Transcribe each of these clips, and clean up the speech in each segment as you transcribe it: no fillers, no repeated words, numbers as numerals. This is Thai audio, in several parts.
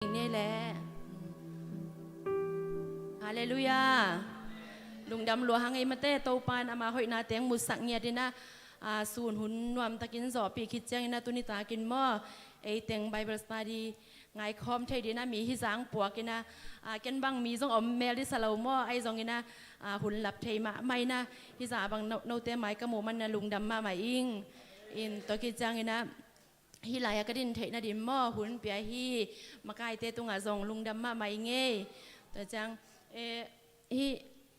นี่แหละฮาเลลูยาลุงดำหลัวหังไอมาเต้โตปานอามาหอยนาเตียงมุสักเงียดินะสูนหุ่นนวมตะกินสอปีคิดเจ้งนะตุนิตากินหม้อไอเตียงไบเบิลสตาดีไงคอมใช่ดีนะมีฮิสังปัวกินนะกันบังมีซงอมเมลิสลาวหม้อไอซงกินนะหุ่นหลับเทมาไม่นะฮิสาบังโนเตไมกระหมูมันนะลุงดำมาใหม่อินตัวกิจจังกินนะฮิลายกระดินเทนะดินหม้อหุ่นเปียฮีมาไกเตตุงอาซงลุงดำมาใหม่เงี้ยแต่จังฮิ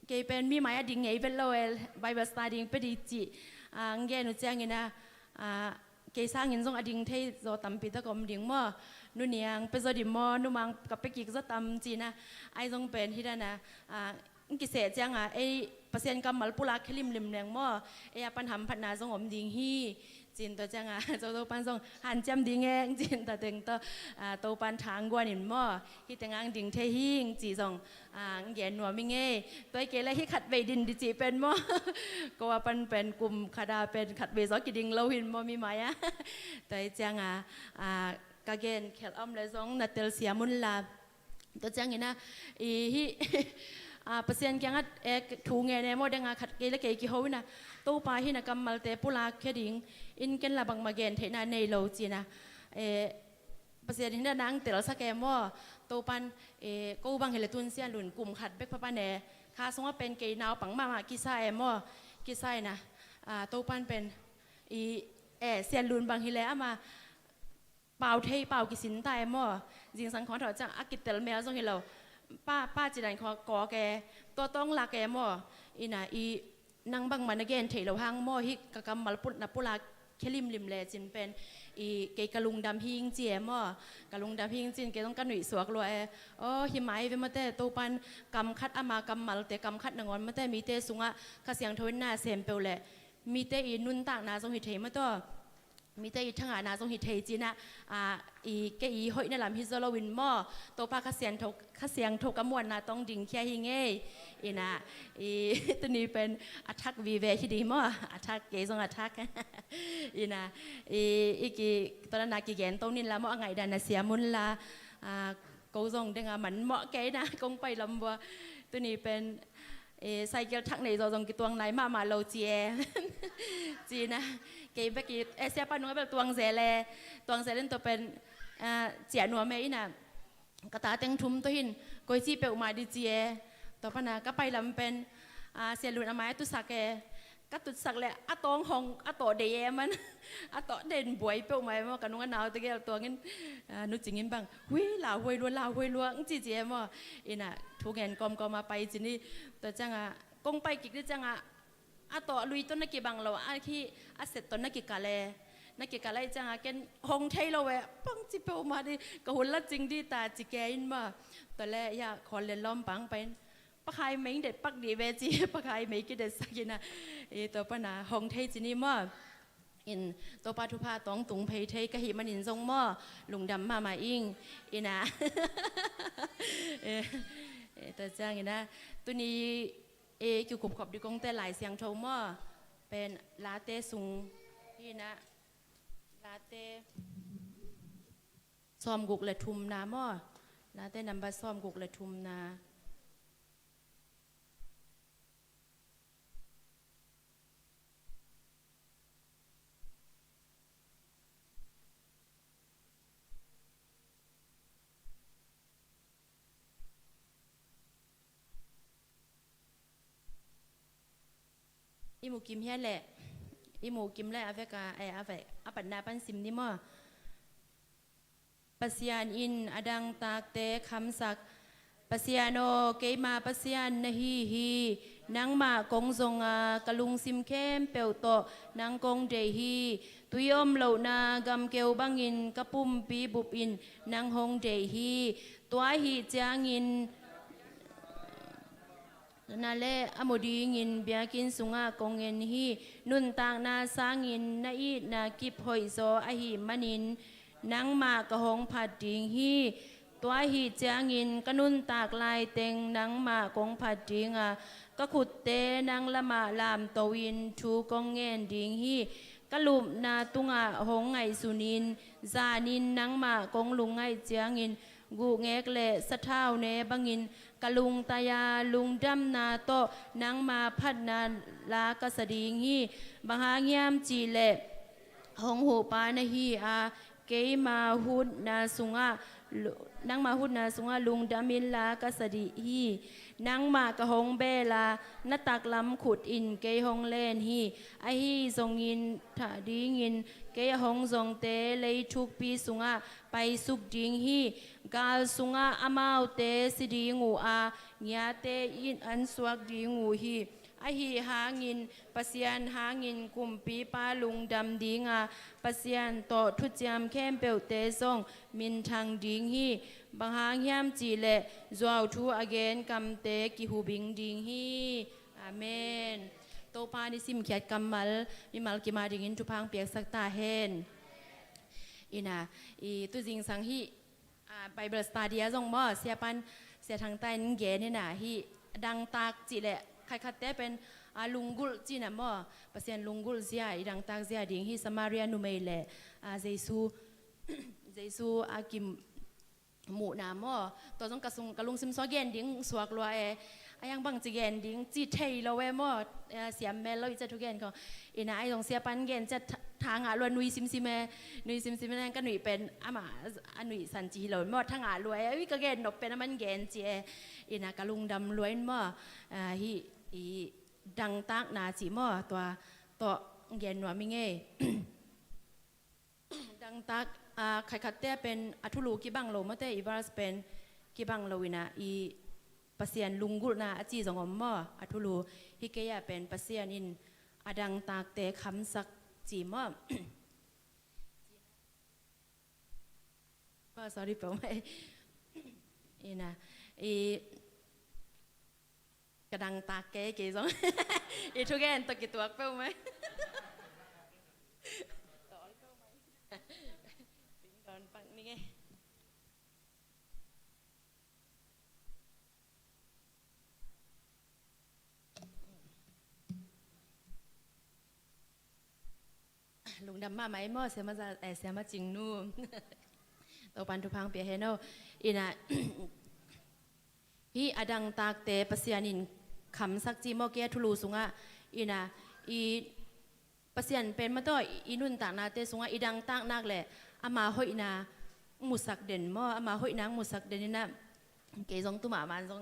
เกเป็นมีหมายดิ่งไงเป็นโลเอลไบเบิลสตาดิ่งไปดีจีเงี้ยนุจังกินนะเกสร้างเงินซงอดิ่งเทโจตัมปีตะกอมดิ่งหม้อนู่นเนียงเป็นโจดิ่งหม้อนู่นมังกับไปกิกโจตัมจีนะไอซงเป็นที่นั่นนะกิเสจังไอเปอร์เซ็นต์กำมัลปุระคลิมลิมแรงหม้อไอปัญหาพัฒนาซงอมดิ่งฮีจีนตัวจังเจ้าตัวปันส่งหันจำดิ่งแงจีนตัวเต็งตัวปันทางกว่านินหม้อที่แต่งงดิ่งเทหิงจีส่งแย่หนัวมิงเงตัวเกล้ที่ขัดเวดินดิจีเป็นหม้อก็ว่าปันเป็นกลุ่มคดาเป็นขัดเวซอกิดิ่งเราหินหม้อมีไหมตัวจังกาเกนเขลอมเลยส่งนัดเตลเสียมุนลาตัวจังนะฮีเปอร์เซ็นต์ยังถูงเงี้ยเนี่ยโมเดงขัดเกล้เกกี่เขานะตู้ปลาที่นักกำมัลเตปุลาแค่ดิ่งอินกันละบังมาเกนเทนาในโลจีนะเปอร์เซ็นต์ที่นั่นนังเตลสแกมว่าตู้ปันกูบังเฮลตุนเซียนหลุนกลุ่มขัดเบกพะปะเน่ข้าสมว่าเป็นเกย์นาวปังมากิไซว่ากิไซนะตู้ปันเป็นเซียนหลุนบังเฮเลอามาเป่าเทเป่ากิสินตายว่าจิงสังขารถอดจากอากิเตลเมลส่งให้เราป้าจีนันก่อแกตัวต้องลาแกมั่วนางบังมันเกนเทลหังมั่วฮิกกำมัลปุนับปุลาเคลิมลิมเลจินเป็นเกกะลุงดำพิงเจียมั่วกะลุงดำพิงจินเกต้องกันหนุ่ยสวกรวยหิมายเวมาเตตัวปันกำคัดอามากำมัลเตกำคัดนงอนมาเตมีเตสุงะขเสียงทวินนาเซมเปลเลมีเตนุนตากนาทรงหิเทมาตัวมีแต่ทั้งนาทรงหิเทจีนะแกหอยในลำฮิโซโลวินหม้อตัวปลาขเสียงทกกมวนนาต้องดิ่งแค่หิงเง่ตัวนี้เป็นอัทักวีเวที่ดีหม้ออัทักเกยทรงอัทักกีตอนนั้นนากีแกนตรงนี้ละหม้อไงดานาเสียมุนละกูทรงเด้งมันหม้อแกนะกงไปลำบัวตัวนี้เป็นใส่เกลทักในจงกิตวงไหนมาโลเจียจีนะเกี่ยไปกี่เสียปนุ้ยเป็นตวงเสลเล่นตัวเป็นเจียนัวเมย์น่ะกระตาเต็งทุ่มตัวหินก้อยจีเปลมาดิเจียต่อพนาก็ไปลำเป็นเสียหลุนอาไม้ตุสักแกก็ตุสักแหละอะตองหงอะต่อเดียมันอะต่อเด่นบวยเปลมาว่ากันนุ่งหนาวตะเกียบตัวงั้นนุจิงินบังวิลาหวยลัวจีเจียมั่วน่ะทุกเงินกอมมาไปจีนี่ตัวจังกงไปกิกได้จังต่อลุยต้นนักกีบังเราที่เสร็จต้นนักกีกาเลจังเกนหงไทยเราปังจิเปอมาดิกะหุ่นละจริงดีตาจิแกอินมาตอนแรกอยากขอเล่นล้อมปังไปปักไฮไม่เด็ดปักดีเวจีปักไฮไม่กินเด็ดสักนะตัวปนาหงไทยจีนี่มาตัวปาทุพาตองตุงเพยเทกะหิมันอินทรงหม้อลุงดำมาอิงนะแต่จังนะตัวนี้กิวขบขอบดีกงแต่หลายเสียงโทมอเป็นลาเต้ซุงพี่นะลาเต้ซ้อมกุกและทุมนามอลาเต้นำบัซ้อมกุกและทุมนาอีหมูกิมเฮียแหละอีหมูกิมแหละอาเฟกาอาปันนาปันซิมนี่มั้งปัสยานอินอดังตากเตคำสักปัสยานโอเกมาปัสยานนฮีนังมากงทรงกะลุงซิมเข้มเปลโตนังกงเดฮีตุยอมเหล่านากำเกวบังอินกะปุ่มปีบุบอินนังฮงเดฮีตัวฮีจางอินนาเลอโมดีงินเบียกินสุงากงเงินฮีนุนต่างนาสางินนาอีนากิบหอยโซอหิมันินนังมากะหงผัดดิงฮีตัวฮีจางินกะนุนตากลายเต็งนังมากงผัดดิงก็ขุดเตนังละมาลามตวินทูกงเงินดิงฮีกะลุมนาตุงหงไงสุนินซานินนังมากงลุงไงเจียงิน กูเงกเลสะเท้าเนบังินกะลุงตายาลุงดำนาโตนางมาพัดนาลากสดีงฮีบังหางยามจีเลหงหูปานะฮีอาเกยมาหุดนาสุงะนางมาหุดนาสุงะลุงดามินลากสดีฮีนางมากะหงเบลานตักลำขุดอินเกยหงเล่นฮีไอฮีทรงยินถาดีงินเกยหงทรงเตเลยทุกปีสุงะไปสุกดิงฮีกาลสุงะอามาวเตสิดีงูอาเงียเตอินอันสวกดีงูฮีไอฮีหางินปัสยันหางินกุมปีปาลุงดำดิงอาปัสยันโตทุจยามเข้มเปลเตซงมินทางดิงฮีบางหางยามจีเลจวาวทูอเกนกำเตกิหูบิงดิงฮีอาเมนโตปานิสิมเขียดกำมัลมีมัลกิมาดิงินทุพังเปียกสักตาเฮนอีน่ะอีตุจิงสังฮีไบเบิลสตาเดียซงบ่เสียปันเสียทางใต้นั่นเกนี่น่ะฮีดังตากจีเลใครคัดแต่เป็นลุงกุลจีน่ะบ่เปอร์เซ็นต์ลุงกุลเสียอีดังตากเสียดิงฮีสมาเรียนุเมเลเจซูอากิมหมู่นามอตัวต้องกระลุงซิมซอเกนดิ้งสวกลัวยังบังจีเกนดิ้งจีเทยเราเวมอเสียมเมลเราจะทุกเกนเขาอีน่าไอตรงเสียปันเกนจะทางลวนนุยซิมซิเมนั่นก็หนุ่ยเป็นอามาหนุ่ยสันจีหลอนมอทางรวยวิกเกนดอกเป็นมันเกนจีอีน่ากระลุงดำรวยมอฮีอีดังตักนาจีมอตัวเกนว่ามิเงดังตักใครขัดแต่เป็นอัทุลูกิบังโลมาแต่อีบาสเป็นกิบังโลวินาอีปัสยานลุงกุลนาอจีสงอมมออัทุลูฮิเกยเป็นปัสยานินอดังตากเตคำสักจีมอก็สอรี่เปล่าไหมอีนะอีกระดังตากเก๋สงอีทุกแกนตะกี้ตัวเปล่าไหมนี่ไงลุงดำมาไหมมอเสียมาจะเสียมาจริงนู่นตัวปันทุพังเปียเฮโนอีน่ะฮีอดังตากเตปเสียนินคำสักจีมอเกทุลูสุงะอีน่ะอีปเสียนเป็นมาต่ออีนุ่นตากนาเตสุงะอีดังตากนักแหละอามาหอยนามุสักเด่นมออามาหอยนางมุสักเด่นนี่นะเกยงตุมามันทรง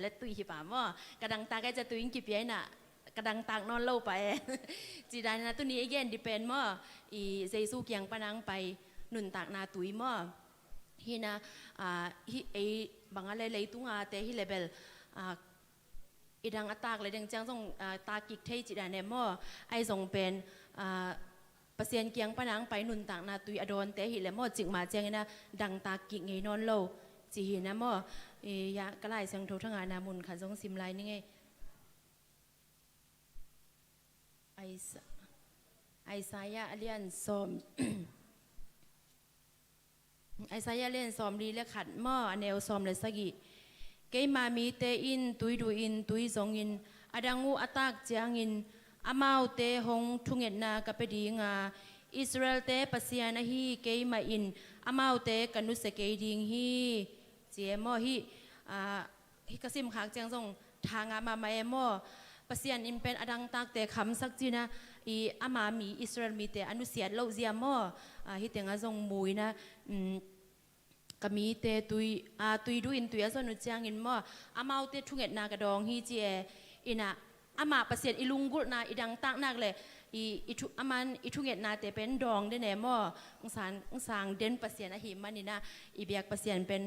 เล็ดตุยหิปามอกระดังตาแกจะตุยกิบยัยน่ะกระดังตากนอนเล่าไปจีดานะตัวนี้ไอเกนดิเป็นมออีเซซูเกียงปนังไปหนุนตากนาตุยมอฮีนะฮีไอบางอะไรเลยตุงอาเตฮิเลเบลอีดังอัตากเลยดังจังส่งตากิกเทจีดาเนมอไอส่งเป็นปเสียนเกียงปนังไปหนุนตากนาตุยอดอนเตฮิเลมอจิกมาเจงนะดังตากิกไงนอนเล่าจีหินะมอยะกระไรเสียงโททั้งอานามุนขันส่งซิมไลนี่ไงไอซายาเลียนซอม ไอซายาเลียนซอมดีและขัดหม้อแนวซอมเลยสักิเกยมามีเตอินตุยดูอินตุยสงอินอดังูอัตากเจียงอินอามาวเตหงทุงเอ็ดนากะเปดีงาอิสราเอลเตปัสยานะฮีเกยมาอินอามาวเตกันุสเกยดิงฮีเจียมอฮีฮิกสิมขากเจียงส่งทางอามาเอมอปัสยันอินเป็นอดังตากแต่คำสักจีนะอีอามามีอิสราเอลมีแต่อนุเสียเล่าเจียมอฮิเตงอาทรงมุยนะก็มีแต่ตุยดูอินตุยอาสนุเจียงอินมออามาเตทุงเอ็ดนากระดองฮีเจอินะอามาปัสยันอิลุงกุลนาอีดังตากนักเลยอีทุอามันอีทุงเอ็ดนาแต่เป็นดองได้แน่มอองสางเด่นปัสยันอหิมันนี่นะอีเบียกปัสยันเป็น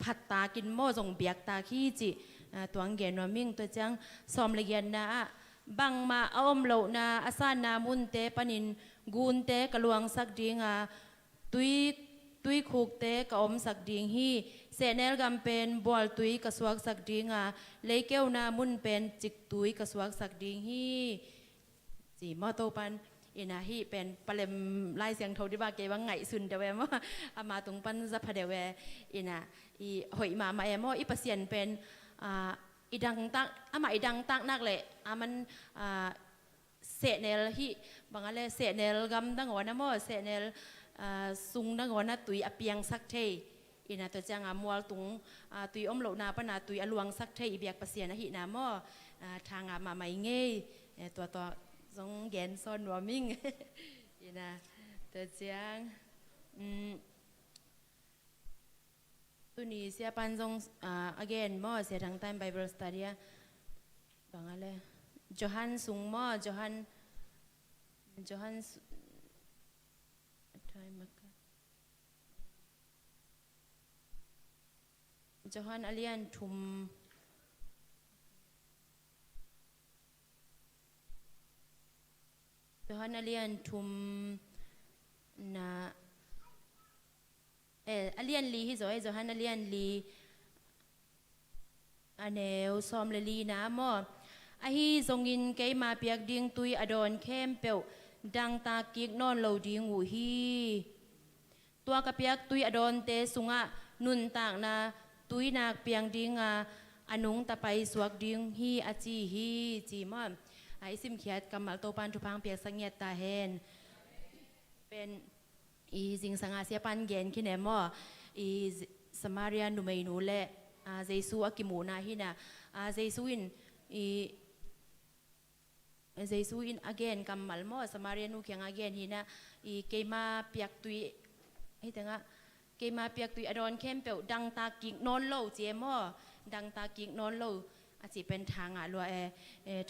ผัดตากินมอส่งเบียกตาขี้จิตัวเงียนว่ามิ่งตัวจังซอมละเอียดนะบังมาอ้อมเหล่านาอาซานามุนเตปนินกูนเตกลวงสักดิงตุยคุกเตกอมสักดิงฮีเสเนลกำเป็นบอลตุยกระสวกสักดิงเลยเก้วนามุนเป็นจิกตุยกระสวกสักดิงฮีจีมอโตปันอินาฮีเป็นปเลมไล่เสียงโทดิบาเกวังไงสุนเดเวมออามาตุงปันซัพเดเวอินาอีหอยมาเอมออีปัสยันเป็นอีดังตักอามาอีดังตักนักเลยมันเสเนลฮีบางอะไรเสเนลกำดังหัวน้ำมอเสเนลซุงดังหัวน้าตุยอเปียงสักเท อินาตัวจังมัวตุงตุยอมโลนาปนาตุยอลวงสักเทยเบียกประเสียนะหินามอทางมาไม่เงยตัวทรงแกนซ้อนวามิงอินาตัวจังตัวนี้เสียปันทรงagain มอเสียทางใต้ Bible study บางอะไรจอห์นสุงมอจอห์นจอห์นอเลียนทุมจอห์นอเลียนทุมนะอเลียนลีฮิโซจอห์นอเลียนลีอันเนวซอมเลลีนะมออาฮีทรงอินเกยมาเปียกดิ้งตุยอดอนเข้มเปียวดังตากิกนอนเหลาดิ้งหูฮีตัวกระเปียกตุยอดอนเตสุงะนุนต่างนาตุยนักเปียงดิ้งอนุงตะไปสวกดิ้งฮีอาจีฮีจีมอนไอซิมเขียดกำมัลโตปันทุพังเปียกสังเกตตาเฮนเป็นอีสิงสังอาเซียปันเกนคินเนมออีสมาเรียนุเมนูเละเจซูอากิมูนาฮินะเจซูอินเจซูอิน again กำมัลมอสมาเรียนุเคียง again ฮินะเกมาเปียกตุยให้ถึงเกมาเปียกตุยอดอนเข้มเปียวดังตากิกนอนโลเจมอดังตากิกนอนโลอาจจะเป็นทางลอย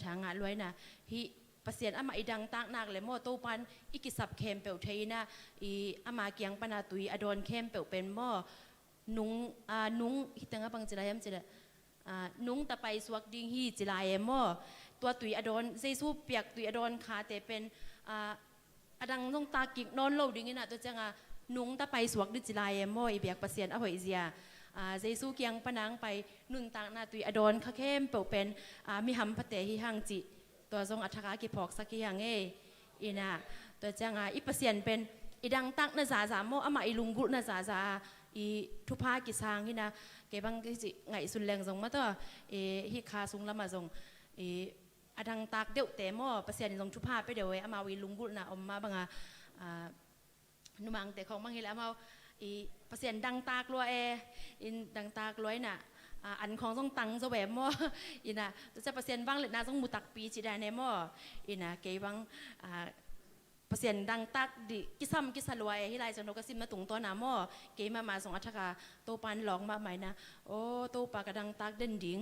ทางลอยนะฮิประเสียนอามาอีดังตากนักเลยมอโตปันอีกิสับเข้มเปียวเทนะอามาเกียงปนาตุยอดอนเข้มเปียวเป็นมอนุ้งฮิตังบังจิลายมจิละนุ้งตะไปสวกดิ้งฮีจิลายมอตัวตุยอดอนเจซูเปียกตุยอดอนขาแต่เป็นอดังต้องตากิกนอนโลดิ้งนี่นะตัวจังนุ้งตะไปสวกดิจิลายมออีเบียกประเสียนอภัยเสียเจซูเกียงปนังไปนุนต่างนาตุยอดอนข้าเข้มเปียวเป็นมีหำพะเตหิหังจิตัวทรงอัฐกากิพอกสักอย่างอีน่ะตัวจังอีประเสียนเป็นอีดังตักนาซาโมอามาอีลุงกุนาซาอีทุพากิสางนี่นะเก็บังกิจิไงสุนแรงทรงมาตัวฮิคาสุงละมาทรงอดังตากเดี่ยวแต่หม้อประเสียนทรงทุพาไปเดี๋ยวอามาวีลุงกุนะอมมาบังนุมังแต่ของบังเฮแล้วมาประเสียนดังตากลัวอินดังตากลัวน่ะอันของต้องตังสแวมหม้ออินะตัวจะประเสียนบ้างเลยนะต้องมุตักปีจีได้ในหม้ออินะเก็บังประเสียนดังตักดิกิซัมกิสลวยฮิไลจันโนกซิมมาตุงตัวน้ำหม้อเกมาส่งอัฐกาโตปันหลองมาใหม่นะโอ้โตปากระดังตักเด่นดิ่ง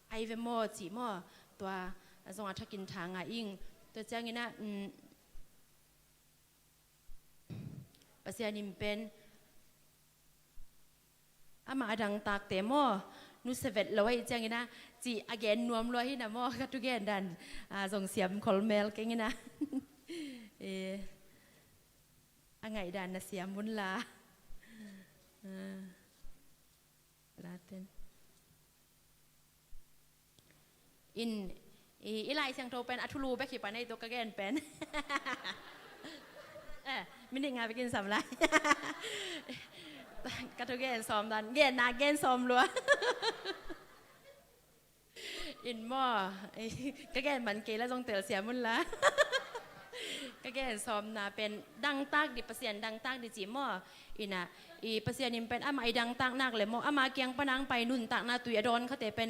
ไอเวมอจีหม้อตัวส่งอัฐกินทางอิงตัวเจ้างี้นะประเสียนิมเป็นอามาดังตักเตหม้อนุสเวตลอยเจ้างี้นะจีอเกนนวมลอยนะหม้อกัตุเกนดันส่งเสียมคอลเมลเก่งงี้นะไงดานเสียมุนลาลาเต้นอีไลเสียงโทเป็นอัทุลูแบกขีปานในตัวกระแกนเป็นไม่ได้งานไปกินสำไรกระทุกแกนซ้อมดันแกนนาแกนซ้อมลัวอินหม้อกระแกนมันเกแล้วจงเต๋อเสียมุนละก็แกซ้อมนาเป็นดังตากดิประเสียนดังตากดิจีหม้ออีประเสียนิมเป็นอามาดังตากนักเลยหม้ออามาเกียงปนังไปนุ่นตากนาตุยอดอนเขาแต่เป็น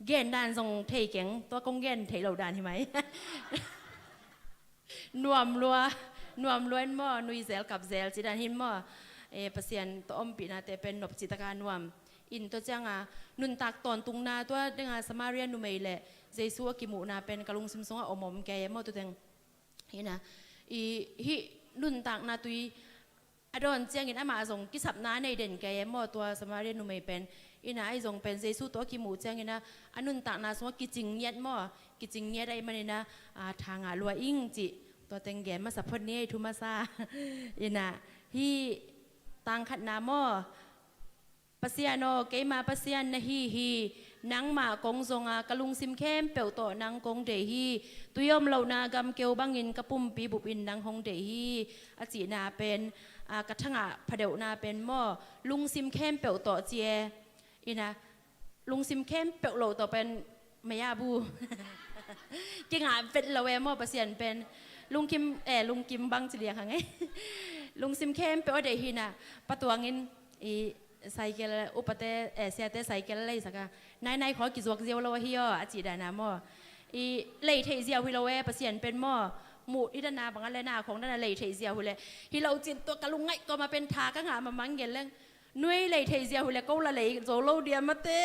เกนดานทรงเทเกียงตัวกงเกนเทเหล่าดานใช่ไหมนวมล้วนหม้อนุยเซลกับเซลจิดานหินหม้อประเสียนตัวอมปีนาแต่เป็นหนบจิตการนวมอินตัวจังนุ่นตากตอนตุงนาตัวเด้งสมาเรียนนุเมยเละเจสัวกิมูนาเป็นกะลุงซิมซงอมอมแกหม้อตัวเต็งฮินะฮินุ่นต่างนาตุยอดอนเจียงอินอามาส่งกิสับน้าในเด่นแกมอตัวสมาเรียนนุไม่เป็นอินะไอส่งเป็นเจสุตัวกิมูเจียงอินะอนุ่นต่างนาสวกิจิงเย็ดมอกิจิงเย็ดได้มาเนี่ยนะทางลัวอิงจิตัวเต็งแกมาสับพเนียทุมาซาอินะฮิต่างขัดนามอปัสยานโอเกมาปัสยานนะฮีนังมากงทรงกะลุงซิมเข้มเปียวโตนังกงเดฮีตุยอมเหล่านากำเกวบังอินกระปุ่มปีบุบินนังฮงเดฮีอาจีนาเป็นกระทั่งพเดวนาเป็นหม้อลุงซิมเข้มเปียวโตเจียอีนะลุงซิมเข้มเปียวโลโตเป็นมายาบูกิงหาเป็นละเวหม้อปัสยานเป็นลุงกิมบังจีเลียงไงลุงซิมเข้มเปียวเดฮีนะปะตัวงิน อีไซเคิลอุปเตเสียเตไซเคิลเลยสักนายขอกิจวัตรเดียวเราเฮียอาจีดานะมออีเลยเทเซียวฮิโลเวเปอร์เซ็นต์เป็นมอหมู่ที่ด้านหน้าบางอันเลยหน้าของด้านเลยเทเซียวฮิเลยฮิเราจินตัวกะลุงไงก็มาเป็นทาก็หามามังเงี้ยเรื่องนุ้ยเลยเทเซียวฮิเลยก็ละเลยโซโลเดียมาเต้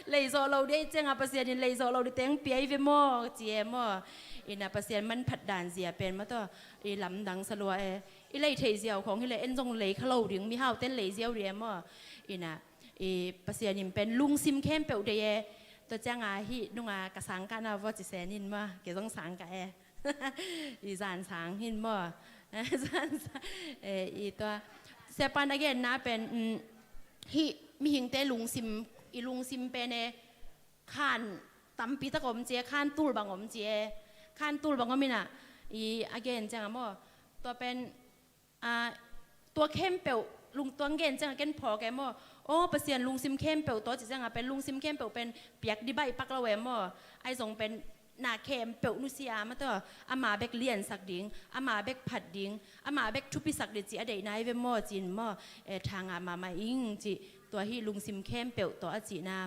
เลยโซโลเดียเจ้าเปอร์เซ็นต์เลยโซโลเดียเต็งเปียไปมอเจียมออีน่ะเปอร์เซ็นต์มันผัดด่านเสียเป็นมาตัวอีลำดังสลัวอีเลยเทเซียวของฮิเลยเอ็นจงเลยเขาดึงมีห้าวเต้นเลยเซียวเรียมออีน่ะอีเปอร์เซ็นต์นี่เป็นลุงซิมเข้มเปิลเดียตัวจ้างอาฮินุ่งอากระสังกันเอาว่าจะแสนินมาเกี่ยวต้องสังกะอีสานสังหินมาอีตัวเซปันอเกนนะเป็นฮิมีหิงเตลุงซิมอีลุงซิมเป็นขานตั้มปีตะกอมเจียขานตูลบางอมเจียขานตูลบางอมิน่ะอีอเกนจังอ่ะมั้งตัวเป็นตัวเข้มเปิลลุงตัวเกนจังเกนพอแกมั้งโอ้เปอร์เซ็นต์ลุงซิมเข้มเปิลตัวจังอ่ะเป็นลุงซิมเข้มเปิลเป็นเปียกดิใบปักละเวมมั้งไอส่งเป็นนาเข้มเปิลนุเซียมาตัวอามาเบกเลียนสักดิ่งอามาเบกผัดดิ่งอามาเบกทุพิสักเดจีอเดย์นายเวมมั้งจีนมั้งทางอามาอิงจีตัวที่ลุงซิมเข้มเปิลตัวจีนา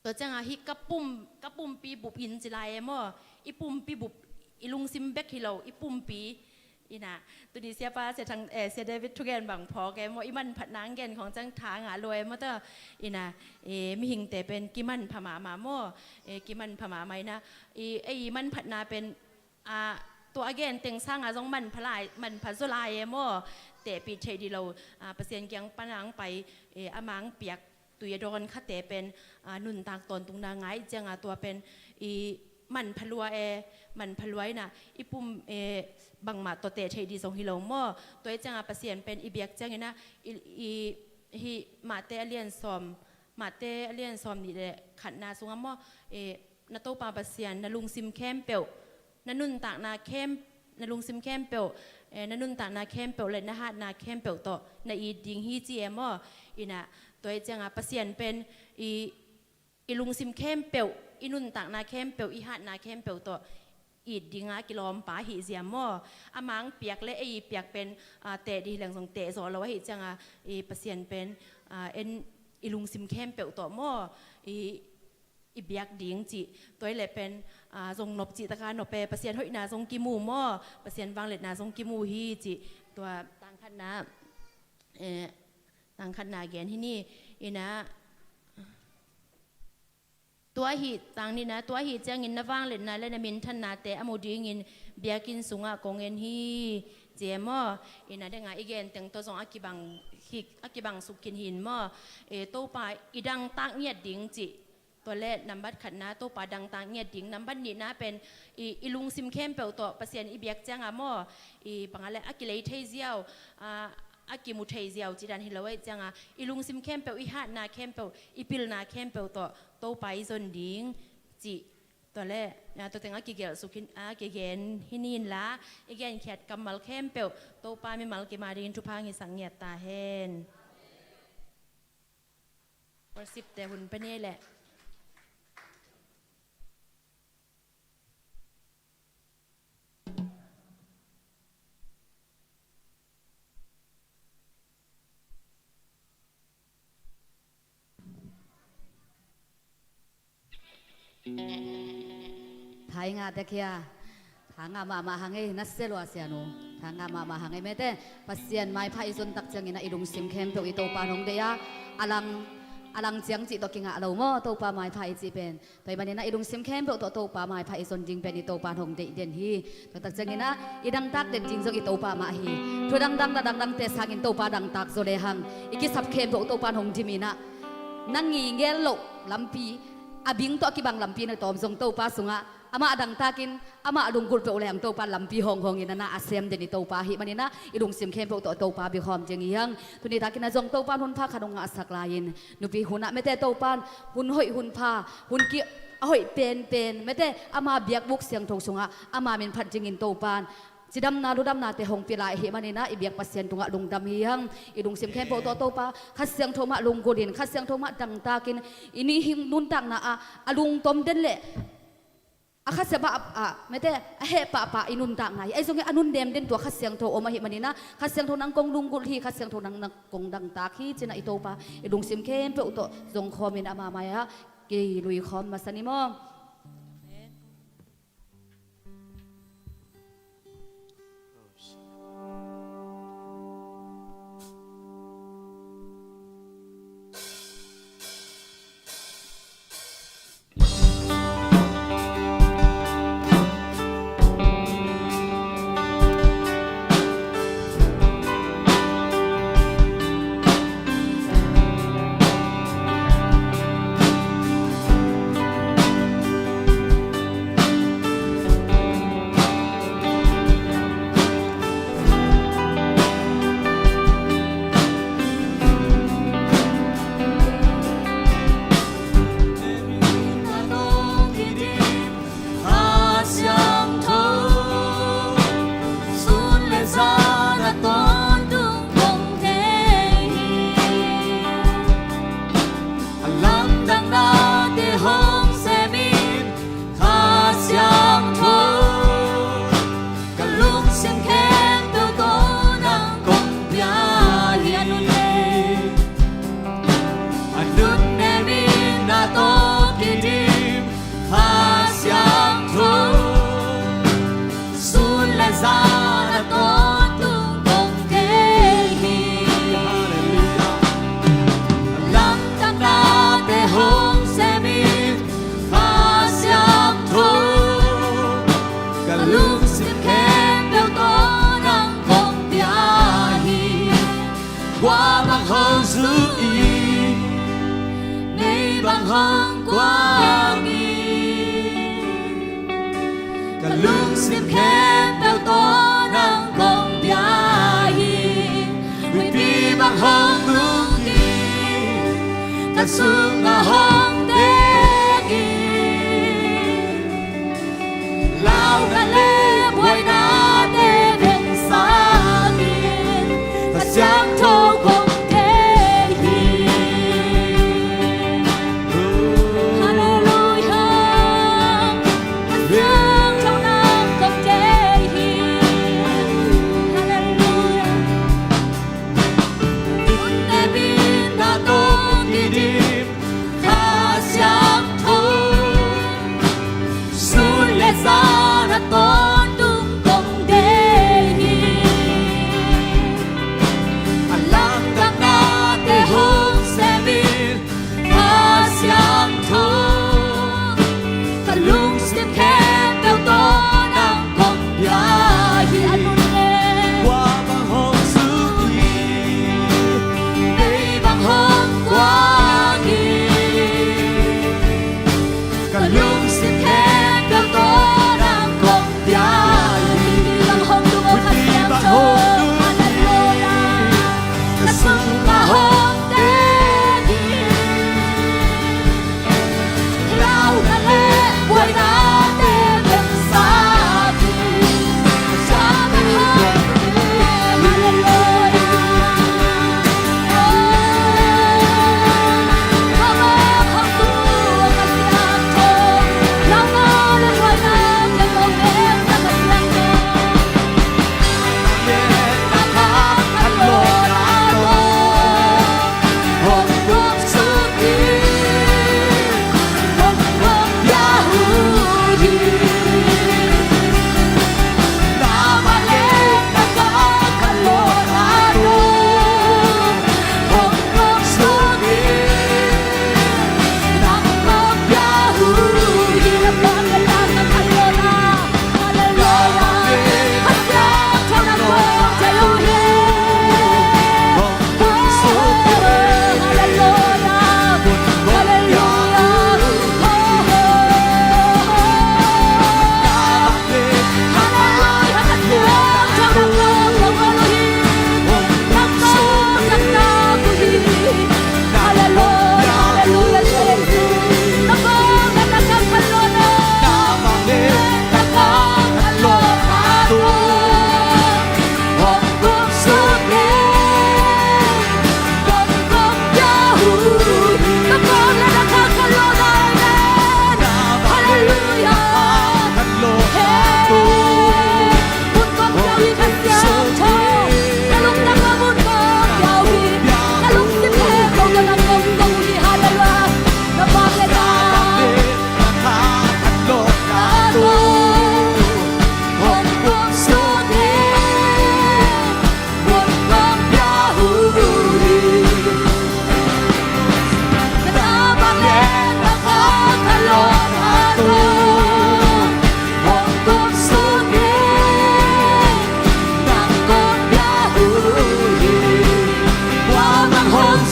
ตัวจังอาฮิกระปุ่มปีบุบอินจิไลมั้งอีปุ่มปีบุบอีลุงซิมเบกฮิโลอีปุ่มปีอีน่ะตัวนี้เสียป้าเสียทางเสียเดวิดทุกแกนบังพอแกมั้งอีมันผัดนางแกนของจังทางรวยมั้งตัวอีน่ะมีหิงแต่เป็นกิมันผมามามั้งกิมันผมาไหมนะอีมันผัดนาเป็นตัวแกนเต็งสร้างจงมันพลายมันผัดสุลายมั้งแต่ปีเทดีเราเปอร์เซ็นต์ยังปนังไปอามังเปียกตุยโดนคัดแต่เป็นนุ่นตากตนตรงนางไงจังตัวเป็นอีมันพลัวมันพลวยน่ะอีปุ่มบังมาตัวเตะเทดีทรงฮิโลมอตัวจังเปอร์เซ็นต์เป็นอีเบียกจังนะอีมาเตเลียนซอมนี่แหละขันนาสงมอนาโตปาเปอร์เซ็นต์นาลุงซิมเข้มเปลนานุ่นตากนาเข้มนาลุงซิมเข้มเปลนานุ่นตากนาเข้มเปลเลยนะฮะนาเข้มเปลต่อนาอีดิงฮีจีเอมออีน่ะตัวจังเปอร์เซ็นต์เป็นอีลุงซิมเข้มเปลอีนุ่นตากนาเข้มเปลอีฮัดนาเข้มเปลต่ออีดดิงากิโลมป่าหิเสียมออามังเปียกและเปียกเป็นเตะดีแหล่งส่งเตะสอนเราว่าหิจังเปอร์เซ็นต์เป็นอีลุงซิมเข้มเปลต่อมออีเบียกดิงจีตัวเลยเป็นทรงนบจีตะการนบเปเปอร์เซ็นต์หอยนาทรงกิมูมอเปอร์เซ็นต์บางเล็ดนาทรงกิมูฮีจีตัวต่างขันนาต่างขันนาแกนที่นี่อีนะตัวหีต่างนี่นะตัวหีจะเงินนว่างเล่นนะและนมินทันนาแต่อโมดีเงินเบียกินสูงกงเงินฮีเจมออินะได้ไงอีเกนแต่งตัวสองอากิบังสุกินหินมอโตปาอีดังตักเงียดดิ่งจิตัวแรกนำบัตรขันนะโตปาดังตักเงียดดิ่งนำบัตรนี่นะเป็นอีลุงซิมเข้มเปลตัวเปอร์เซ็นต์อีเบียกจังอะมอปังอะไรอากิเลเทเซียวอากิมุเทเซียวจีดันฮิลาเวจังอีลุงซิมเข้มเปลอีฮัดนาเข้มเปลอีปิลนาเข้มเปลตัวโตไปจนดิ่งจีตัวแรกตัวแต่งอากิเกลสุขินอากิเกนฮินินละอีเกนแคดกำมัลเข้มเปลโตปามีมัลกิมาดินทุพางิสังเงียตาเฮนวันสิบแต่หุ่นเป็นนี่แหละไทยงาแต่เคียทางมาหางไอ้นัสเซลวาเซียโนทางมาหางไอ้เมเต้ปัสเซียนไม่พายส่วนตักจังอินะอีลุงซิมเข้มตัวอีโตปานงเดียอลังเจียงจิตกิงะเราโมโตปาไม่พายจีเป็นตัวมันนี่นะอีลุงซิมเข้มตัวโตปาไม่พายส่วนจริงเป็นอีโตปานงเดียเด่นฮีตัวตักจังอินะอีดังตักเด่นจริงจากอีโตปามาฮีทัวดังเตสังอินโตปาดังตักโซเลหังอีกิสับเข้มตัวโตปานงจิมินะนั่งงีเงลโลลำปีอาบิงตัวกิบังลำปีในตอมทรงโตปาสุงะอามาดังตากินอามาดุงกุลเปลแหลงโตปาลำปีหองอินนะอาเซียมเดนิโตปาหิมันนี่นะอีดุงซิมเข้มโตปาบิคอมจึงยังทุนีตากินนะจงโตปานหุนพาขนงอาสักลายินนุปีหุนไม่แต่โตปานหุนหอยหุนพาหุนกี้หอยเป็นไม่แต่อามาเบียกบุกเสียงทงสุงะอามาเป็นพัดจึงอินโตปานจิดำนาดูดำนาแต่หงปีลายเหมันนี่นะอีเบียกปัสเซียนตุงะลุงดำเฮียงอีลุงเสียมแคมโปโตปาขัดเสียงโทมะลุงกุดินขัดเสียงโทมะดังตากินอินี่หิงนุนตักนะอาลุงต้มเด่นเละ akha se ba mete he pa inun ta ngai ai songe anun dem den to khasyang tho oma hi manina khasyang tho nang kong lungul hi khasyang tho nang kong dang ta khi chena ito pa idung sim kem pe to jong khomin ama maya ki lui khom masani mo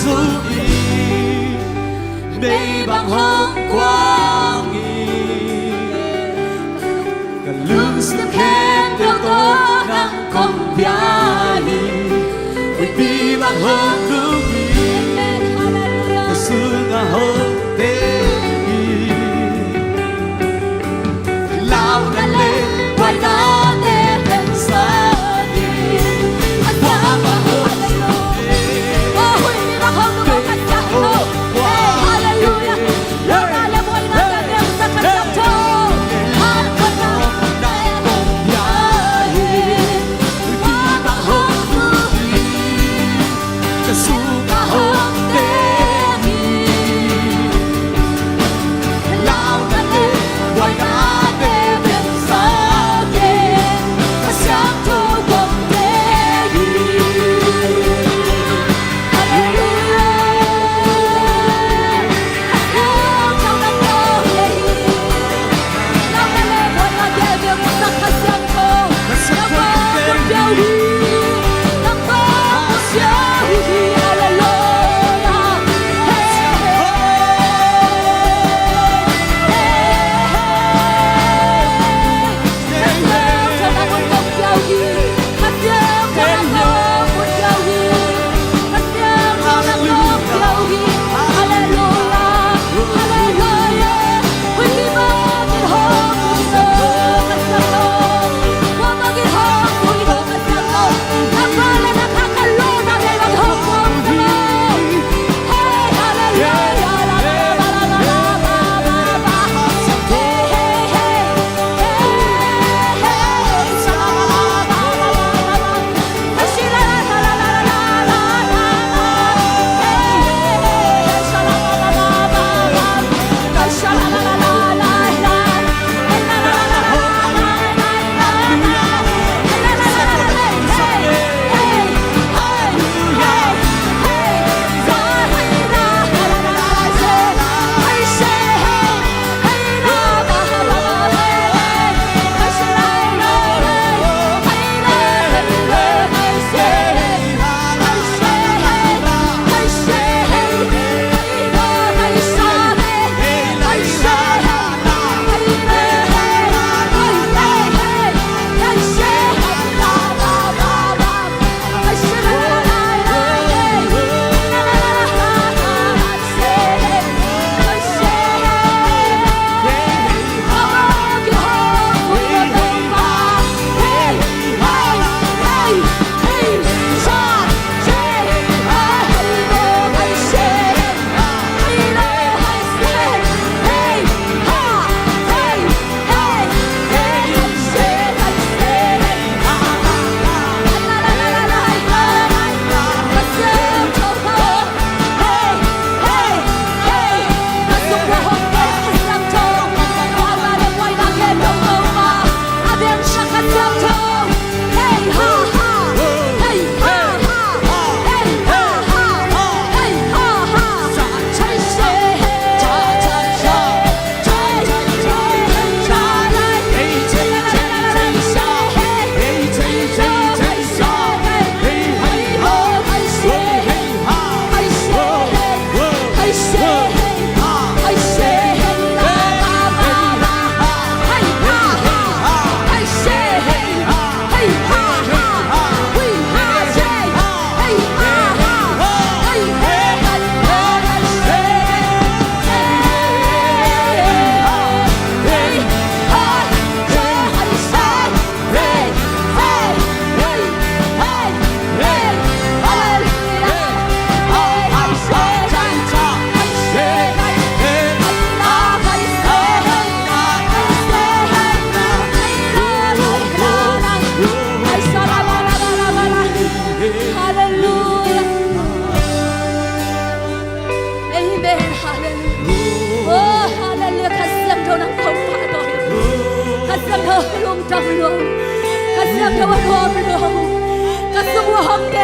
du ý đây bằng hồng quang ý cả lưng sức khen theo tôi nắng con bia ý vì đi bằng hồng du ý cả sự ngã hồng tê ý lao ngàn lên quay đá để thêm xa đi qua bằng hồng du ý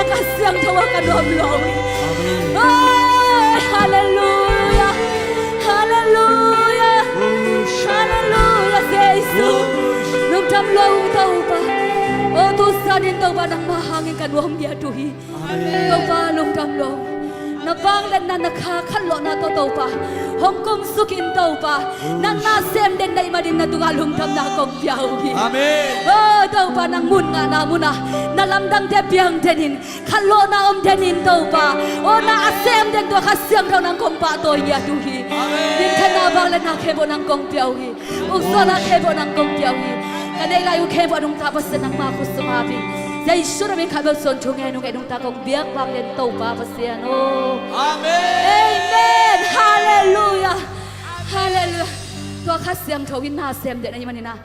kasyang tawa kadomlong. Oh, hallelujah, hallelujah, hallelujah, Jesus. Nung tamlong tau pa, oh tusanin tau pa ng mahangin kanuam dia tuhi. Tau pa nung tamlong, na bang len na nakha khallo na to to pa hong kong sukin to pa nan na sem den dai madim na tunga lum tham na kong piao hi Amen. oh to pa nang mun nga na muna na lam dang te piang tenin khallo na om tenin to pa o na asem den to khasyam thau nang kong pa to ya tu hi din thana bang len na khe bo nang kong piao hi u so na khe bo nang kong piao hi ka nei lai u khe bo nung ta pa sen nang ma ku suma bi dai su na me kha bo son chung nge nung ta kong biak bang len to pa pa sian o Amen. Amen. Hallelujah. Hallelujah. ตัวข้าเสียมทวินนาเสียมเด็ดนี่มันนี่นะ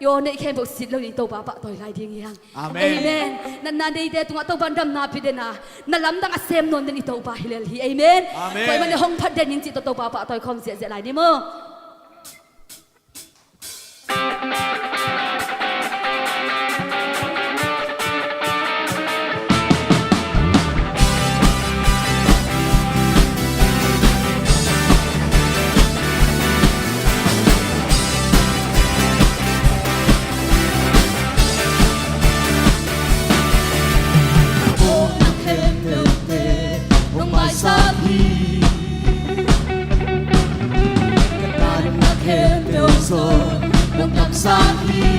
โยนในแค่บอกสิทธิ์เราดีโตบ้าปะต่อยลายเดียงยัง Amen. Amen. นานๆได้ตัวตัวบันดำนาพิเดนะนั่นลำดังเสียมนนเดนี่โตบ้าฮิเลลี Amen. ต่อยมันในห้องพัดเดนยิงจิตโตบ้าปะต่อยคอมเสียเสียลายนี่มั้งNung nagsabi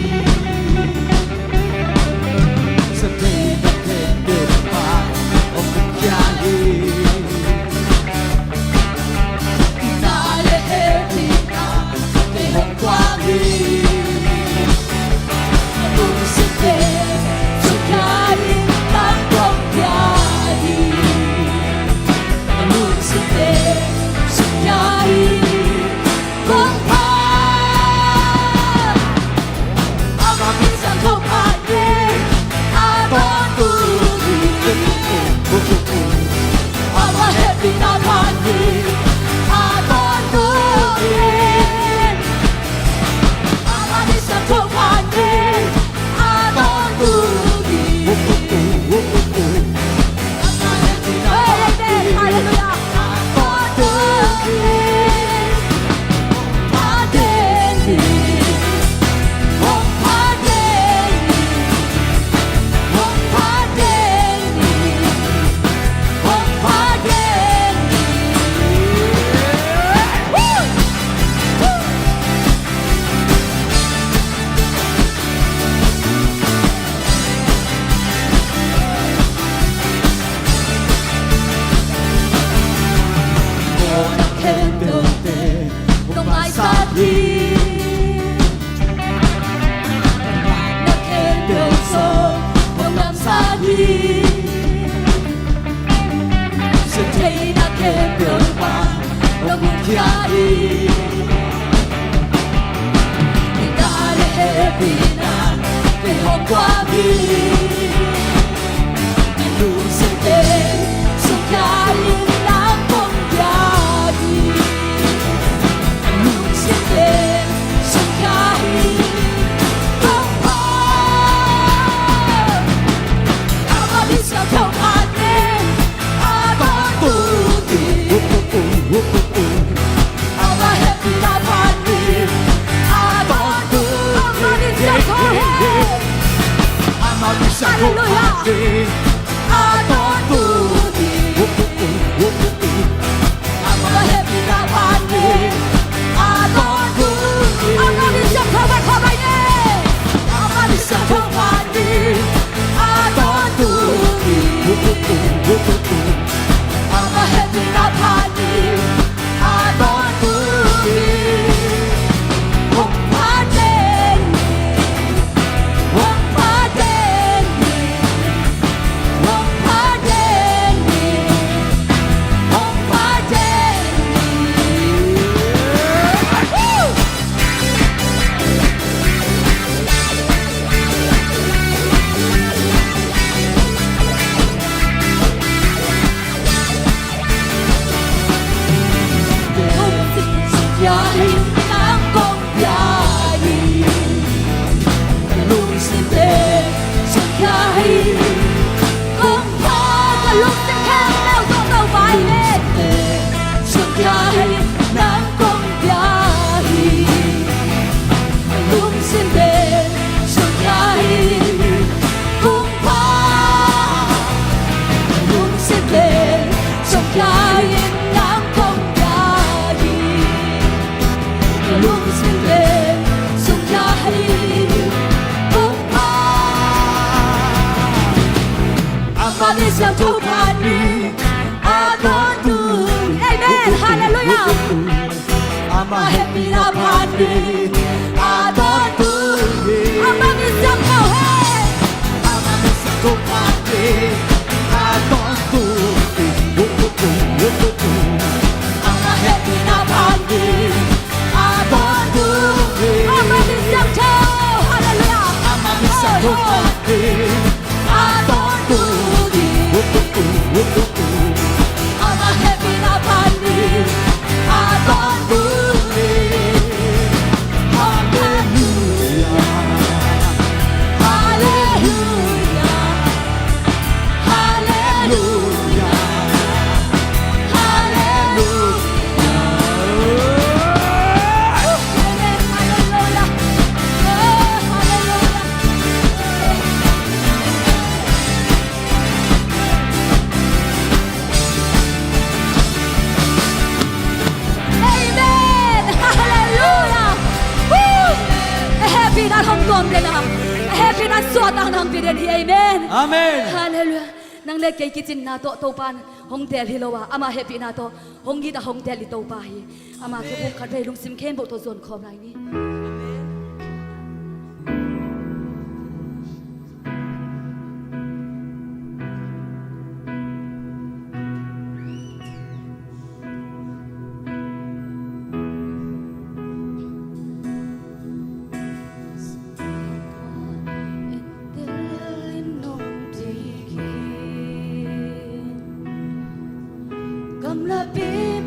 sa pinagkende pa o kukyali inaleheti na kayong kwagi Lusite sukari ng kukyali Lusite sukari kung Hallelujah. in nang kong yahi lung sin le sung yahi kong pa amani sang tu pani adon tu amen hallelujah ama happy na pani adon tu amani sang kau hey amani sang tu pani adon tu ama happy na pani adon tu amani sang kau hallelujah amani sang tu pani adon tu ama happy na pani adon tu Happy na suat ang nang piden hi amen Amen. hallelujah nang le kay kitchen na to pan hong tel hilowa ama happy na to hong gi da hong tel to pa hi ama ke bu khat lung sim khem bo to zon khom lai ni cầm la pi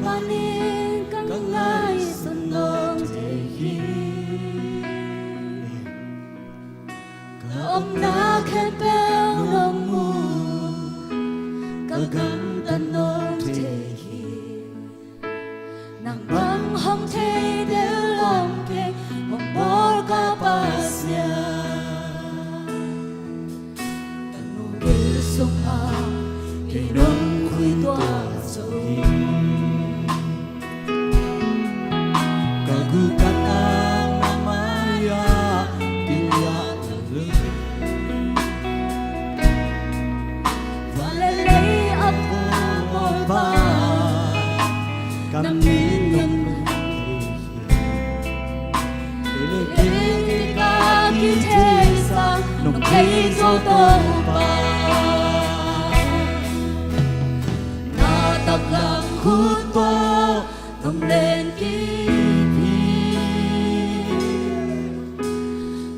panin căng ngai xuân nông thầy hi om na khen beo nông mu căng căng tân nông thầy hi nàng băng hong thầy đều lòng kê hong bor ka pasya tân nông kê sông a kê nông khui toa thấy dấu tông ba na tập lặng hút to thầm lên kỷ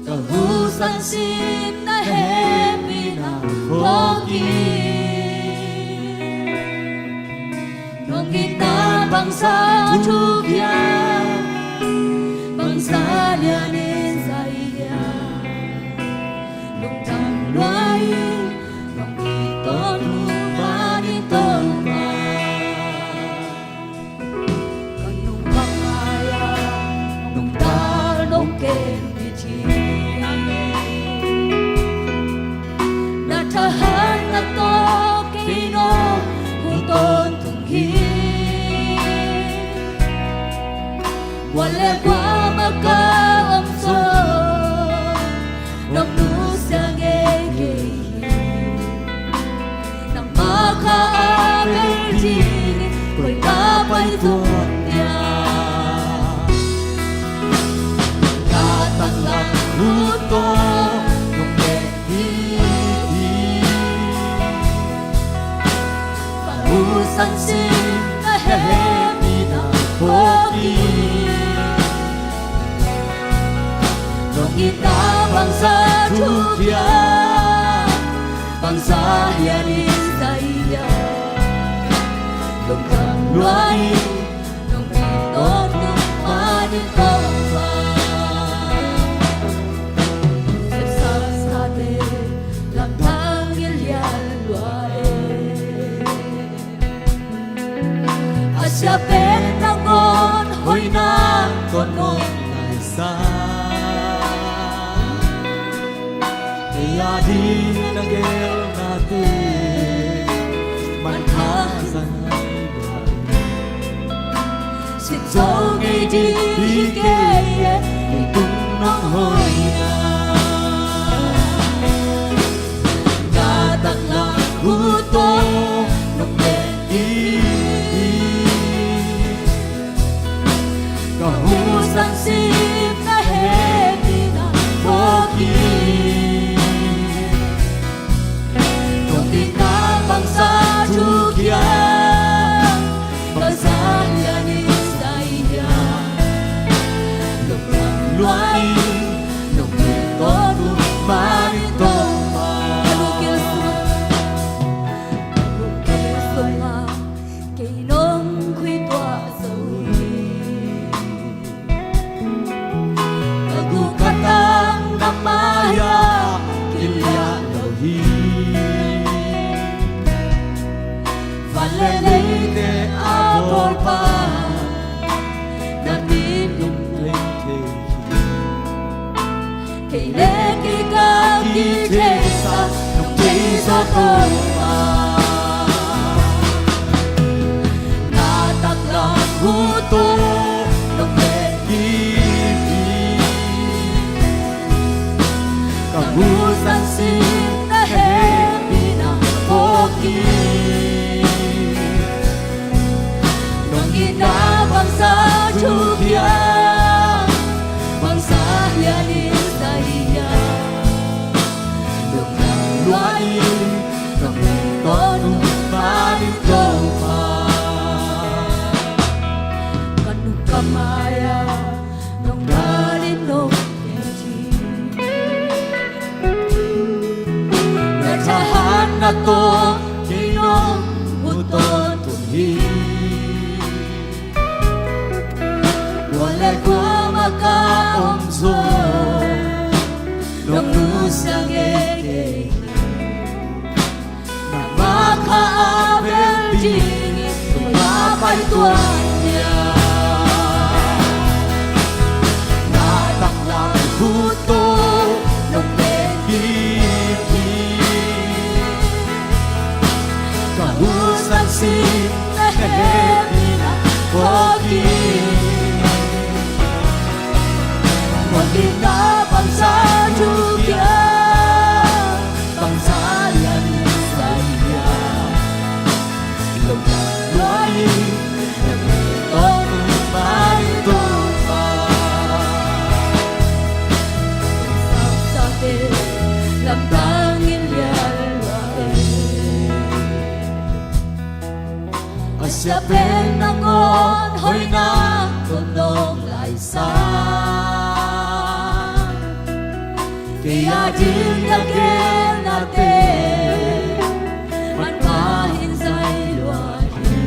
cả hu san sim na happy na hoki nong kita bangsa chukia bangsa lianin saya loài lòng kỳ tôn ba đi tôn ba còn nung băng ai nung ta nung kên đi chi na thơ hát na to kỳ nô hu tôn thùng hi qua lẽ qua mà ca âm sơ nông nu sang ka berji koi ka pai thon ya ka tang la lu to nong le hi pa u san sim na he mi na ho ki nong kita bangsa thu kia bangsa hianin saya lung tang loài lung kỳ tốt lung hoa đi công pha xếp xa xa tê làm thang yên lian loài Asia bên đang ngon hồi nam còn ngon lại xa ya di nagel na tu man tha san di hikeye Itung nong hoy na Natak lang huto Nong beti Kahusang sip na hepi na pogi Nung tinabang sa jugya Basayanis na iya Luai Nung ito tumarito Kalukil suma Kay nong khuy tỏa sầu Katang namaya Kilya lahi Valelay de abor pa Nanim nung lente Kay leki ka Kitesa nung kisa toma Nataklang huto nung leki Kahusan sin na hepi na pogi Nung ginabang sa jubya Bangsayanis na iya Nung luai Nung ito nung marito pa Kanong kamaya Nung narinong keji Nagsahan na to Kinong buton tuhi Walay ko makaomso Nung lusang eke Na makaabel dingin Tumapay tuwan niya Nataklang huto Nung nagbibi Kahusan sin na hepi na pogi Maginapang sa jugya Bangsayan sa iya Luay Nagito marito pa Sabi Lamtangin yalwae Asya penangon Hoy na tunong laisan Kaya din lagyan natin Manmahin sa'y luwahin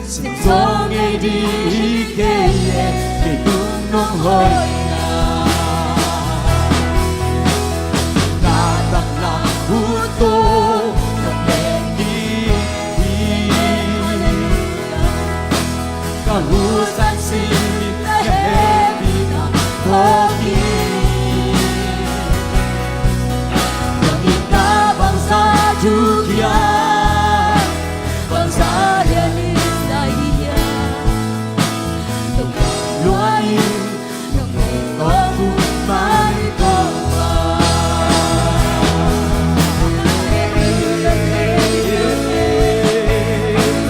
Sinsong ay di hikeye Kinunong hoy na Nataklang huto Ng bendihi Kahusan sin na hepi na pogi Itabang sa jugya Bangsayanis na iya Luay Nung ito marito pa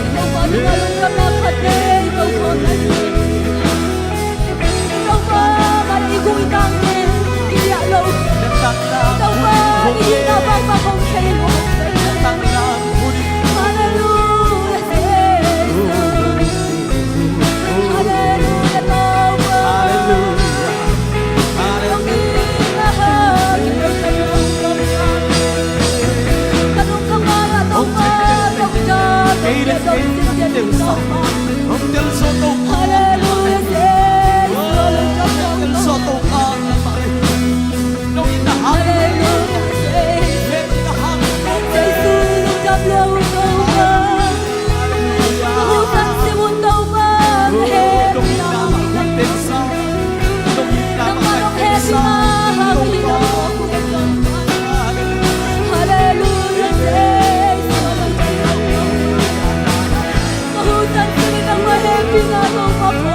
Ikaw ba lumalong ka na pati Ikaw ko na Ikaw ba maligong itangin Iyalaw Ikaw ba iinabang makong sa'yo Nataklang huli Hallelujah Hallelujah Tawag Hallelujah Ang Hallelujah inahag Ikaw sa'yo Kanong kamara Tawag Tawag Kailan del soto Om del soto Hallelujah Del soto ang pare Nung inahang Let inahang Nung inamang tensa Nung inamang tensa Mahutan sa rin ang maheping araw ako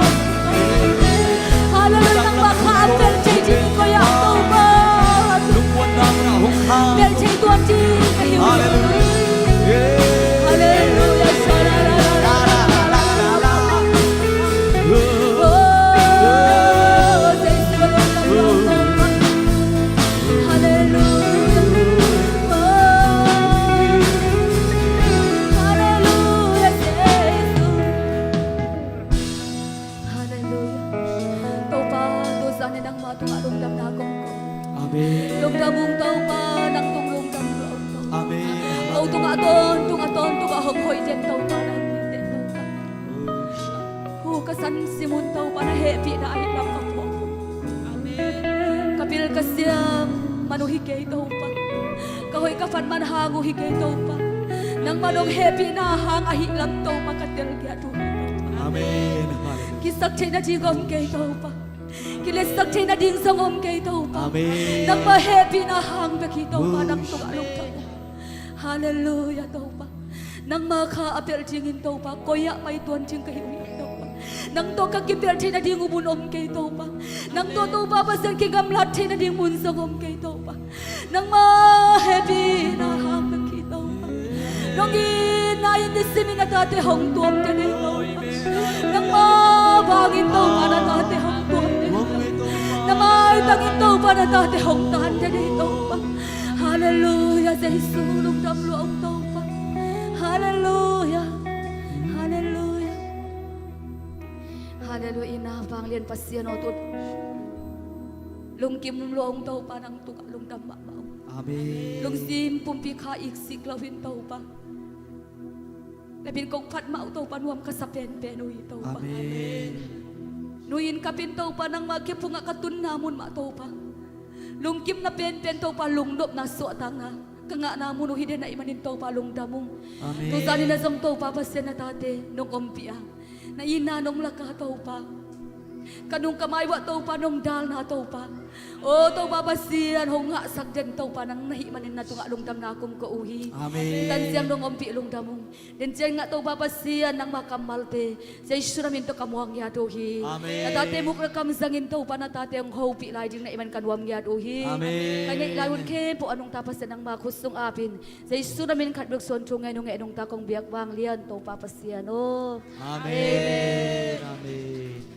san simun tau pa na happy na ay lam ka po kapil kasyam manuhi kay tau pa kahoy kafan man hangu hi kay tau pa nang manong happy na hang ahi lam tau pa katil kya tu Amen. kisak chay na jigom kay tau pa kilesak chay na ding sangom kay tau pa Amen. nang ma happy na hang baki tau pa nang tugalong tau hallelujah tau pa nang maka-apel jingin tau pa koya may tuan jing kahiwi tau pa nang to kakipel chay na ding ubun om kay tau pa nang to tau pa pasan kigamlat chay na ding munsang om kay tau pa nang ma happy na hang baki tau pa nang inayin disimi na tate hong tuam jane tau pa nang ma bangin tau pa na tate hong tuam jane nang ma itangin tau pa na tate hong tahan jane tau pa hallelujah sa isulong damlo ang tau pa hallelujah hallelujah hallelujah ina panglian pasyan o tut lungkim lo ang tau pa nang tuka lung damma mao Amen. lung sim pumpi ka iksik lawin tau pa labin kong pat mao tau pa nuam kasapen penuy tau pa Amen. nuyin kapin tau pa nang makipunga katun namun ma tau pa lungkim na pen tau pa lungdop na so tanga kanga namun no hide na imanin tau pa lungdamong Amen. tusani na zong tau pa pasyan na tate nung ompia na ina nung laka tau pa kanung kamaywa tau pa nung dal na tau pa o tau pa pasiyan hong nga sakden tau pa nang nahimanin na tunga lungdam na akong kauhi Amen. dan siyang nung ompi lungdamong dan siyang nga tau pa pasiyan nang makamalte siya isuramin to kamuang yaduhi Amen. na tate mo kamzangin tau pa na tate ang hopi laing na iman kanuam yaduhi Amen. kanya ilawon ke po anong tapas ng makusong apin sa isuramin katbukson tungay nung enong takong biyak bang liyan tau pa pasiyan o Amen. Amen.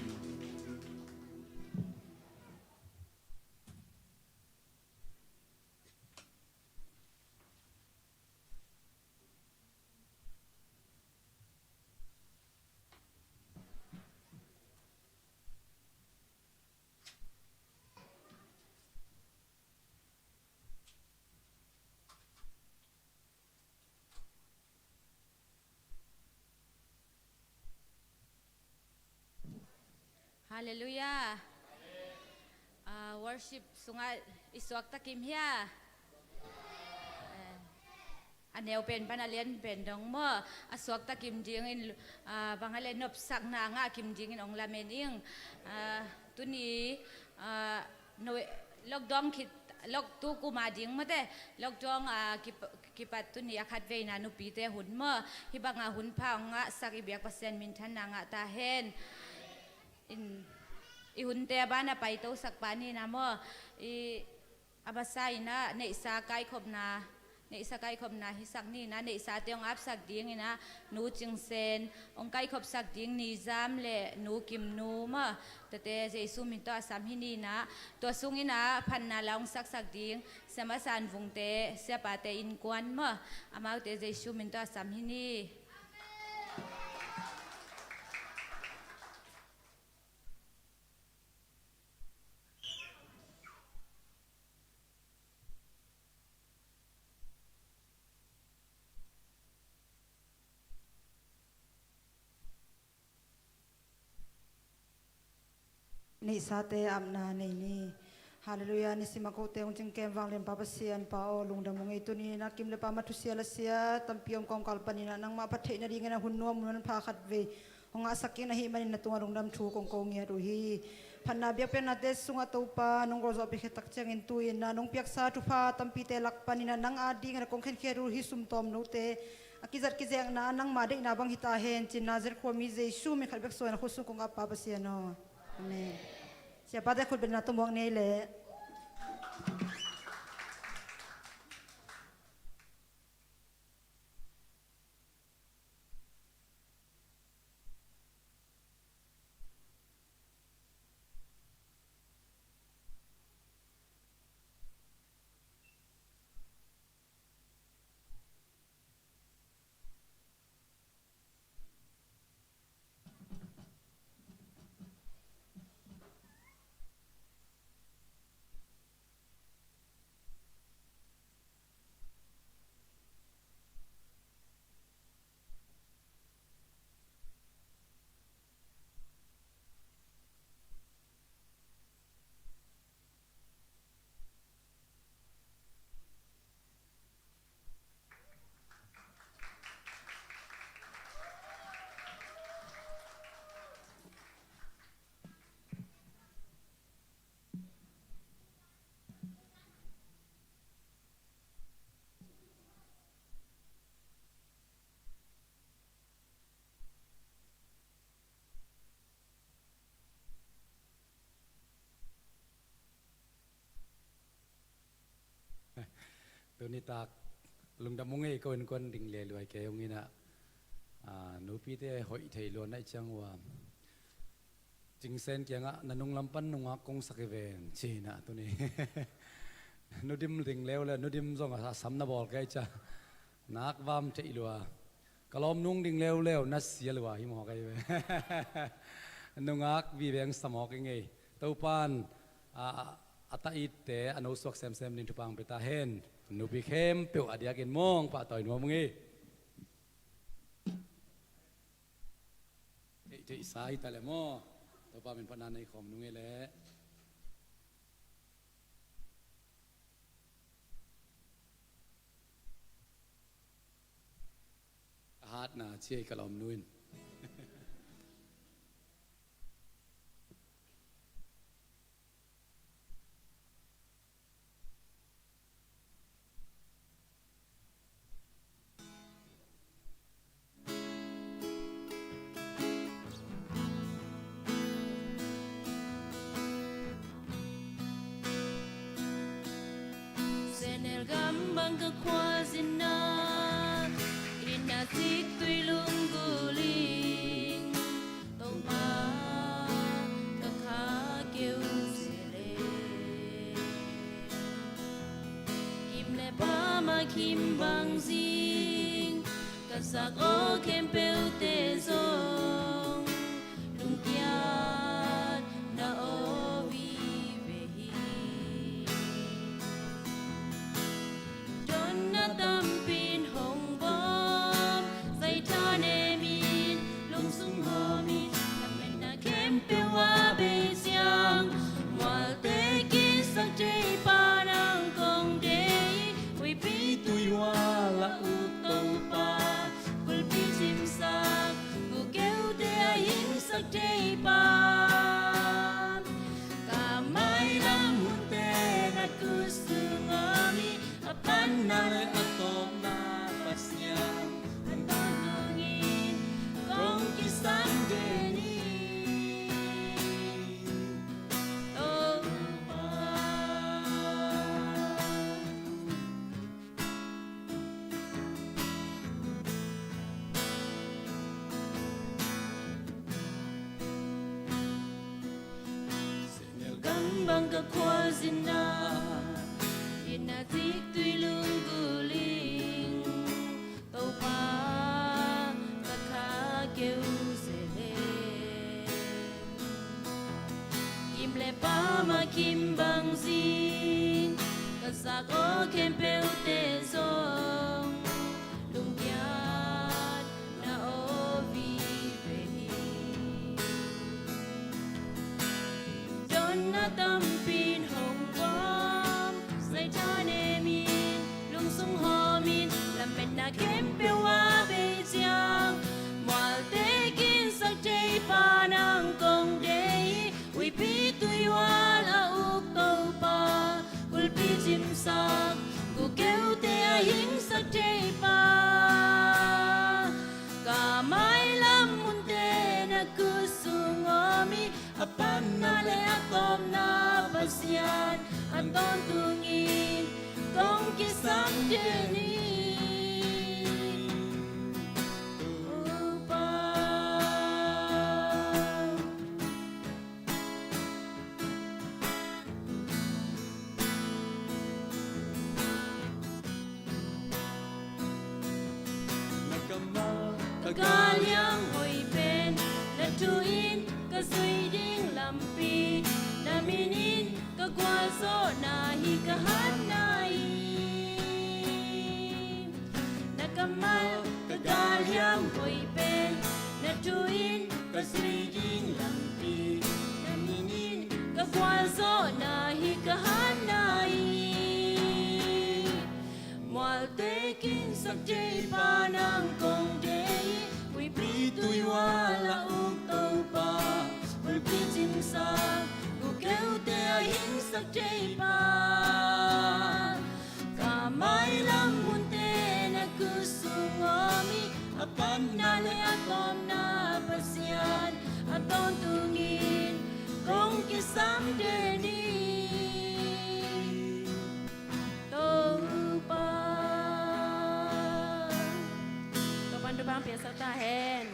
Hallelujah. Worship sunga iswak takim hiya. Aneu pen panalian pen dong mo aswak takim jingin bangalen nop sak na nga kim jingin ong lamen ing tuni no lockdown kit lok tu ku ma ding mate lockdown kipat tuni akhat ve na nu pi te hun mo hibanga hun pa nga sak ibyak pasen min than na nga ta hen ihunte bana paito sakpani na mo abasay na ne isa kai khop na hisak ni na ne isa teong ap sak ding ina nu ching sen ong kai khop sak ding ni jam le nu kim nu ma tate jesu min to asam hini na to sungina phan na laung sak sak ding samasan vungte sepate in kwan ma amau te jesu min to asam hini ni sate amna ni haleluya ni simakote ung jingkem wang len papasian pao lungdamong itu ni nakim le pamatusia lasia tampiom kong kalpanina nang mapathe na ringa na hunno mun pha khat ve honga sakin na hi manin na tunga lungdam thu kong kong ya ruhi phanna bia pe na te sunga topa nong rozo pe khetak changin tuin na nong piak sa tu pha tampi te lakpanina nang adi nga kong khen kheru hi sum tom no te akizat kizeng na nang made na bang hita hen chin nazir ko mi je su mi khalbek so na khusu kong apa pasiano amen siapa dah kul benar tumbang ni le ตัวนี้ตากลุงดำมงเอ้คนคนดิ่งเลี้ยรวยแกงนี้นะหนูพี่เต้หอยไทยล้วนไอ้จังว่าจิงเซนเกียงะนันนุงลำปันนุงกงสักเวนชีนะตัวนี้ นุดิมดิ่งเลี้ยวเลยนุดิมส่งสำนักบอกแกจะนักวามเจลัวกลอมนุ่งดิ่งเลี้ยวนัดเสียลัวหิมหอกไอ้เว้ย นุงกวีเวงสมอกยังไงตัวปานอัตอิเตอนุสวกเซมนินทุปังไปตาเห็นนุบิเข้มเปียวอดียกินมองปะต่อยนัวมึงไงเจสายตะเลมอตัวปานเป็นพนันในคอมนุงไงแหละฮาร์ดน่ะเชี่ยกลอมนุ่นBang ke kwazina ina tik tui lung guling tau pa ka kha kêu sele kim le ba ma kim bang zing ka sak o kem peu te zong lung kiat na o vi ve hi tâm pin hồng bom dây ta nê min lung sung hồ min làm mình đã kém tiêu hoa bê giang ngoại tế kí sắc chê pa năng công đế quỳ bí tui hoa là u tàu pa quỳ bí chim sắc ngủ kéo đế hình sắc chê pa cả mai năm hôn tê nát cứ sương ami apan na le atom na pasyang tanungin kong kisang deni oh gambang ka kwazina ina tik tui lung guling tau pa ka kha kêu sele kim le pa ma kim bang zing ka sak o kem peu te zong lung kiat na o vi ve hi don na tam pin hong bom dây ta nê min lung sung ho min làm mình đã kém phiêu hoa bê giang ngoại tế kín sắc chê pa năng công đế uy bí tui hoa là uk tàu pa ul bí chim sắc gu kêu tê hình sắc chê pa cả mai lâm mun tê na cứ sung ami apan na le atom na pasian anton tungin kong kisang deni upa nakamal kagalyang hoy pen na tuin ka suy ding lampi na minin ka kwaso na hikahan nai nakamal kagalyang hoy pen na tuin ka suy ding lampi na minin ka kwaso na hikahan nai moal te kin sak jay pa nang kong day uy bí tui hoa là uk tàu pa uy bí chim sak gu kêu te hình sắc chê pa cả mai lâm mun te na cứ sung ami apan na le atom na pasian aton tungin kong kisam deni tàu pa ตาแฮน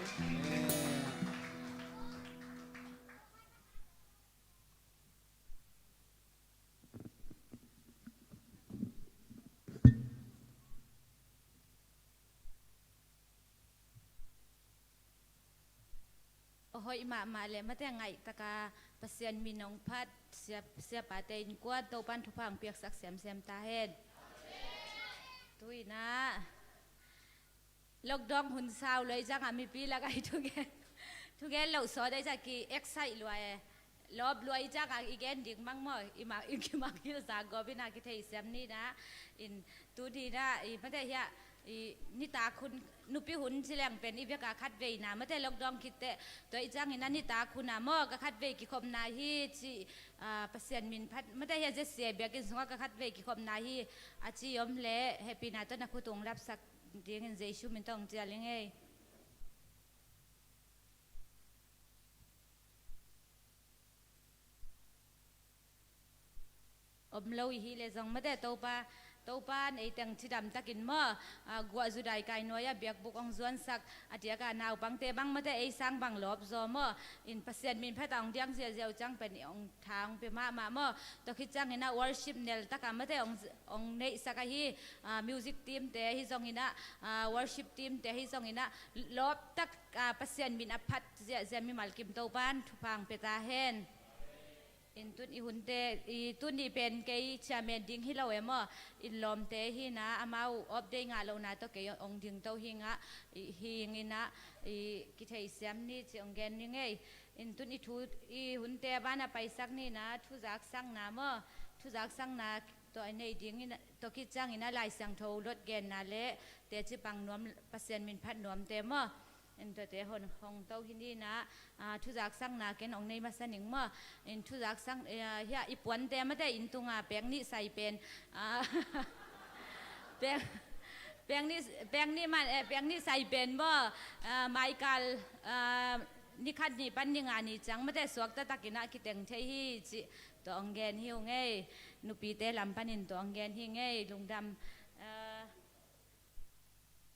โอ้ยมาเลยมาแต่ไงตะกาปเสียนมีน้องพัดเสียปาเตนกวนโตปันทุพังเปียกสักเสียมตาเห็นตุยนะลกดองหุ่นสาวเลยจังมีปีละไงทุกแกเราสอได้จากกี่เอ็กไซรวยรอบรวยจังอีกแกนดิ่งมั่งมั่งอีมากิสากอบินากิเทยเสียมนี่นะอินตูดีนะอีไม่ได้เฮียนิตาคุณนุปิหุ่นสิแรงเป็นอีเวกาคัดเวนะไม่ได้ลกดองคิดแต่ตัวอีจังอินันนิตาคุณนะมอกคัดเวกิคมนาฮีจีเปอร์เซ็นต์มินพัดไม่ได้เฮียจะเสียเบียกินสงก็คัดเวกิคมนาฮีอาจียมเละแฮปปี้นาต้นนักคุตงรับสักเดียงเงินเจชูมินต้องเจริญไงอมเลวฮีเลจงไม่ได้ตัวป้านไอตังที่ดำตะกินมั่กัวจุดใดไกน้อยเบียกบุกองส่วนสักอาทิตย์กันนาวบังเตบังไม่ได้ไอสังบังลบจอมั่อินเปอร์เซ็นต์มินพระตองเดียงเสียเจียวจังเป็นองทางเป็นมามั่ตัวคิดจังเห็นนะวอร์ชิปเนลตะกันไม่ได้องในสักฮีมิวสิกทีมแต่ฮิจงเห็นนะวอร์ชิปทีมแต่ฮิจงเห็นนะลบตักเปอร์เซ็นต์มินอภัดเจียมีมัลกิมตัวป้านทุพังเปตาเฮนอินตุนอีหุ่นเตอีตุนอีเป็นเกย์ชาเมนดิ้งฮิเราเอมอินลมเตฮินะอามาอัปเดตงานเรานะตัวเกย์องดิ้งเต้าฮิงะฮิงอินะอีกิเทเซียมนี่จะองเกนยังไงอินตุนอีทุอีหุ่นเตบ้านไปสักนี่นะทุจักสังนะทุจักสังนะตัวไอ้เนี่ยดิ้งตัวคิดจังอินะลายสังโทรถเกนนะเละเตจิปังนวมเปอร์เซ็นต์มินพัดนวมเตอินตัวเตหอนของเต้าหินนี่นะทุจักสังนาเกนองในมาสนิงอินทุจักสังเฮียอีปวนเตไม่ได้อินตุงแปลงนี่ใส่เป็นแปลงนี่มันแปลงนี่ใส่เป็นไมกัลนี่คัดนี่ปันยังงานนี่จังไม่ได้สวกตะกินะคิดแต่งเทฮีจิตัวองเกนฮิวไงนุปีเตลำปันินตัวองเกนฮิไงลุงดำ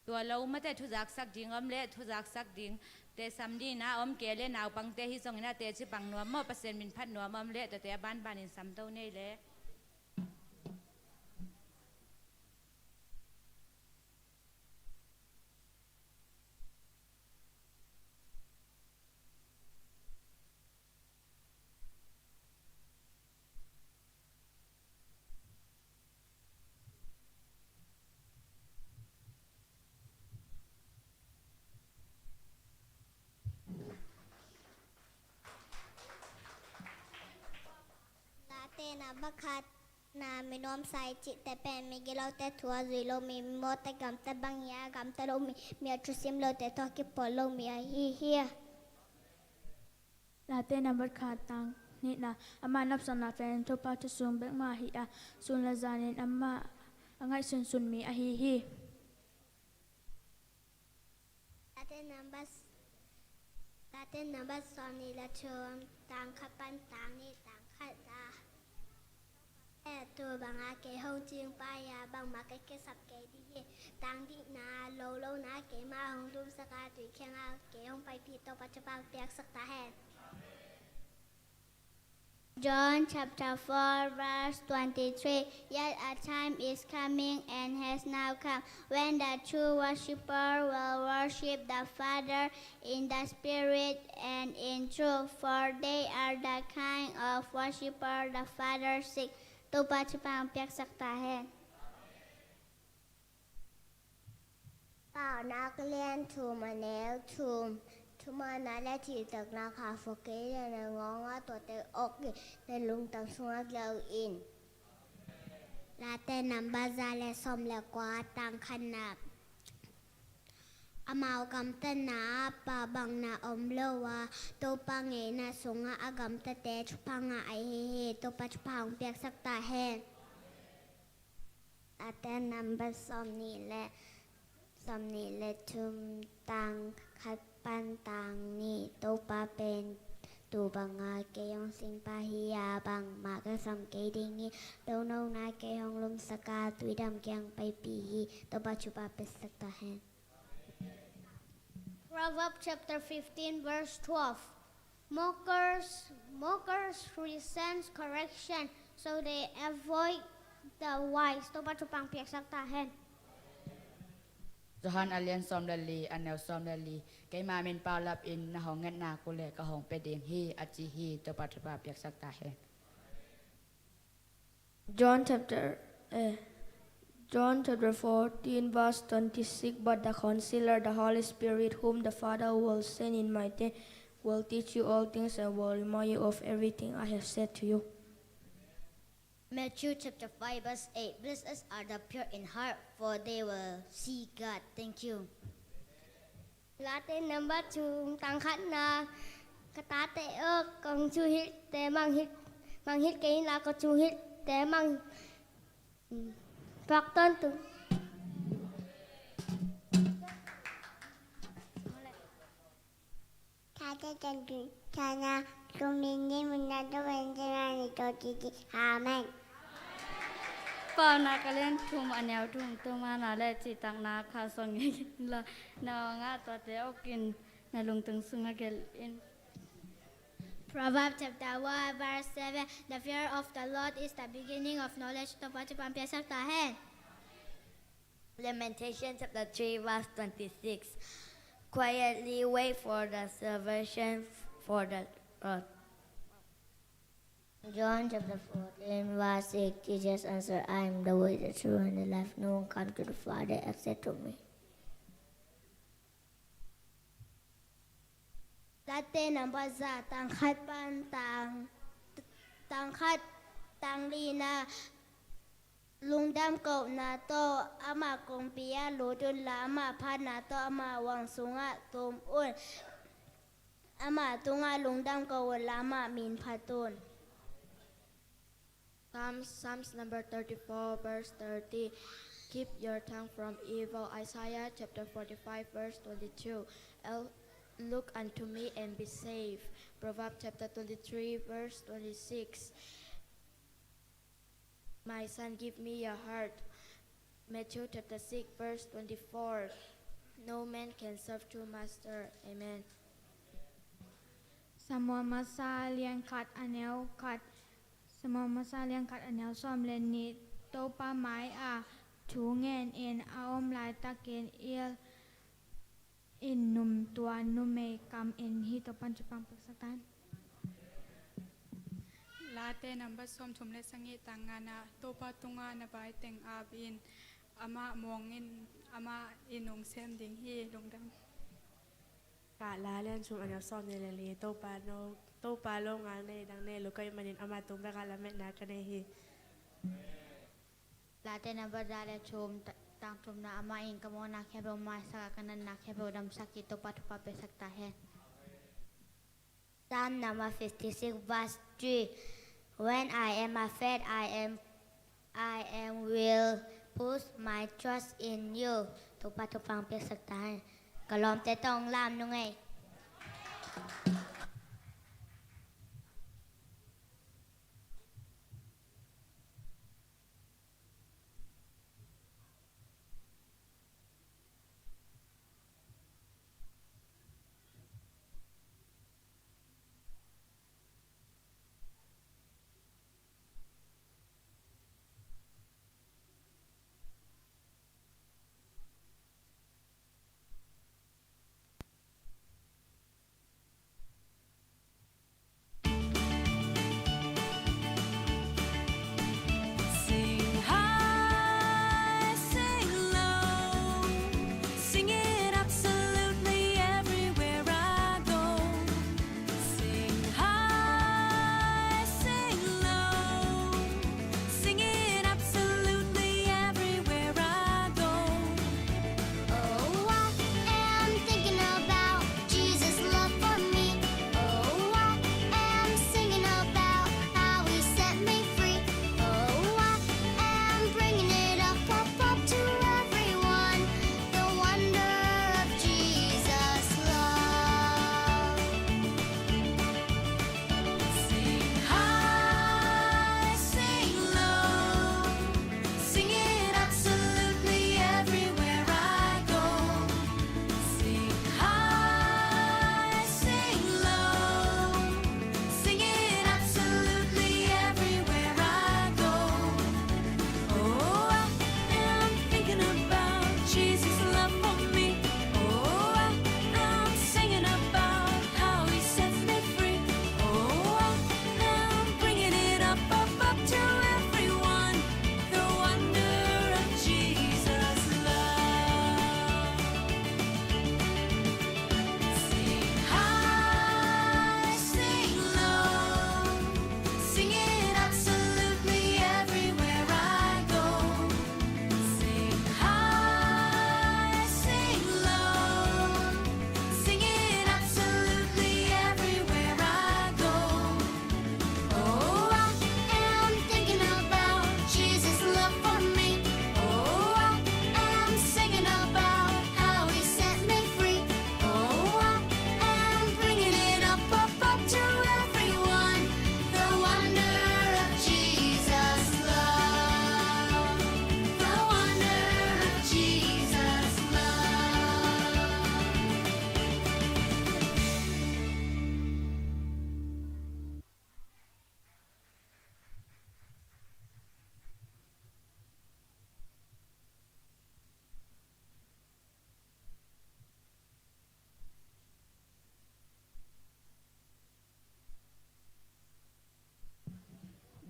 ตัวเราไม่ได้ทุจักสักดิ่งเละทุจักสักดิ่งแต่สำดีนะเกเลนาวปังเตฮิซงนะเตจิปังนัวเปอร์เซ็นต์มินพัดนัวเละแต่บ้านอินซ้ำเต้าเนี่ยเละเตนะบักคัดนามีน้อมใส่จิตแต่เป็นมีกิโลแต่ทัวจุยโลมีโมแต่กำแต่บางยากำแต่โลมีอัตรุสิมโลแต่ทอกิปโลมีเฮียลาเต้นบัดขาดตังนี่นะอามานับสนาแฟนทุบปาทุสุมเบกมาฮิอาสุนละจานินอามาอังไงสุนมีอาฮิฮิลาเต้นบัสซอนีละเชิมต่างขับปันต่างนี่ต่างขัดตาตัวบางอาเกห้องจีงป้ายาบางมาเกสับเกดีต่างดีนาโลนาเกมาห้องรูมสกาตุยแข่งอาเกห้องไปพีโตปัจจุบันเปียกสักตาแหนJohn chapter 4 verse 23 Yet a time is coming and has now come when the true worshipper will worship the Father in the Spirit and in truth, for they are the kind of worshipper the Father seeks. ตัวปัจจุบันเปียกสักตาแห่งเปล่านักเรียนถูมาแนวทุกมันนั่นแหละที่ตึกนะคะโฟกัสในงงว่าตัวเตอกในลุงตังสวงเลี้ยวอินลาเต้นำบาซาและสมและกว่าตังขนาดอามาวกำตนาปาบังนาอมเลวะตัวปังเงนาสงอากำตะเตชุพังไอเฮตัวปัจพังเปียกสักตาแห้งลาเต้นำบาสมนี่และทุมตังคัดปันตังนี่ตัวปาเป็นตูบังอาเกยองสิงปาฮิยาบังมากระสำเกดิงีโดนเอานาเกยองลมสกาตุยดำเกียงไปปีฮีตัวปัจจุบันเป็นสักตาแหน Proverbs chapter 15, verse 12. Mockers resent correction, so they avoid the wise. Tô bắt chụp bằng việc sắc ta hen. Johan alian som dali anel som dali kay mamin palap in na hongan na kule ka hong peding hi achi hi to patpa pyak sak ta he John chapter 14 verse 26. But the Counselor, the Holy Spirit, whom the Father will send in my name, will teach you all things and will remind you of everything I have said to you. Matthew chapter 5, verse 8. Blessed are the pure in heart, for they will see God. Thank you. Latin number 2. Tăng khát na kata te ơ con chu hit te mang hit cái là con chu hit te mang phát tên từ Kata tentu sana kumini munado wenjana ni toti amen. Pao na ka len thum anel thum to ma na le chi tang na kha song ye la na nga to te okin na lung tung sunga gel in Proverbs chapter 1 verse 7. The fear of the Lord is the beginning of knowledge. To pati pampia sakta hai. Lamentation chapter 3 verse 26. Quietly wait for the salvation for the Lord. John chapter 14 verse 6. Jesus answered, I am the way, the truth, and the life. No one comes to the Father except through me. Dati number za tangkhat pan tangkhat tangli na lungdam ko na to ama kong pia lutun la ama pan na to ama wang sunga tum un ama tunga lungdam ko la ama min patun. Psalms number 34 verse 30. Keep your tongue from evil. Isaiah chapter 45 verse 22. Look unto me and be saved. Proverbs chapter 23 verse 26. My son, give me your heart. Matthew chapter 6 verse 24. No man can serve two masters. Amen. Semua masa liang kat anel kat semua masa liang kat anel som len ni to pa mai a chu ngen in aom lai takin il in num tua nume kam in hi to pan chupang paksatan. Late number som chumle sangi tangana topa tunga na bai teng abin ama mongin ama inong sem ding hi lungdam. Ka la len chum anel som ne le to pa lo nga ne dang ne lo kai manin ama tum ba kala me na ka ne hi. Late number dale chum tang chum na ama in kamo na khebo ma sa kanan na khebo dam sakit to pat pa pe sakta hai. Psalm number 56 verse 3. When I am afraid, I am will put my trust in you. To pang pe sakta hai. Kalom te tong lam nu ngai.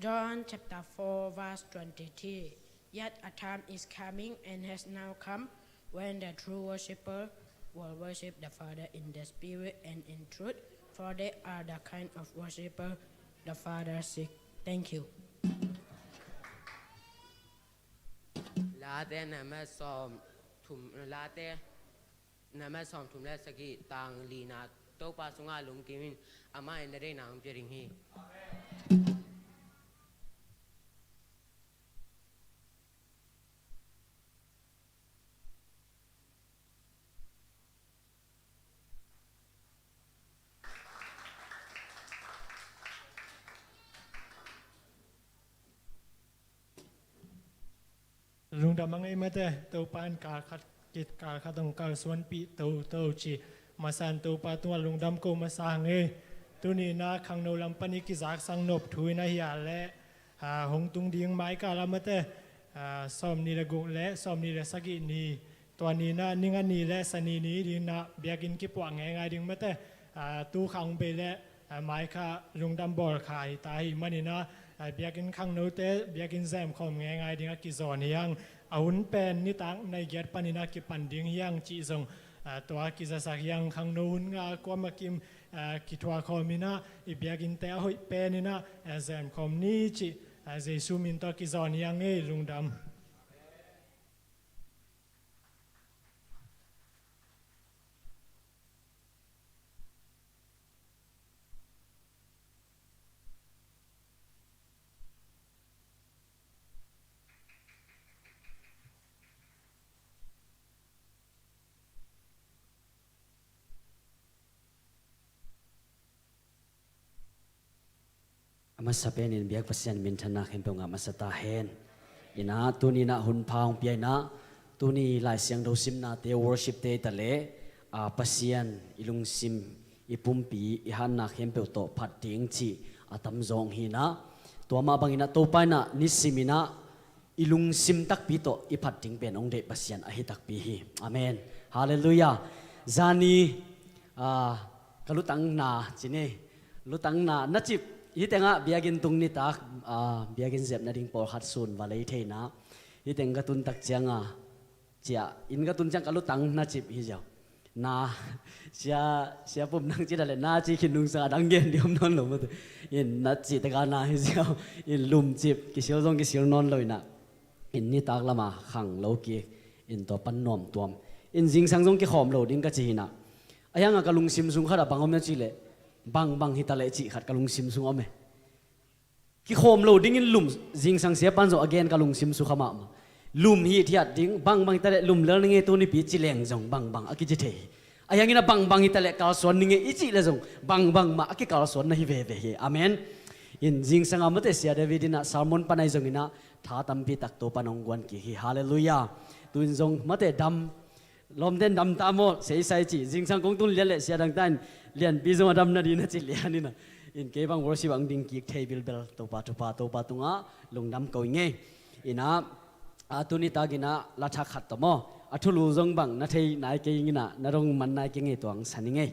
John chapter 4 verse 23. Yet a time is coming and has now come when the true worshipper will worship the Father in the Spirit and in truth, for they are the kind of worshipper the Father seeks. Thank you. Late nama som tum late nama som tum le sagi tang lina topa sunga lung kimin ama endere nang piring hi. Lung da mangai mate tau pan kar khat kit kar khatong kar swan pi tau chi masan tau pa tua lung dam ko masang tu ni na khang no lam pani ki zak sang nop thui na ya le hong tung ding mai ka la mate som ni la gu le som ni la sagi niตัวนี้นะนิ่งอันนี้และสนีนี้ดีนะเบียกินกิปวงไงดิ่งมาแต่ตู้ขังไปและไม้ค่ะลุงดำบอลขายตายมันนี่นะเบียกินขังโนเตเบียกินแซมคอมไงดิ่งกิจอนยังอาวุนเป็นนิตังในเกียรติปนินะกิปันดิ่งยังจีทรงตัวกิจสักยังขังโนนงากว่ามากิมกิทัวคอมินะเบียกินแต่หอยเป็นนี่นะแซมคอมนี้จีเจสุมินตัวกิจอนยังลุงดำมาสเปนินเบียกพัศยันมินธนาเข็มเปงามาสตาเฮนอินะตัวนี้นะหุ่นพาวเปียนะตัวนี้หลายเสียงดูซิมนาเตวอร์ชิปเตตะเลพัศยันอิลุงซิมอิปุ่มปีอิฮันนาเข็มเปวโตพัดทิ้งจีอาตัมจงฮีนะตัวมาบังอินะตัวไปนะนิสิมินะอิลุงซิมตักปีโตอิพัดทิ้งเป็นองค์เดพัศยันอหิตักปีฮีอาเมนฮาเลลูยาจานีกลุตังนาจีเนลุตังนานัจิบยี่แต่งะเบียกินตุงนี่ตักเบียกินเจ็บนาดิ่งปอลขัดซุนวาเลยเทนะยี่แต่งกระตุนตักเจียงเจียอินกระตุนจังกะลุตังนาจิบฮิเจ้านาเสียปุ่มนั่งจิตอะไรนาจีขินนุงสาดังเย็นเดียวนอนหลงมาตัวอินนาจิตการนาฮิเจ้าอินลุมจิบกิเสียวซงกิเสียวนอนเลยนะอินนี่ตักละมาขังโลกีอินตัวปันนอมตัวอินจิงสังซงกิขอมโลดิ้งกะจีนะอายังกะลุงซิมซุงขัดบังอมนาจิเลบางฮิตาเลจิขัดกะลุงซิมซุงอเมกิโคมโลดิ้งอินลุมจิงสังเสียปันโซอเกนกะลุงซิมซุขมาลุมฮีที่อัดดิ้งบางฮิตาเลลุมเลี้ยงเงตัวนี้ปีจิเลงจงบางอากิจิเทอายังอินะบางฮิตาเลกาลสวนนิเงอิจิเลจงบางมาอากิกาลสวนนะฮิเวเฮอาเมนอินจิงสังอามเตเสียเดวิดินะซาลมอนปันไอจงอินะท้าตัมปีตักโตปนองกวนกิฮิฮาเลลูยาตุนจงมเตดำลมเด่นดำตามโมเสียใจจีจิงสังกงตุนเลี้ยงเสียดังตันเลียนปีจงดำนาดีนะจิเลียนี่นะอินเก็บบังวอร์ชิบังดิ้งกิกเทบิลเบลตัวปาตุงะลงดำเกยเงยอินะตุนิตากินะลัทขัดตัวโมทุลูจงบังนาเทนายเกยินะนรงมันนายเกงเงยตัวอังสันเงย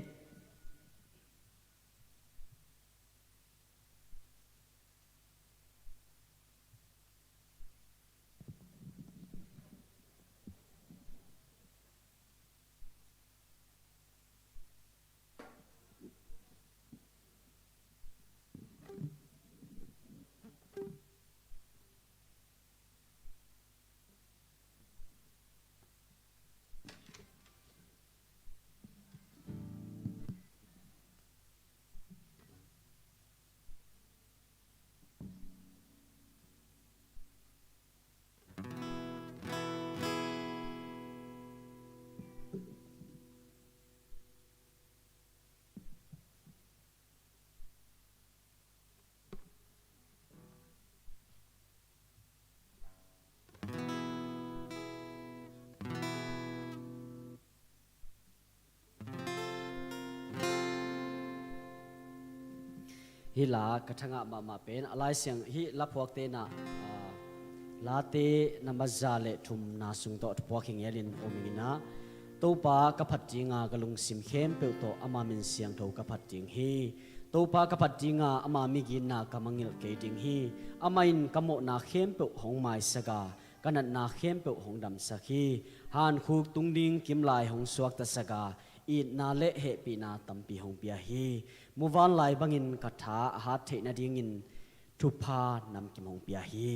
ฮิลากระทั่งมาเป็นอะไรเสียงฮิลาพวกเตนะลาเตนับจาเลทุมนาสุงโตพวกเฮงเยลินโอมินะตัวปากระพัดจิงากระลุงสิมเข้มเปิลโตอามามินเสียงโตกระพัดจิงฮี ตัวปากระปัดจิงอาอามามิกินนากำมังเงลเกดิงฮีอามาอินกำโมนาเข้มเปหงไม้สกากันนัดนาเข้มเปหงดำสักฮีฮันคุกตุงดิงกิมลายหงสวกตะสกาอีนาเละเหปีนาตัมปีหงเปียฮีมูวันลายบังอินกัทาฮัดเทนาดิงินทุพานำกิมหงเปียฮี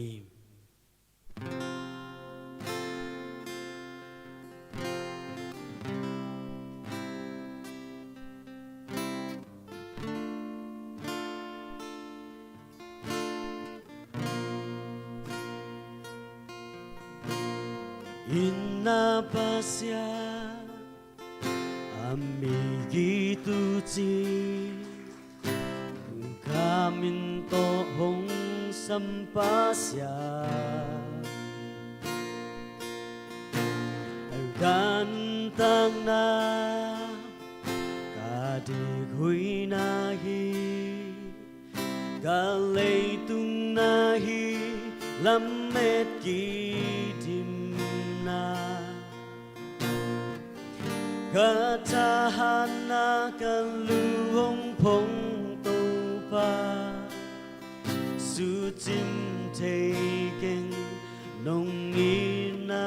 Inna pasya amigi tuji kamin to hong sampasya gantang na kadig hui nahi galay tung nahi lamet kidim katahan na kaluong pong topa sutim taking nung ina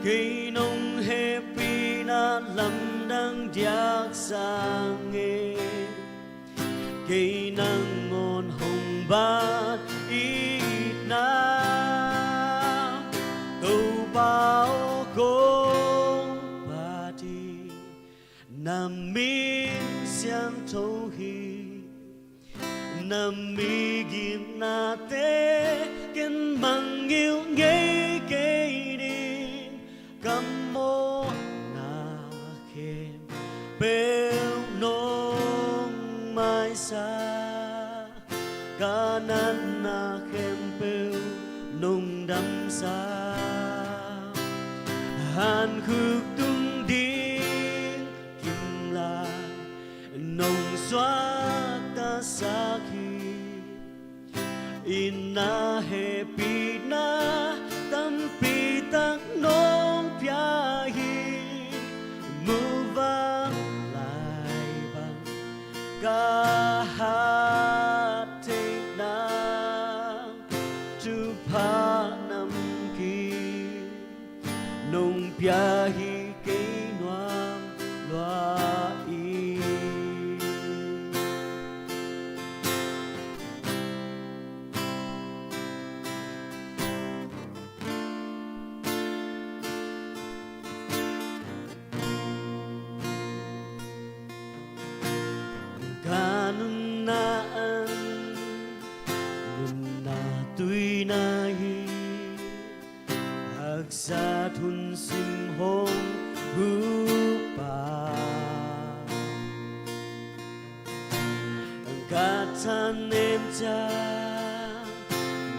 kay nung happy na lamdang diak sange kay nang ngon hong bat na bao gồm bà đi nằm mi xiang thâu hi nằm mi gin na te ken mang yêu ngay cây đi cầm mô na khem bêu nong mai xa ca nan na khem bêu nong đắm xa hàn khước tung điên kim la nồng xóa ta xa khi ina he pi na tâm pi tắc nong pia hi mu vang lại bằng ca hát thế na tu pa nam ki nông bia hi cây noam loa y kanun na an nun na tuy na hi sa thun sim hong bu pa ca than em cha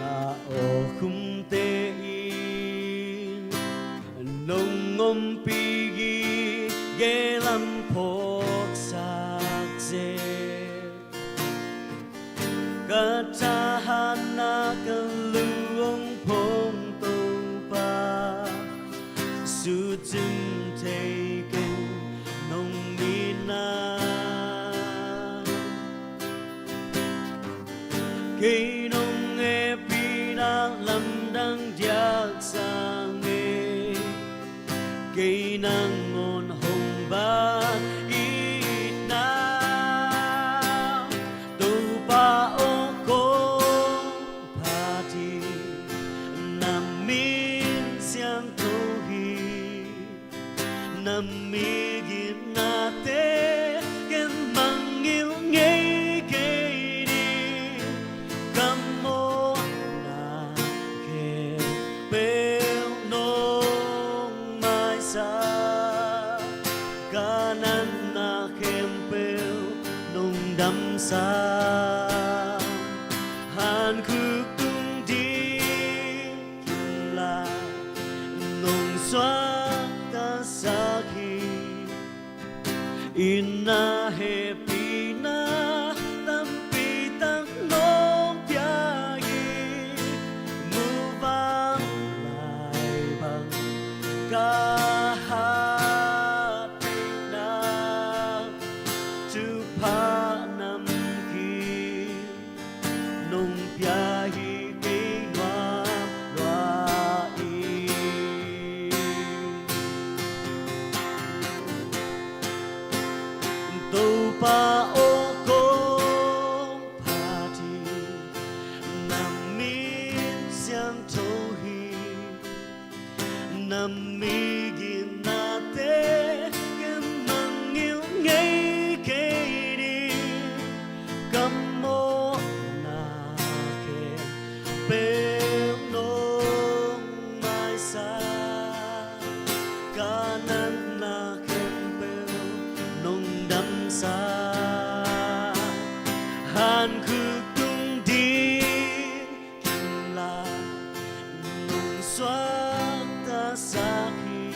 na o khum te in nong ngom pi gi ge lam phok sak je ca cha han na ka luong phong su chim taking nong mi na cây nong e pi na lam dang diak sang e cây nang ngon hồng ba ít na tu pa o ko party nam min xiang nằm mi gin na te ken mang yêu ngay cây đi cầm mô na ke bêu nong mai xa ca nan na khem bêu nong đắm xa hàn khước tung đi kim la nong xóa ina he pi na tam pi tang nong pia hi mu vang lại bằng ca hát na tô pa ô cô party nằm miên xiang thâu hi nằm mi gin na te kem mang yêu ngay kê đi cầm mô na kê bêu nông mai xa ca nan na kem bêu nông đắm xa hàn khư tung đi kim la nung xoát ta sa khi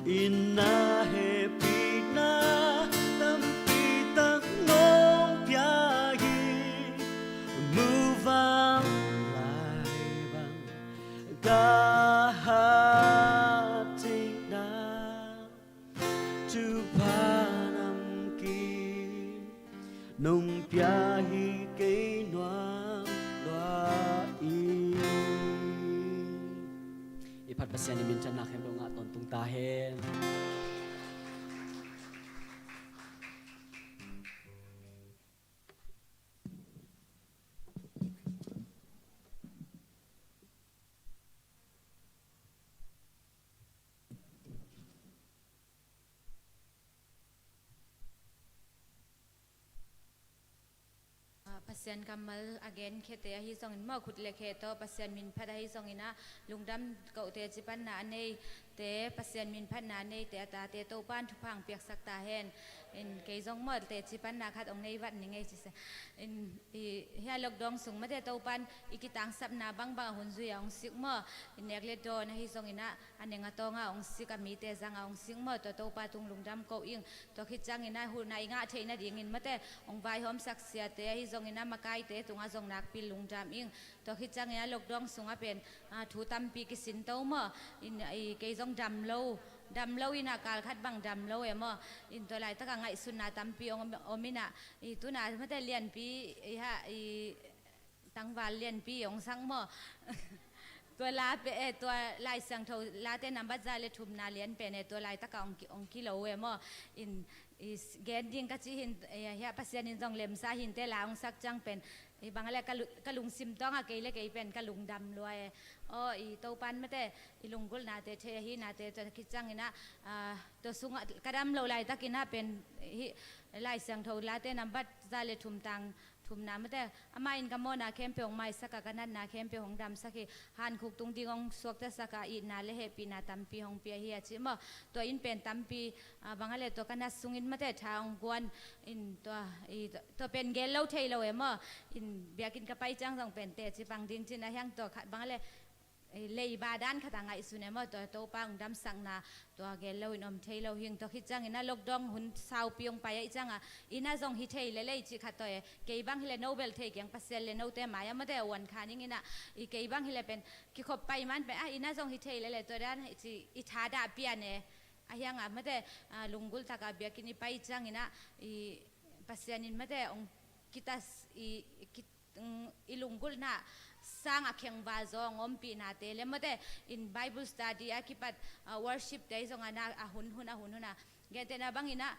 ina he pi na tâm pi tắc nông pia hi mưu vang lại bằng ca hát tình na tu pa nam ki nông pia hi cây noa loa i phat pasian min chan na khem lo nga ton tung ta hen pasien kamal again khete hi songin ma khut le kheto pasien min phada hi songina lungdam ko te chipan na nei te pasien min phan na nei te ta te to pan thupang piak sak ta hen in ke jong mo te chipan na khat ong nei wat ni ngai chi se in hi lok dong sung ma te to pan ikitang sap na bang bang hun zu ya ong sik mo in nek le do na hi songina anenga to nga ong sik ami te zanga ong sik mo to pa tung lungdam ko ing to khit chang ina hu na inga theina ding in mate ong vai hom sak sia te hi songina makai te tunga jong nak pil lungdam ing to khit chang ina lok dong sunga pen thu tam pi ki sin to mo in ke jong dam lo ina kal khat bang dam lo emo in to lai taka ngai sunna tam pi ong omina i tuna mate lian pi ha i tangwal lian pi ong sang mo ตัวลาเปตัวลายสังทอลาเตนับบัตรเลยทุบนาเลียนเป็นตัวลายตะกองกิโลเอมออินแกนยิงกัจจิหินเฮียปัสยานินจงเล็มซาหินเตลาองสักจังเป็นบางอะไรกะลุงซิมต้องอะเกยเลยเกยเป็นกะลุงดำรวยอ๋ออีโตปันไม่แต่อีลุงกุลนาเตเทฮีนาเตจะคิดจังอินะตัวสุงกระดำโลลายตะกินะเป็นลายสังทอลาเตนับบัตรเลยทุมตังทุมน้ำไม่แต่อามาอินกามโมนาเข้มเปียงไม้สักกันนั่นนาเข้มเปียงดำสักฮันคุกตุงดีงงสวกแต่สักอีนาเลเฮปีนาตัมปีหงเปียเฮียจิมตัวอินเป็นตัมปีบางอะไรตัวกันนัดสุงอินไม่แต่ทางกวนอินตัวเป็นเกลเล่าเทยเราเอมอินเบียกินกระไปจังต้องเป็นเตจิปังดินจินะยังตัวบางอะไรเลยบาดานขตังไงสุนเมตัวโตปังดำสังนาตัวเกลเลวินอมเทยเลหิงตัวคิดจังอินะลกดองหุ่นสาวปียงไปไอจังอินะจงฮิเทยเลยจิขัดตัวเกยบังฮิเลโนเบลเทยังปัสเซลเลโนเตมายามะเดวันคานิงินะอีเกยบังฮิเลเป็นกิขบไปมันเป็นอินะจงฮิเทยเลยตัวด้านอิทาดาเปียเนอายังมะเดลุงกุลตากาเบียกินิไปจังอินะอีปัสเซนินมะเดองกิตัสอีลุงกุลนะสร้างเขียงบาจงอมปีนาเตเลมเดอินไบเบิลสตัดดี้อาคิปัดworship ได้จงอานาหุ่นนะเกตนาบังอินะ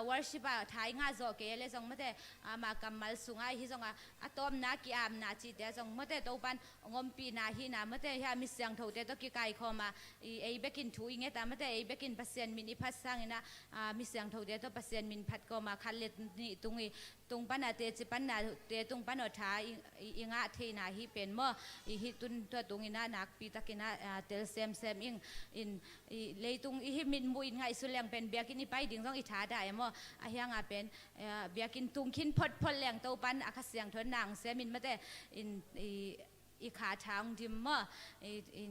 worship ถ่ายงาจงเกยเลจงมเดมากำมัลสุงไอฮิจงอาตอมนากิอามนาจิเดจงมเดโตปันงอมปีนาฮินามเดฮามิเสียงทูเดตกิไกคอมาเอเบกินทูอิงเงตามเดเอเบกินปัสเซียนมินิพัสสังอินะมิเสียงทูเดตปัสเซียนมินพัดก็มาคันเลนี่ตุงปันนาเตจิปันนาเตตุงปันอถ่ายอิงอาเทนาฮิเป็นมอฮิตุนตัวตุงอินะนักปีตะกินะเตลเซมอินเลยตุงอิฮิมินมุอินไงสุเลียงเป็นเบียกินไปดิ่งต้องอิทาได้มออายังเป็นเบียกินตุงขินพดพลแรงโตปันอาคาเสียงทนนางเซมินมาแต่อีขาทางดิมมอ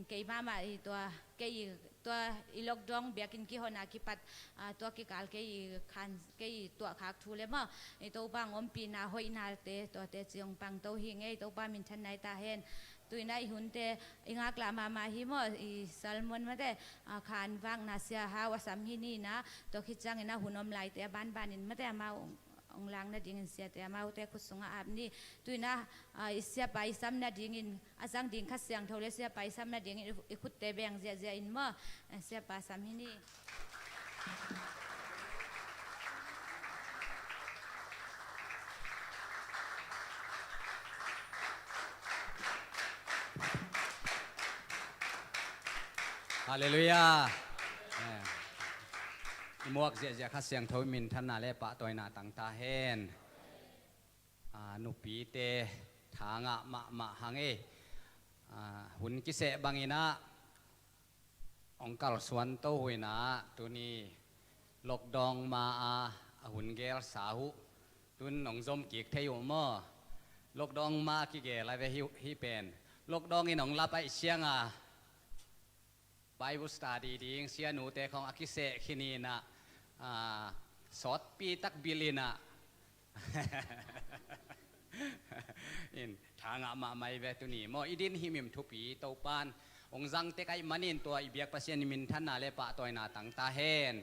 เกยมาตัวเกยตัวอีลกดองเบียกินกิฮอนากิปัดตัวกิกาลเกยคันเกยตัวขากทูเลมอตัวบางอมปีนาหอยนาเตตัวเตจิงปังตัวหิงตัวบามินชันไนตาเฮนตัวนั้นหุ่นเตอิงากลามาฮิมอซัลมอนมาเตขานวางนาเซียฮาวาสัมฮินีนะตัวคิดจังอินะหุ่นอมไลเตบ้านนินมาเตมาองลางนาดิ่งเสียแต่มาแต่คุสุงอาบนี่ตัวน่ะเสียไปซ้ำนาดิ่งอาจังดิ่งขัดเสียงเท่าไรเสียไปซ้ำนาดิ่งคุดเตแบงเสียอินมาเสียไปซ้ำที่นี่ าเลลูยามวกเสียข้าเสียงทวิมินท่านนาเลปะตัวนาตังตาเฮนนุปีเตทางะมะหังเอหุ่นกิเสบังอินะองค์กลสวนโตหุยนะตัวนี้ลกดองมาหุ่นเกลสาหุตุนองจมกิกเทยุมอลกดองมากิเกลายไปฮิเป็นลกดองอินองลาไปเชียงBible study ดิ้งเสียหนูแต่ของอากิเสขินีนะสอดปีตักบิลินะอินทางมาไม่เวตุนีมออีดินหิมิมทุปีเตาปานองจังเตกไอมันอินตัวอีเบียกปัสยานิมินท่านนาเลปะตัวนาตังตาเฮน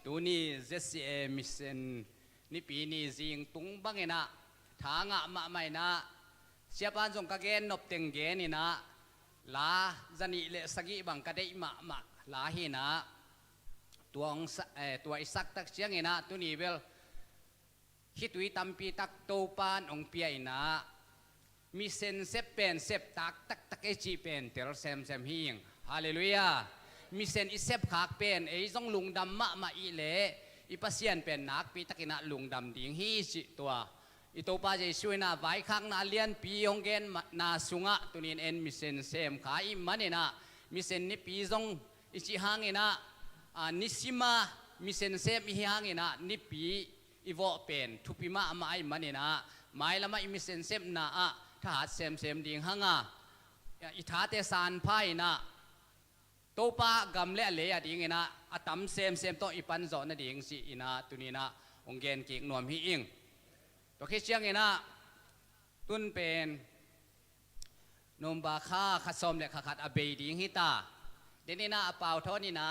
ตัวนี้เจสเอมิเซนนี่ปีนี้จิงตุงบังเงนะทางมาไม่นะเสียปานจงกะเกนนบเต็งเกนี่นะลาจันิเลสกิบังกะเดมาลาหินะตัวอิสักตักเชียงเงนะตัวนี้เวลฮิตุยตัมปีตักโตปานองเปียนะมีเซนเซปเป็นเซปตักเอจีเป็นเทลเซมฮิงฮาเลลูยามีเซนอิเซปขากเป็นไอจงลุงดำมาอีเลอีปัสยันเป็นนักปีตักินะลุงดำดิ่งฮิจิตัวอิโตปาเจช่วยนาไว้ข้างนาเลียนปีองเกนนาสุงะตัวนี้เอ็นมีเซนเซมขาอิมันเนะมีเซนนิปีจงอิจิหางเนะนิสิมามีเซนเซมอิหางเนะนิปีอีโวเป็นทุพิมาไม้มันเนะไม้ละมาอิมิเซนเซมนาถ้าหาเซมดิ่งหางอิทาเตสานไพ่นะโตปากำเละเลยดิ่งนะอะตั้มเซมต้องอีปันจอนะดิ่งสิอินะตัวนี้นะองเกนเก่งนวมฮิอิงตัวคิดเชียงนะตุนเป็นนมบาค่าขัดซอมและขัดอเบยดิ่งฮิตาเดนี่นะเป่าเท่านี้นะ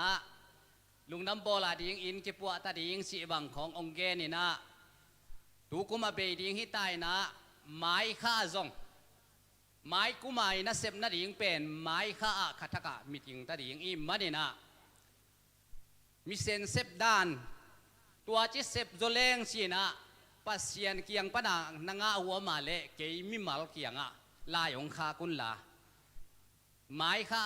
ลุงน้ำโบลาดิ่งอินกิปัวตาดิ่งสิบังขององเกนี่นะตูกุมาเบยดิ่งฮิตายนะไม้ข้าซงไม้กุมายนะเซมนะดิ่งเป็นไม้ข้าขัดทักะมิติงตาดิ่งอิมมันนี่นะมีเซนเซปด้านตัวจิเซปโจเลงสินะปัสยันเกียงปนังนางอาหัวมาเละเกยมิมัลเกียงลายองคากุนลาไม้ข้า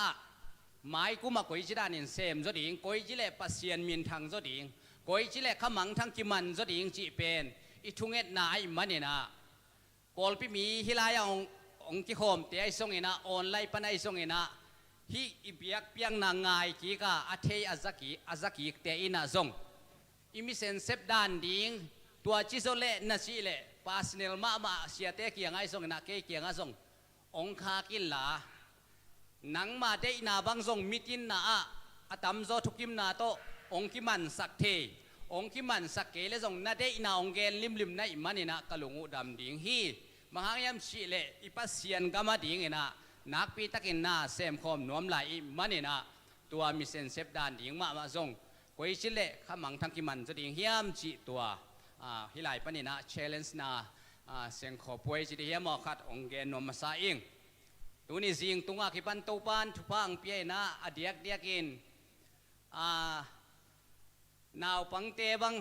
ไม้กุมากุยจิดานินเซมโจดิ่งกุยจิเลปัสยันมินทางโจดิ่งกุยจิเลขมังทางกิมันโจดิ่งจีเป็นอิทุงเอ็ดนายมันนี่นะกอลพิมีฮิลายองกิโฮมเตไอซงเงินะออนไลน์ปนัยซงเงินะฮิอิเบียกเปียงนางไงกีกาอาเทยอาซักิเตอินะซงอิมิเซนเซปดานดิ่งตัวจิโซเลนัสิเลปาสเนลมาเสียเตกียงไอซงเงินะเกกียงไอซงองคากินลานังมาเดอินาบังซงมิตินนาอะตัมโซทุกิมนาโตองกิมันสักเทองกิมันสักเกเลซงนาเดอินาองเกนลิมนะอิมันนี่นะกะลุงอุดำดิ่งฮีมหายามสิเลอิปัสเซียนกามาดิ่งนะนักปีตักินนาเซมคอมนวมลายอิมันนี่นะตัวมิเซนเซปดานดิ่งมาซงกุยสิเลขมังทังกิมันจะดิ่งฮิยามจิตัวฮิไลปนินะเชลเลนส์นาเสียงขอป่วยจิตเฮียมอขัดองเกนนมซาอิงตัวนี้จิงตุงอาคิปันตูปานทุพังเปียนะอเดียกอินนาวปังเตบัง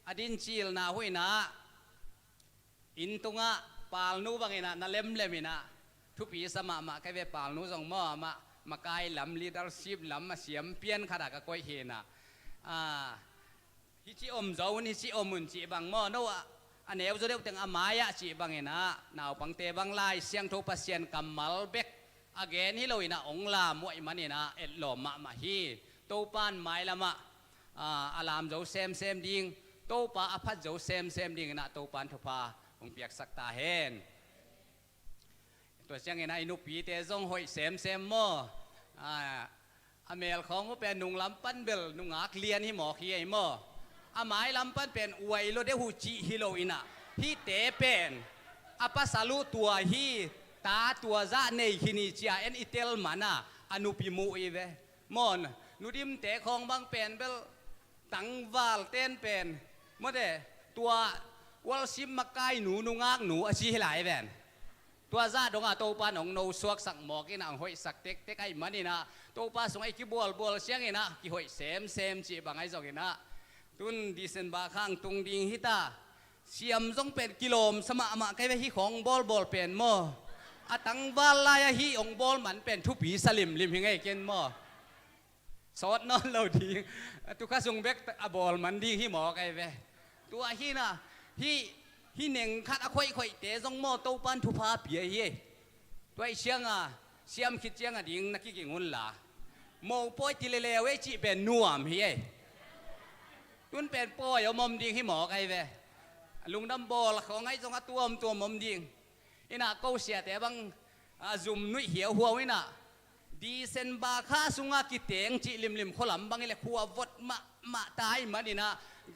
อดินชิลนาหุยนะอินตุงอาปาลนูบังอินะนาเล็มมินะทุปีสมามาแค่เวปาลนูส่งมอมาไกลำลีดาร์ชิปลำมาเสียมเปียนขนาดกับก้อยเฮนะฮิจิอมเจ้าฮิจิอมุนจีบังมอโนอันเอวจะเรียกถึงอามายะจีบังเงินะนาวปังเตบังไลเสียงทุปัสเซียนกัมมัลเบกอเกนฮิโลอินะองลามวยมันนี่นะเอ็ดหล่อมาฮีโตปานไม้ละมาอารามเจ้าเซมดิ่งโตปาอภัดเจ้าเซมดิ่งนะโตปานทุพาองเปียกสักตาเฮนตัวเสียงเงินะอินุปีเตจงหอยเซมมออเมลของก็เป็นนุ่งลำปั้นเบลนุ่งอักเลียนฮิหมอขี้ไอมออาหมายลำปั้นเป็นอวยโลเดหูจิฮิโลอินะฮีเตเป็นอาปัสาลุตัวฮีตาตัวซาเนยฮินิจิอาเอ็นอิเตลมานะอนุปิมูอีเวมอนนุดิมเตะของบางเป็นเบลตังวาลเต้นเป็นเมื่อเดตัววอลซิมมาไกหนูนุ่งอักหนูอาชีหลายแวนตัวซาดงอาโตปานองโนสวกสักหมอกินอ่างหอยสักเต็กไอมันนี่นะโตปาสงไอกิบอลเสียงเงินะกิหอยเซมจีบางไอสองเงินะตุนดิเซนบาข้างตุงดิงฮิตาเสียมต้องเป็นกิโลมสมามาใกล้ไปฮิของบอลเป็นมออตังวาลายฮิองบอลมันเป็นทุปีสลิมริมยังไงเกนมอ สอดนอนเราดีตุกส่งเบกอบอลมันดีที่หมอไกเวตัวที่น่ะที่หนึ่งคัดค่อยเตะจงโมโตปันทุพาเปียเย่ตัวเชียงอ่ะเสียมคิดเชียงอ่ะดิ่งนักกิงุนละโมป่วยที่เลวเวจีเป็นนัวมเฮ่ตุนเป็นป่วยเอามอมดิ่งที่หมอไกเวลุงดำบอลของไอ้จงตัวมอมดิ่งอิน่ะกูเสียแต่บางซุ่มนุ่ยเหี่ยวหัวไว้น่ะดีเซนบาค่าสุงากิเตงจิลิมขลัมบางเลยขัววดมาตายมาดินะ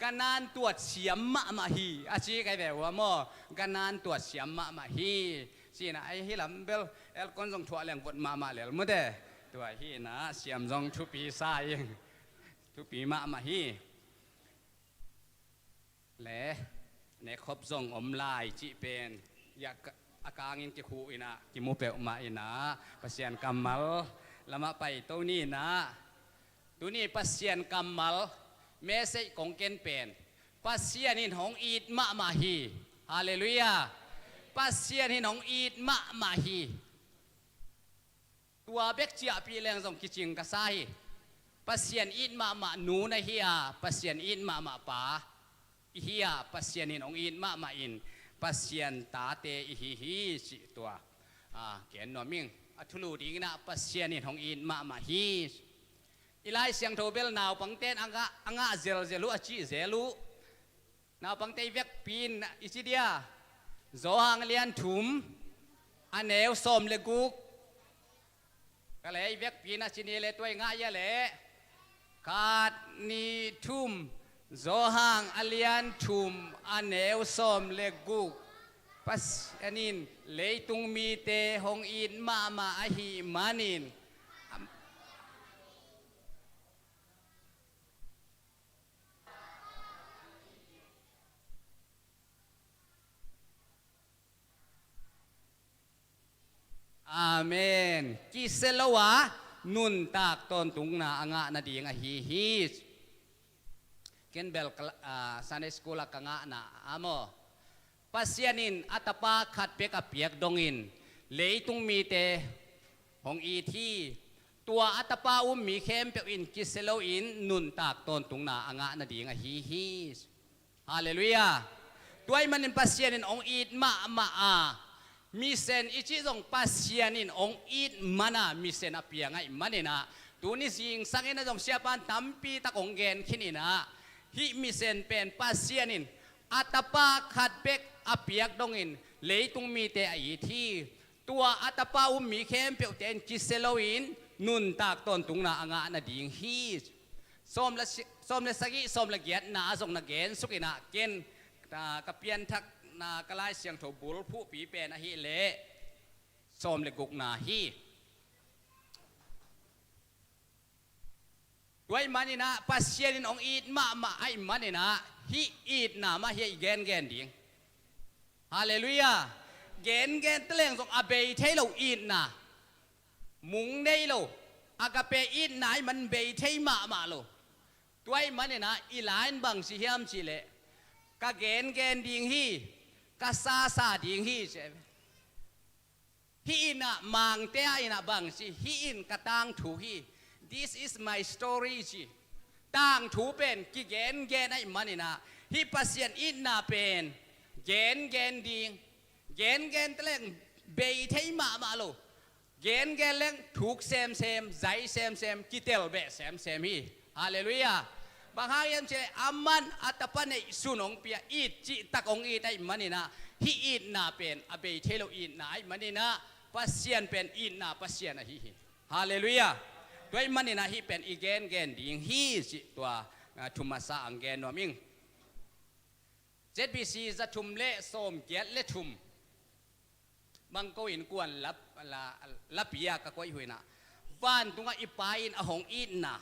กันนานตรวจเสียมมาฮีอาชีไกแบบว่าโมกันนานตรวจเสียมมาฮีสินะไอ้ฮิลัมเบลเอลคนจงถั่วเลี้ยงวดมาเลยมั้งเด้ตัวฮีนะเสียมจงทุปีสายทุปีมาฮีเล่ในครบจงอมลายจิเป็นอยากอากางินกิคูอินะกิมูเปอมาอินะปัสยานกัมมัลละมาไปตัวนี้นะตัวนี้ปัสยานกัมมัลเมสกงเกนเป็นปัสยานินของอีดมาฮีฮาเลลูยาปัสยานินของอีดมาฮีตัวเบกจีอาปีแรงส่งกิจิงกษาฮีปัสยานอีดมาหนูนะฮีอาปัสยานอีดมาป่าฮีอาปัสยานินของอีดมาอินปัสยันตาเตอิฮิสิตัวเขียนหน่อมิ่งอัทุลูดีนะปัสยันนี่ของอินมาฮีอีไลเสียงโทเบลนาวปังเตนอังะเจลูอจิเจลูนาวปังเตเวกปีนอิจิเดียโจฮังเลียนถุมอันเอวสมเลกุกก็เลยเวกปีนจินีเลตัวง่ายเลยคาดนีถุมโจฮังอเลียนถุมอันเอวสมเลกุกปัสอันนินเลยตุงมีเตหงอินมาอหิมานินอาเมนกิเซลวะนุนตากตอนตุงนาอ่างนาดีงะฮีเกนเบลซันเดย์สคูลกังะนาอามอปัสยานินอัตปาขัดเปกเปียกดงอินเลยตุงมีเตหงอีทีตัวอัตปามีเข้มเปียกอินกิเซลอินนุนตากตอนตุงนาอ่างนาดีงะฮีฮาเลลูยาตัวมันเป็นปัสยานินองอีดมามีเซนอิจิจงปัสยานินองอีดมานามีเซนอภิยังไงมันเนนะตัวนี้สิงสังเกตจงเสียปันตั้มปีตะกงเกนขินีนะฮิมีเซนเป็นปัสยานินอัตปาขัดเบกอภิยักดงอินเลยตุงมีเตออีที่ตัวอัตปามีเข้มเปียวเตนกิเซโลอินนุนตากตอนตุงนาอ่างนาดิงฮีสมละสกิสมละเกียรตินาจงนาเกนสุกินาเกนกะเปียนทักนากลายเสียงโถบุลผู้ปีเป็นอหิเลสมเลกุกนาฮีด้วยมันนี่นะปัสเซียนินองอีดมาไอ้มันนี่นะฮีอีดนามาเฮียเกนดิ่งฮาเลลูยาเกนตะเลงส่งอาเบยเทโลอีดนามุงเนโลอากาเปอีดนายมันเบยเทมาโลด้วยมันนี่นะอีหลานบังสิเฮียมสิเลกะเกนดิ่งฮีกะซาดิ่งฮีใช่ฮีน่ะมังเตยน่ะบังสิฮีอินกะตังถูฮี This is my story จีตังถูเป็นกิเกนไอ้มันนี่นะฮีปัสยันอินน่ะเป็นเกนดิ่งเกนตะเลงเบยเทมาโลเกนเลงถูกเซมใจเซมกิเตลเบเซมฮีฮาเลลูยาบางครั้งยังเจออามันอัตปะในสุนองเปียอีจิตะกงอีไตมันนี่นะฮีอีน่าเป็นอเบยเทโลอีน่าไอ้มันนี่นะปัสยันเป็นอีน่าปัสยันนะฮีฮาเลลูยาด้วยมันนี่นะฮีเป็นอีเกนดิ่งฮีจิตัวทุมาสาอังเกนวมิงZBC จะทุมเละส้มเกียรเละทุมบางก็อินกวนลับยากก็อีหุยนะวันตุงอีปายอินอหงอีน่า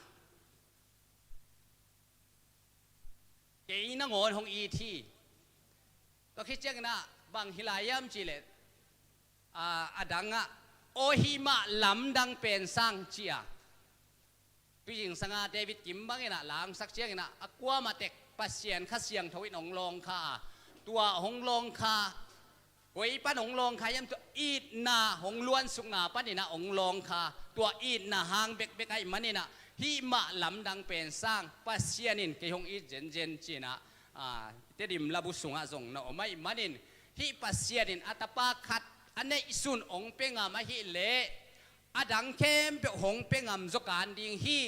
เกย์นังโอนของอีทีก็คิดเจ้านะบางฮิลายามจีเลอดังอ่ะโอฮิมาลำดังเป็นสังเจียพี่หญิงสังอาเดวิดกิมบางเงนะหลังสักเจียงนะอกัวมาเต็กปัสเซียนข้าเสียงทวินองลองคาตัวหงลองคาไว้ปั้นหงลองคายามตัวอีดนาหงล้วนสุงนาปั้นนี่นะองลองคาตัวอีดนาหางเบกไอ้มันนี่นะ hi ma lam dang pen sang pasianin ke hong i jen jen china te dim labu sunga zong na omai manin hi pasianin atapa khat anei sun ong penga ma hi le adang kem pe hong pengam zokan ding hi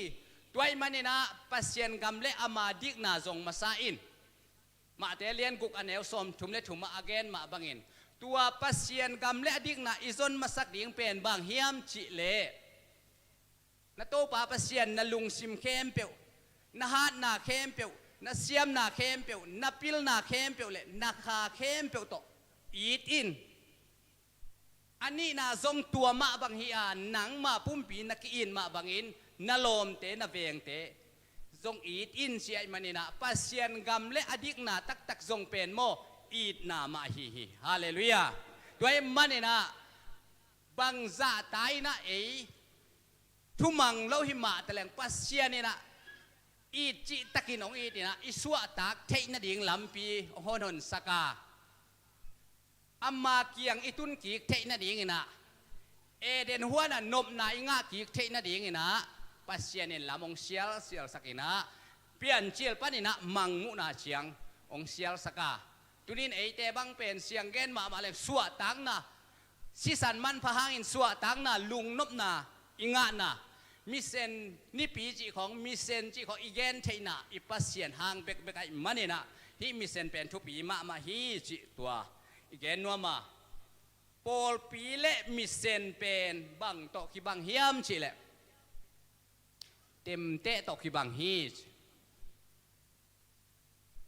tuai manina pasien gam le ama dik na zong masain ma te lian guk aneu som thum le thuma again ma bangin tua pasien gam le adik na izon masak ding pen bang hiam chi le na to pa pasien na lung sim kem pe na hat na kem pe na siam na kem pe na pil na kem pe le na kha kem pe to eat inอันนี้นะทรงตัวมาบางฮีอาหนังมาปุ่มปีนักอินมาบางอินนาลมเตนาเวงเตทรงอีดอินเสียมันนี่นะปัสเซียนกำและอดิกนาตักตักทรงเป็นโมอีดนามาฮีฮีฮาเลลูยาด้วยมันนี่นะบางซาตายนะทุมังเล่าหิมะแต่แหล่งปัสเซียนนี่นะอีดจิตะกินองอีดนี่นะอิสวะตักเทนดิ่งลำปีโหนนสกาอามาเกียงอิตุนกีกเทน่าดีงินะเอเดนหัวน่ะนบนายง่ากีกเทน่าดีงินะปัสเซียนินลามองเซียลสักินะเปลี่ยนเชียลปานินะมังมุนาเชียงองเซียลสกาตุนินเอเตบังเป็นเสียงเกนมาเลยสวดตังนะสิสันมันพะหางอินสวดตังนะลุงนบนะอิงะนะมิเซนนี่ปีจีของมิเซนจีของอีเกนเทน่ะอีปัสเซียนหางเบกเบกไอมันนี่นะที่มิเซนเป็นทุปีมาฮีจีตัวอีกแกนนัวมาปอลปีเละมิเซนเป็นบังตอกีบังเฮียมชิเละเต็มเตะตอกีบังฮี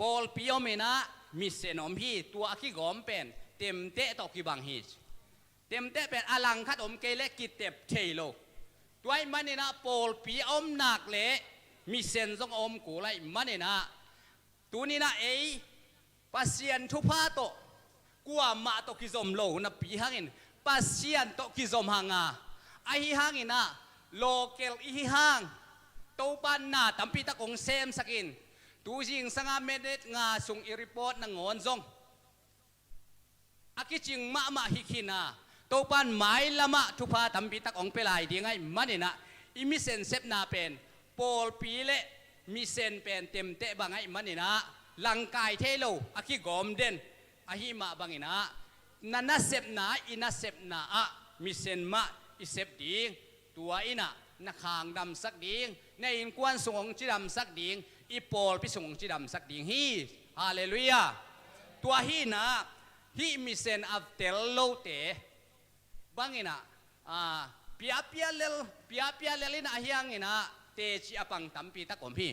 ปอลปีอเมนะมิเซนอมฮีตัวขี้กอมเป็นเต็มเตะตอกีบังฮีเต็มเตะเป็นอลังคัดอมเกเละกิเต็บเทโลตัวไอ้มันนี่นะปอลปีอมหนักเละมิเซนซงอมกูไล่มันนี่นะตัวนี้นะปัสเซียนทุพาโตกัวมาตกิจมโลนับปีหางอินปัสเซียนตกิจมหางาไอหางอินนะโลเกลอีหางตัวปันนาตั้มปีตะกงเซมสกินตูจิงสังอาเมเดตงาส่งอีรีพอร์ตนังงอนซงอากิจิงมาฮิคินาตัวปันไม้ละมาทุพาตั้มปีตะกงเปลายดีไงมันนี่นะอิมิเซนเซปนาเป็นปอลปีเละมิเซนเป็นเต็มเตะบางไงมันนี่นะลังกายเทโลอากิกอมเด่นอาหิมาบังอินะนันนัเซปนาอินัเซปนามิเซนมาอิเซปดิงตัวอินะนักหางดำสักดิงในอินกวนสงจีดำสักดิงอีปอลพิสงจีดำสักดิงฮีฮาเลลูยาตัวฮีนะฮีมิเซนอัฟเตลโลเตบังอินะพิอาพิอาเลลินะฮียังอินะเตจิอปังตัมปีตะกอมพี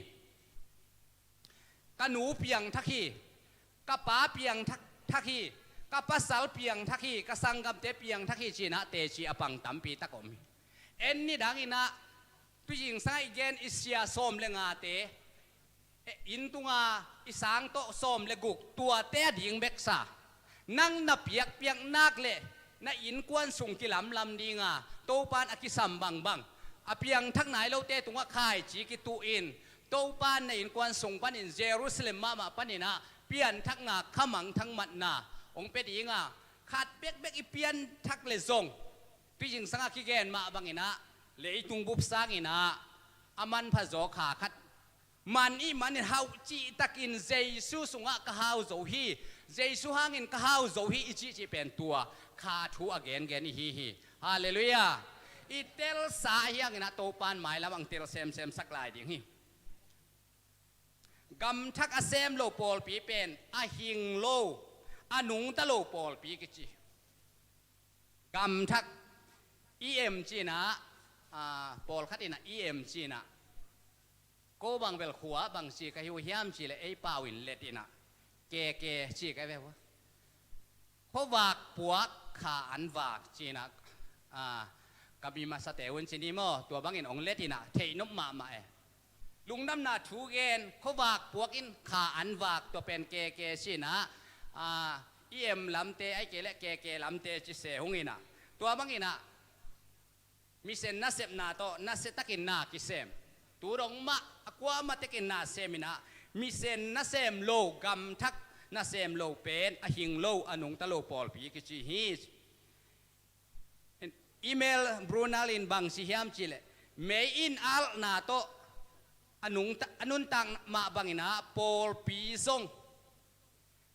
กะหนูเปียงทักฮีกะป๋าเปียงทักฮีกะปัสสาวเปียงทักฮีกะสังกัมเตเปียงทักฮีจีนะเตจิอปังตัมปีตะกอมเอ็นนี่ดังอินะตุจิงไซเกนอิเซียสอมเลงาเตอินตุงาอิสังโตสอมเลกุกตัวเตดิงเบกซานั่งนับเปียกนักเลนะอินกวนสุงกิลำลำดีงาโตปานอกิสัมบังบังอเปียงทักไหนเราเตตุงว่าข่ายจีกิตูอินโตปานในอินกวนสุงปานอินเยรูซาเล็มมาปานินะเปียนทักงาขมังทั้งมัดนาองเป็ดยิงาขาดเบกอีเปียนทักเลซงพี่จิงสังกิเกนมาบังอินะเลยตุงบุบสังอินะอามันพะโจขาคัดมันมันเฮาจีตะกินเจซูสุงะกะฮาวโจฮีเจซูหางินกะฮาวโจฮีอิจิเป็นตัวขาทูอเกนเกนฮีฮาเลลูยาอีเตลสาเฮียงนะโตปานหมายละบังเตลเซมสักลายดิงฮีกำทักอาเซมโลปอลปีเป็นอาหิงโลอาหนุงตะโลปอลปีกิจิกำทักจีนะปอลคัดอินะจีนะโกบังเวลขัวบังจีกะฮิวเฮียมจีเลยปาวินเลตินะเกจีกะเววะพวากปวกขาอันวากจีนะกบีมาสเตวันจีนี่มอตัวบังอินองเลตินะเทนมมาลุงน้ำนาถูเกนเขาวากปวกอินขาอันวากตัวเป็นเกสินะลำเตไอเกและเกลำเตจิเสหงอินะตัวบังอินะมิเซนนัสเซปนาโตนัสเซตักินนากิเซมตัวรองมะกว่ามาเตกินนาเซมินะมิเซนนัสเซมโลกัมทักนัสเซมโลเป็นอหิงโลอนุงตะโลปอลปีกิจิฮีอีเมลบรูนาลินบังสิฮิมจิเลเมอินอัลนาโต นุนตังมาบังอินะปอลปีซง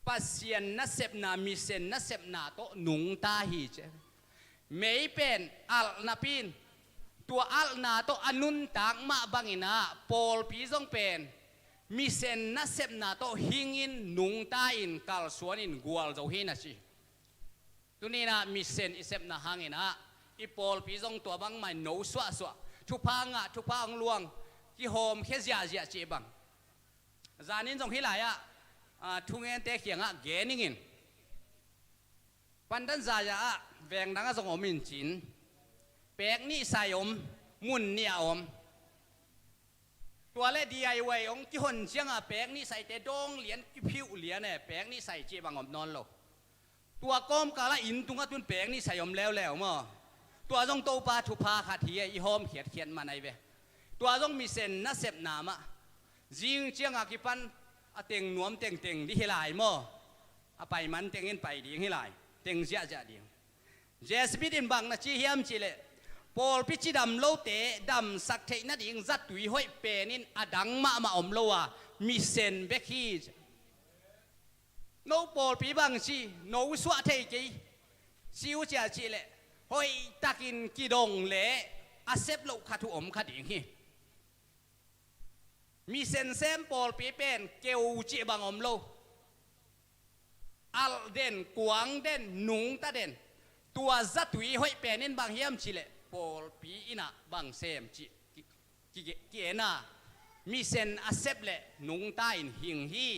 ปัสยันนัสเซบนามิเซนนัสเซบนาโตนุงตาฮีเจไม่เป็นอัลนาปินตัวอัลนาโตอนุนตังมาบังอินะปอลปีซงเป็นมิเซนนัสเซบนาโตหิงอินนุงตาอินกัลสวนอินกัวลเจ้าฮีนะชีตัวนี้นะมิเซนอิเซบนาหังอินะอีปอลปีซงตัวบังไม่โนสวะสวะทุพังทุพังลวงที่โฮมแค่เสียเจ็บังจานินจงฮิลายทุ่งเงินเตะเขียงเกนิงินปันดันซายแวงดังสงอมินจินแปกนี่ใส่อมมุนนี่อมตัวเล่ดีไอไว้องที่คนเชียงแปกนี่ใส่เตะดงเหรียญผิวเหรียญเนี่ยแปกนี่ใส่เจ็บังอมนอนโลตัวก้มกาละอินตุงตุนแปกนี่ใส่อมแล้วมั้งตัวจงโตปาทุพาขาทีอีโฮมเขียนมาในเวตัวจงมีเซนนัสเซบนามะจิงเชียงกิปันเต็งนวมเต็งดิฮิลายมั้งไปมันเต็งเงินไปดีฮิลายเต็งเสียดีเจสบิดินบังนะจีเฮียมจีเลปอลพิจิดำโลเตดำสักเทนัดยิงจัดตุยห้อยเปนินอดังมาอมโลวะมีเซนเบคีโนปอลปีบังชีโนสวะเทจีซิวเจียจีเลห้อยตะกินกีดงเละอาเซบโลคาทุอมคาดิงฮีมีเซนเซมปอลปีเป็นเกวจีบังอมโลอัลเดนกวางเดนนุงตาเดนตัวจัตุยห้อยเป็นนินบางเฮียมชิเลปอลปีอินะบางเซมจีกิเอนามีเซนอาเซบเลนุงตาอินหิงฮี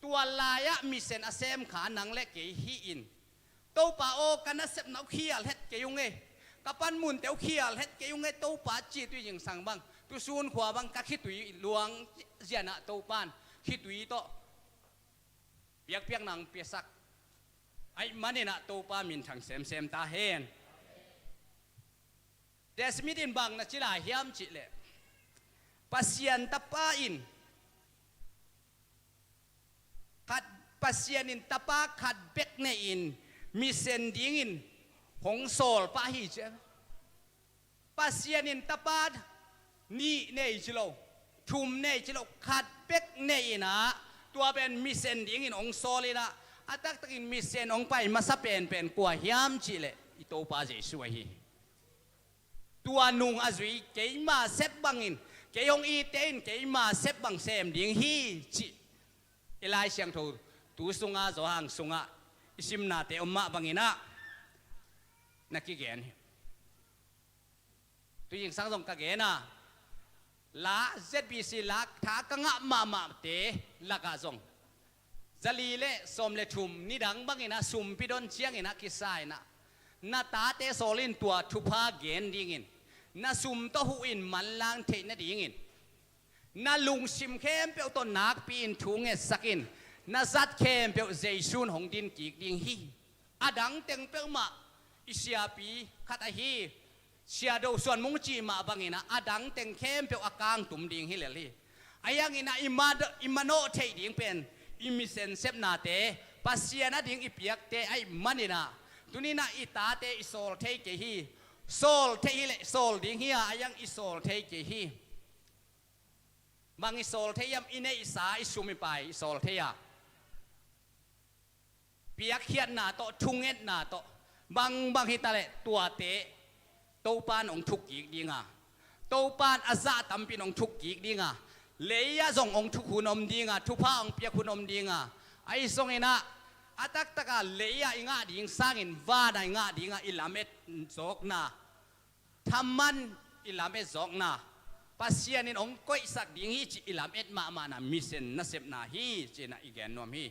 ตัวลายะมีเซนอาเซมขาหนังเล็กเกฮีอินโตป่าโอกันนะเซบนักเขียลเฮ็ดเกยุงเงกับปันมุนเตียวเขียลเฮ็ดเกยุงเงโตป่าจีตุยยิงสังบังตุซูนขวาบังกักขี้ตุยหลวงเจียนะโตปานขี้ตุยโตเปียกนังเปียสักไอ้มันเนี่ยนะโตปามินทางเซมตาเฮนเดสมิดินบังนะจิลาเฮียมจิเลปัสยันตปาอินขัดปัสยันินตปาขัดเบกเนอินมีเซนดิ้งอินหงโซลปาฮิเจปัสยันินตปานี่เนจิโลทุมเนจิโลขัดเบกเนอินะตัวเป็นมีเซนดิ้งอินหงโซลินะอาตักตักินมีเซนองไปมาสะเป็นกว่าเฮียมจิเลอิโตปาเจสวยฮีตัวนุงอาจุยเกยมาเซบบังอินเกยองอีเตนเกยมาเซบบังเซมดิ้งฮีจิเอลายเสียงทูตูสุงอาโจหังสุงอาอิสิมนาเตอมมาบังอินะนักกิเกนตัวยิงสังสงกะเกนะลาเซบีซีลักทากงะมาเตลักอาจงจลีเลสมเลทุมนิดังบังอินะสุมพิดอนเชียงอินะกิสายนะนาตาเตโซลินตัวทุพาเกนดิ้งอินนาสุมโตหูอินมันลางเทนดิ้งอินนาลุงซิมเข้มเปียวต้นนักปีนถุงเงสักินนาซัดเข้มเปียวเจซุนหงดินกีกดิ้งฮีอดังเต็งเปียวมาอิเชียปีขัดฮีเชียดูส่วนมุงจีมาบังอินะอดังเต็งเข้มเปียวอากางตุ่มดิ้งฮีเลลีอายังอินะอิมาโนเทดิ้งเป็นอิมิเซนเซบนาเตปัสเซียนะดิ้งอิเปียกเตไอมันอินะตุนีนะอิตาเตอิโซลเทเกฮีโซลเทฮิเลโซลดิ้งฮีอายังอิโซลเทเกฮีบางอิโซลเทียมอินเนอิสาอิสุมิไปอิโซลเทียเปียกเขียนนาโตทุงเอ็ดนาโตบางฮิตาเลตัวเตโตปานองทุกกีกดีงาโตปานอาซาตัมปินองทุกกีกดีงาเลยะส่งองทุกขุนอมดีงาทุพาองเปียกขุนอมดีงาไอส่งเอนะอาตักตะกาเลยะอิงาดิงสร้างอินวาดอิงาดิงาอิลาเมตจอกนาทำมันอิลาเมตจอกนาปัสยานินองก้อยสักดิ้งฮีจิอิลามเอ็ดมานะมิเซนนัสเซบนาฮีจินะอีแกนนวมฮี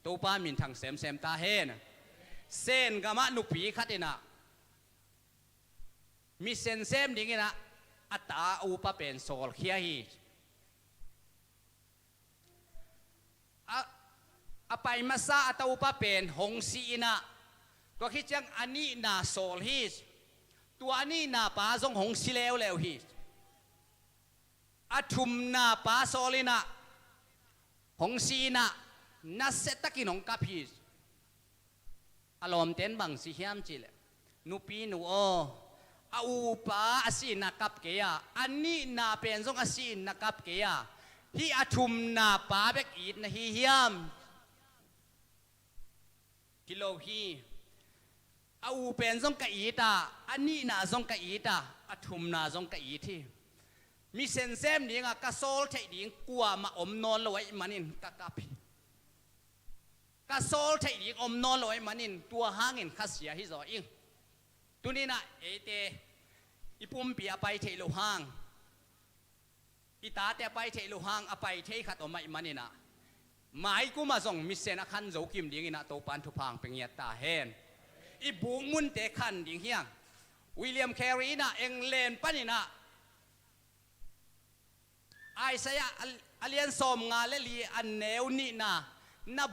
ตัวป้ามินทางเซมตาเฮนเซนกามะนุปีขัดเอนะมิเซนเซมดิ้งนะอัตตาอุปเป็นโซลเคียฮีอไปมาซาอัตอุปเป็นหงสีนะตัวคิดจังอันนี้นาโซลฮีตัวอันนี้นาป้าทรงหงสีแล้วฮีอาทุมนาปาโซลินะหงสีนะนัสเซตกินองกับฮีอารมณ์เต้นบังสิเฮียมจิเลนูปีนูโอ อูปาอาศินักกับเกียอันนี้นาเป็นทรงอาศินักกับเกียที่อาชุมนาปาเบกอีดนะฮิยามกิโลฮีอูเป็นทรงกะอีตาอันนี้นาทรงกะอีตาอาชุมนาทรงกะอีที่มีเซนเซมดิ่งกะโซลเทดิ่งกลัวมาอมนอนลอยมันินกะกับกะโซลเทดิ่งอมนอนลอยมันินตัวหางินขัดเสียฮิจออิงตัวนี้นะเอเตอีปุ่มเปียไปเทลุหางอีตาเตไปเทลุหางอไปเทขัดออกมาอิมันนี่นะหมายกูมาส่งมิเซนขันโจกิมดิ่งนะตัวปันทุพังเป็นเงียตาเฮนอีบุงมุนเตขันดิ่งเฮียงวิลเลียมแครีนะเองเลนปันนี่นะไอเสียอเลียนสมงาเลลีอันเนวนี่นะ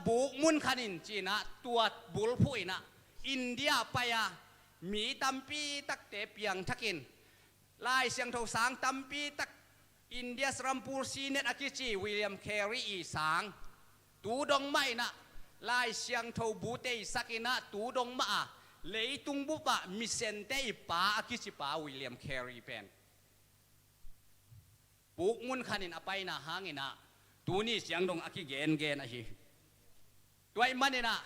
บุกมุนขันินจีนะตัวบุลพุยนะอินเดียไปอะมีตัมปีตักเตเปียงทักินลายเสียงทสางตัมปีตักอินเดียสรัมปูซีเนตอากิจีวิลเลียมแครีอีสางตูดงไม่นะลายเสียงทบูเตสักินะตูดงมาเลยตุงบุปะมิเซนเตอีป้าอากิจิป้าวิลเลียมแครีเป็นปุกมุนขันินอไปนะหางอินะตูนี่เสียงดงอากิเกนอะฮีตัวไอ้มันนี่นะ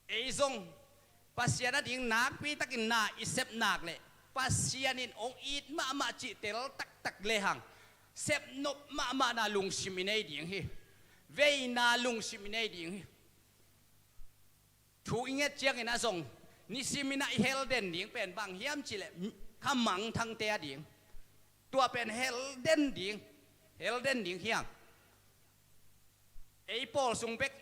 ไอ้ซงปัสยานะดิ่งนักปีตักินนาอิเซปนักเลยปัสยานินองอีดมาจิเตลตักเลหังเซปนบมานาลุงชิมินัยดิ่งฮีเวนาลุงชิมินัยดิ่งฮีชูอิงเงเจียงอินะซงนิสิมินาเฮลเดนดิ่งเป็นบางเฮียมจิเลขมังทั้งเตียดิ่งตัวเป็นเฮลเดนดิ่งเฮียงไอปอลซุงเบก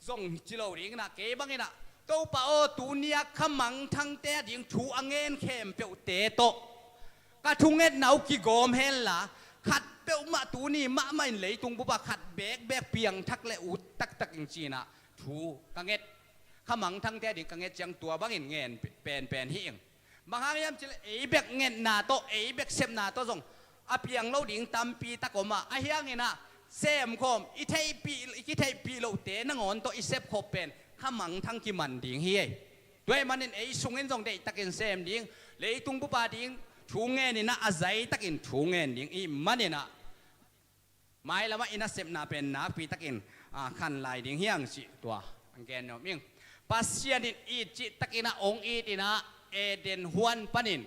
ซงจิโลดิ่งนะเก็บังอินะตัวป่าโอตูเนียขมังทั้งเตะดิ่งชูอังเงินเข้มเปียวเตะโตกระทุงเงินหนาวกี่กอมเฮลล่ะขัดเปียวมาตูนี่มาไม่เลยตุงบุบขัดแบกเปียงทักเลอุดตักจริงๆนะชูกังเงินขมังทั้งเตะดิ่งกังเงินจังตัวบางเงินเป็นหิ่งบางครั้งยามจะเอแบกเงินนาโตเอแบกเซมนาโตส่งอเปียงเราดิ่งตามปีตะกอมาไอ้เฮียงนี่นะเซมคมอีเทปีเราเตะนังอนโตอีเซฟคบเป็นข้ามังทั้งกิมันดิ่งเฮียด้วยมันนี่ไอ้สุงเงินส่งเด็กตะกินเซมดิ่งเลยตุงปุบาดิ่งชูเงินนี่นะอาศัยตะกินชูเงินดิ่งอีมันนี่นะไม่ละว่าอินัสเซมนาเป็นนักปีตะกินขันลายดิ่งเฮียงสิตัวอังแกนเนาะมิ่งปัสยานินอีจิตะกินะองอีตินะเอเดนฮวนปนิน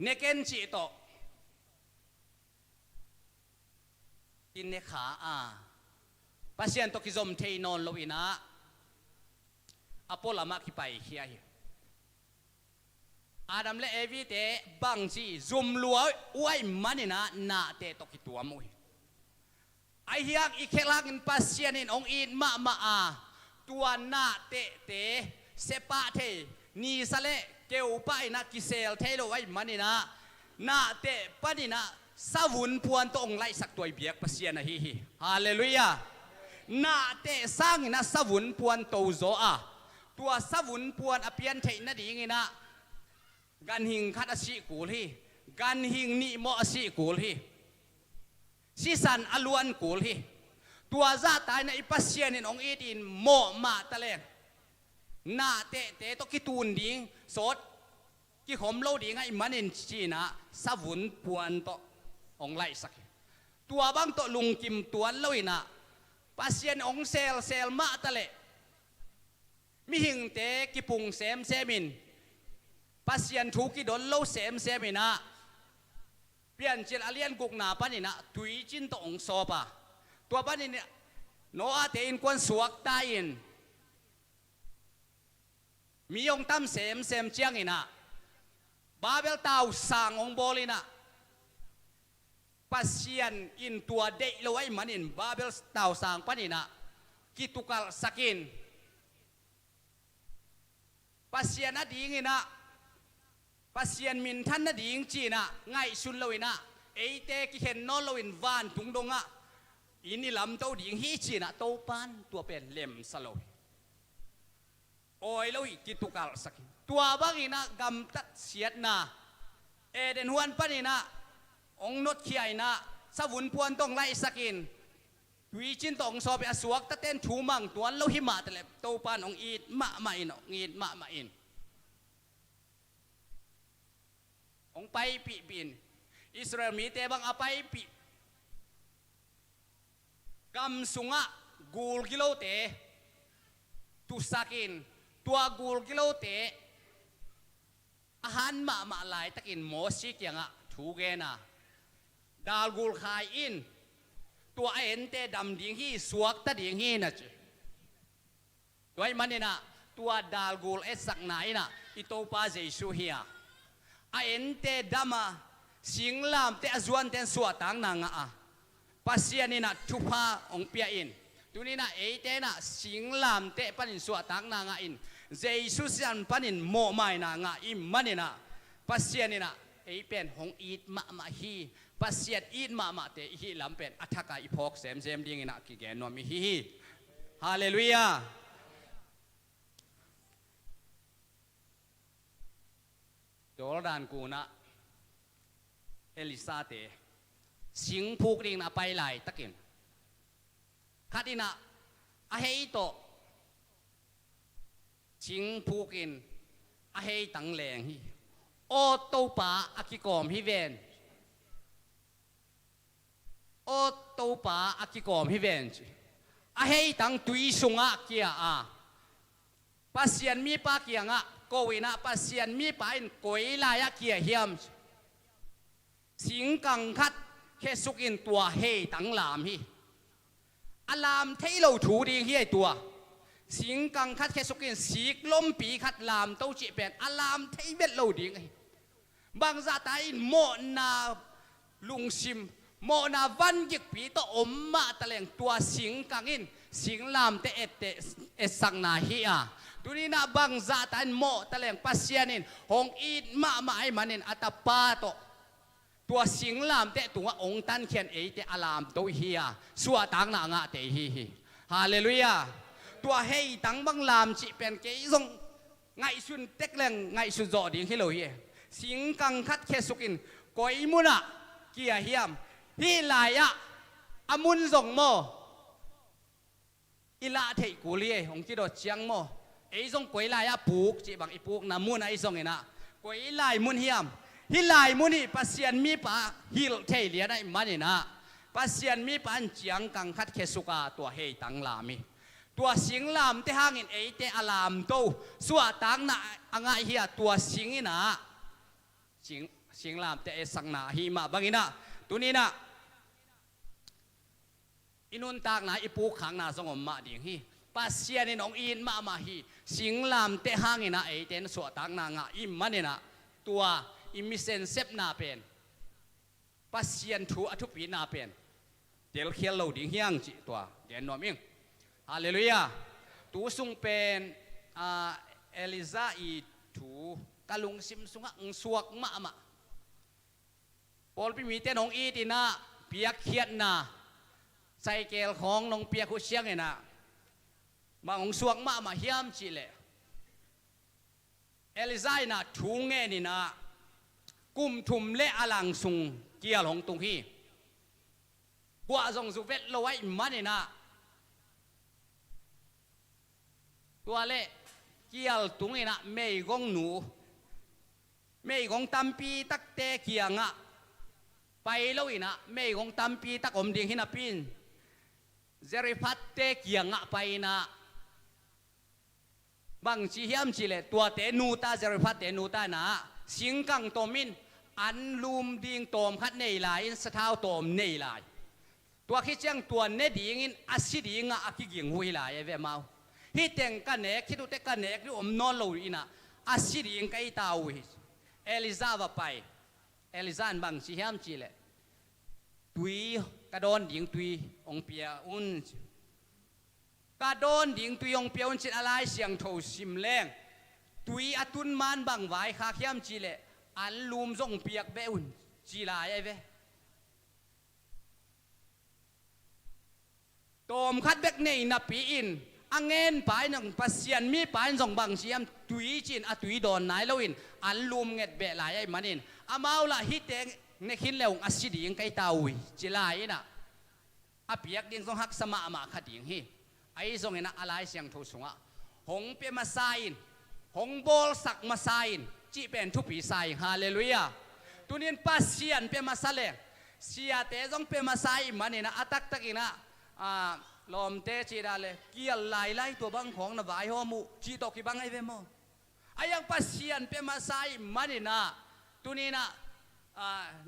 เนเกนจิโตกินเนขาปัสยันตกิจอมเทนอนโลวินะอโปลามาคิไปเฮียอาดัมและเอวิเตบังจีซุมลัวอวยมันนี่นะนาเตตกิตัวมุยไอเฮียกอีเคลักอินปัสยันินองอินมาตัวนาเตเซปาเทนีสเลเกวไปนะกิเซลเทโลไว้มันนี่นะนาเตปนี่นะสาวุนพวนตองไล่สักตัวเบียกปัสยันนะฮีฮาเลลูยานาเตสร้างนะสาวุนพวนโตโซตัวสาวุนพวนอเปียนเทนะดีงี้นะกันหิงคัดอสิกูลฮีกันหิงนิโมอสิกูลฮีสิสันอลวนกูลฮีตัวซาตายในปัสยันในองอีดินโมมาตะเลงนาเตตกิตูนดิ่งสดกิขมโลดิ่งไอ้มันเองจีนะสาวุนพวนโตองไล่สักตัวบางโตลุงกิมตัวเลอยนะปัสยันองเซลมาตะเลมิหิงเตกิปุงเซมินปัสยันทุกิดนโลเซมินะเปลี่ยนเจลอาเลียนกุกนาปานี่นะตุยจินตองโซปะตัวปานี่เนี่ยโนอาเตอินควนสวกตายินมีองตั้มเซมเจียงอินะบาเบลตาวสางองโบลินะปัสยันอินตัวเดย์เลยมันอินบาเบลตาวสางปานี่นะกิตุกัลสกินปัสยันนัดดิ่งอินะปัสยันมินทันนัดดิ่งจีนะไงสุนเลยนะเอเตกิเห็นนอลวินวานทุงดงะอินี่ลำเต้าดิ่งฮีจีนะโตปันตัวเป็นเล่มสโลยโอ้ยแล้วอีกกิตุกัลสักตัวบางอีนะกำตัดเสียดนะเอเดนฮวนปานี่นะองนดเขียนะสาวุนพวนต้องไล่สักินวิจินต้องสอบสวกตะเต้นชูมังตัวแล้วหิมะแต่เล็บโตปันองอีดมาอินองอีดมาอิน องไปปีปินอิสราเอลมีแต่บางอไปปีกำสุงะกูลกิโลเตตุสักินตัวกูลกิโลเตอาหารมาหลายตะกินโมสิกยังอะถูกเกนะดาลกูลขายอินตัวเอ็นเตดำดิ่งฮีสวกตะดิ่งฮีนะจ๊ตัวมันเนี่ยนะตัวดาลกูลเอสักไหนนะอิโตปาเจสุเฮียเอ็นเตดำมาสิงลามเตอจวนเตนสวตังนางอะปัสยานี่นะทุพาองเปียอินตัวนี้นะเอเตนะสิงลามเตปันินสวตังนางอินเจสุสันปันินโมไม่นางอิมมันเนี่ยนะปัสยานี่นะเอเป็นหงอีดมาฮีปัสยาอีดมาเตฮีลำเป็นอัฐกาอีพอกเซมดิ่งนะกิเกนนวมิฮีฮาเลลูยาตัวด่านกูนะเอลิซาเตสิงผูกดิ่งนะไปไหลตะกินคาดินะอาเฮโตสิงผูกินอาเฮตังแรงฮีโอโตปาอากิกอมฮิเวนโอโตปาอากิกอมฮิเวนอาเฮตังตุยสุงะเกียอาปัสยันมีปาเกียงะโกวินะปัสยันมีปาอินโกยลายะเกียเฮียมสิงกังคัดแค่สุกินตัวเฮตังลามฮีอลามเทโลถูดีเฮียตัวสิงกังคัดแค่สุกินสีกลมปีคัดลามเต้าจีเป็นอลามเทเวทโลดีไงบางซาตายโมนาลุงซิมโมนาวันยิกปีโตอมมาตะเลงตัวสิงกังอินสิงลามเตเอสังนาฮีอาตุนี้นะบางซาตายโมตะเลงปัสยานินหงอีดมาไอมันนินอัตปาโตตัวสิงลามเตตัวองค์ตันเขียนเอเตอลามโตฮีอาสัวตังนางะเตฮีฮาเลลูยาตัวเฮตังบังลามจิเป็นเกยงไงสุนเต็กแรงไงสุนจอดิ่งฮิโลเยสิงกังคัดเคสุกินกอยมุนะเกียเฮียมฮิลายะอามุนจงโมอิลาเทกุลีของจิโดเชียงโมไอจงกอยลายะปูกจิบังอีปูกนามุนไอจงเองนะกอยลายมุนเฮียมฮิลายมุนีปัสยันมีปะฮิลเทเลียนไอมันนี่นะปัสยันมีปะอันเจียงกังคัดเคสุกาตัวเฮตังลามีตัวสิงลามเตหางินเอเตอลามโตสัวตังนะอ่างเฮียตัวสิงอินะสิงลามเตเอสังนาฮีมาบางอินะตัวนี้นะอินุนตากนะอีปูขังนาสงมมาดิ่งฮีปัสยานินองอินมาฮีสิงลามเตหางินะเอเตนสัวตังนางอิมมันนี่นะตัวอิมิเซนเซปนาเป็นปัสยันทูอทุปีนาเป็นเดลเคียลโลดิ่งฮียงจิตัวเดนนอมิงฮาเลลูยาตูสุงเป็นเอลิซาอีถูกะลุงซิมสุงะสวกมาปอลพิมีเตนองอีตินะเปียกเขียนนะใส่เกลของนองเปียกหุเชียงไงนะบางองสวกมาเฮียมจิเลเอลิซาอีนะถูงเงนี่นะกุมทุมเละอลังสุงเกียร์ของตุงฮีกัวจงสุเวทโลไว้มันนี่นะตัวเละเกี่ยวตุงนี่นะไม่กงหนูไม่กงตัมปีตักเตะเกียงอ่ะไปแล้วอีนะไม่กงตัมปีตักอมดิ่งหินาปินเจริพัตเตะเกียงอ่ะไปนะบางชีเฮียมชีเลตัวเตนูตาเจริพัตเตนูตานะสิงกังโตมินอันลูมดิ่งโตมคัดในหลายสะเท้าโตมในหลายตัวคิดจังตัวเนดิ่งอินอาศิดิ่งอ่ะกิกิ่งหุยหลายเวมาฮิตเต็งกันเนกคิดดูเต็งกันเนกที่อมนอนลอยนะอาศิริยังไกตาวิเอลิซาว่าไปเอลิซาบังสิฮามจีเลตุยกระโดนดิ่งตุยองเปียอุนกระโดนดิ่งตุยองเปียอุนจินอะไรเสียงโถสิมแรงตุยอตุนมันบังไว้ข้าฮามจีเลอันลูมส่งเปียกเบอุนจีลายไอ้เวโตมคัดเบกเนยนับปีอินอังเงินไปหนึ่งปัสยันมีไปส่งบางเสียมตุยจินตุยโดนไหนแล้วอินอันลุมเงดเบะหลายไอ้มันอินอามาละฮิตเองในขินแล้วอาศิดียังไกตาวิจิลายนะอาเปียกดิ่งส่งหักสมามาขัดดิ่งฮีไอ้ส่งเห็นอะไรเสียงทุสงะหงเปียมาไซน์หงโบลสักมาไซน์จีเป็นทุปีไซน์ฮาเลลูยา ตุนินปัสเซียนเปมาซาเลเสียเตจงเปมาซาอิมันนี่นะอัตักตักินะลมเตจีดาเลเกี่ยไล่ไล่ตัวบังของนะวายหัวมูจีตกิบังไอเวโมอายังปัสเซียนเปมาซาอิมันนี่นะตุนินะ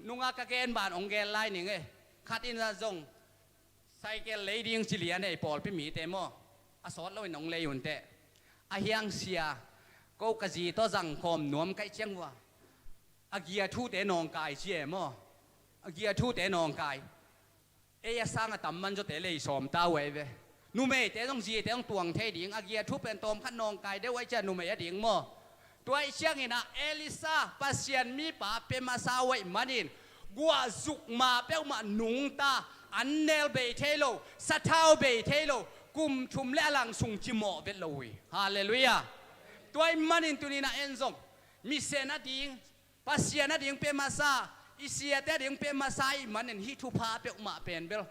นุงอากาเกนบานองเกลไล่นี่ไงขัดอินซาจงไซเกลเลดี้ยังจิเลียนไอปอลไปมีเตโมอาสอดเราหนองเลยอยู่เตอายังเสียก็กะจีตัวจังคมนวมไกเชียงว่าอาเกียทูเตนองกายเชี่ยโมอาเกียทูเตนองกายเอยสร้างตั้มมันจะเตะเลยสอมตาไว้เวนูเมย์เตะต้องจีเตะต้องตวงเทดิ่งอาเกียทูเป็นตอมขันนองกายได้ไว้จะนูเมย์ดิ่งโมตัวไอเชียงนี่นะเอลิซาปัสเซียนมีป่าเป็นมาซาไว้มันนี่กัวจุกมาเป้ามาหนุงตาอันเนลเบเทโลสะเท้าเบเทโลกุมชุมและหลังสุงจิโมเวลลุยฮาเลลูยาตัวไอมันนี่ตัวนี้นะเอ็นซงมิเซนัดดิ่งปัสเซียนนัดดิ่งเป็นมาซาอิเสียแต่ดิ่งเป็นมาซาอิมันนี่ฮิทุพาเป้ามาเป็นเบล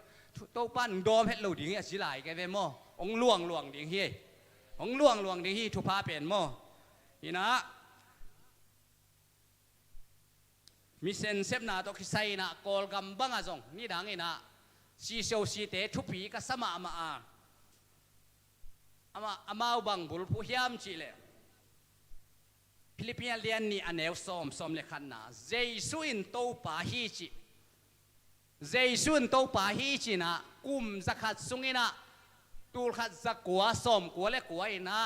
ตัวปั้นดอมเฮ็ดเราดิ่งอ่ะสิหลายแกเวโมองล่วงดิ่งเฮียองล่วงดิ่งฮิทุพาเป็นโมนี่นะมิเซนเซฟนาตกิไซนะกอลกัมบังอาจงนี่ดังนี่นะซีโซซีเตทุปีก็สมามาอามาบังบุลผู้ยามจีเลฟิลิปปินส์เลียนนี่อันเอวส้มเลขันนะเจสุอินโตปาฮีจีเจสุอินโตปาฮีจีนะกุมจักขัดสุงินะตูลขัดจักกัวส้มกัวเล็กกัวอินะ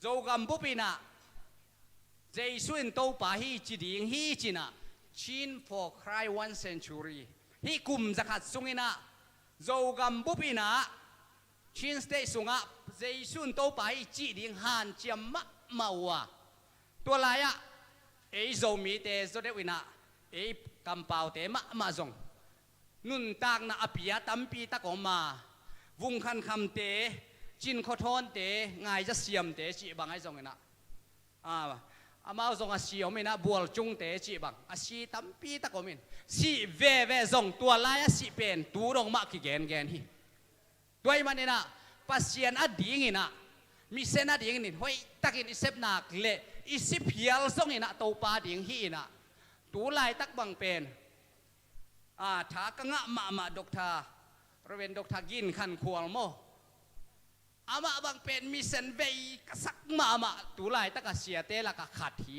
โจกัมบุปินะเจสุอินโตปาฮีจีดิ่งฮีจีนะชิน for cry 1 century ฮีกุมจักขัดสุงินะโจกัมบุปินะชินสเตสุงะเจสุอินโตปาฮีจีดิ่งฮันเจียมมะมาวะตัวลายะเอโซมีเตโซเดวินะเอกำเปาเตมะมาจงนุนตากนะอภิยาตัมปีตะกอมาวุงคันคำเตจินขอทอนเตง่ายจะเสียมเตจีบังไอจงนะอามาจงอาเสียมินะบัวจุงเตจีบังอาชีตัมปีตะกอมินสีเวจงตัวลายะสีเป็นตัวรองมาขี้แกนฮีตัวไอ้มันเนี่ยนะปัสเซียนอดีงินะมิเซนัดยิงนี่ห้อยตักินอิเซปนักเละอิสิเพียลส่งนี่นะตัวปาดิ่งฮีนะตัวลายตักบังเป็นถ้ากังะมาดอกทาเราเป็นดอกทากินขันควงโมอามาบังเป็นมิเซนเวย์กสักมาตัวลายตักเสียเตละกขัดที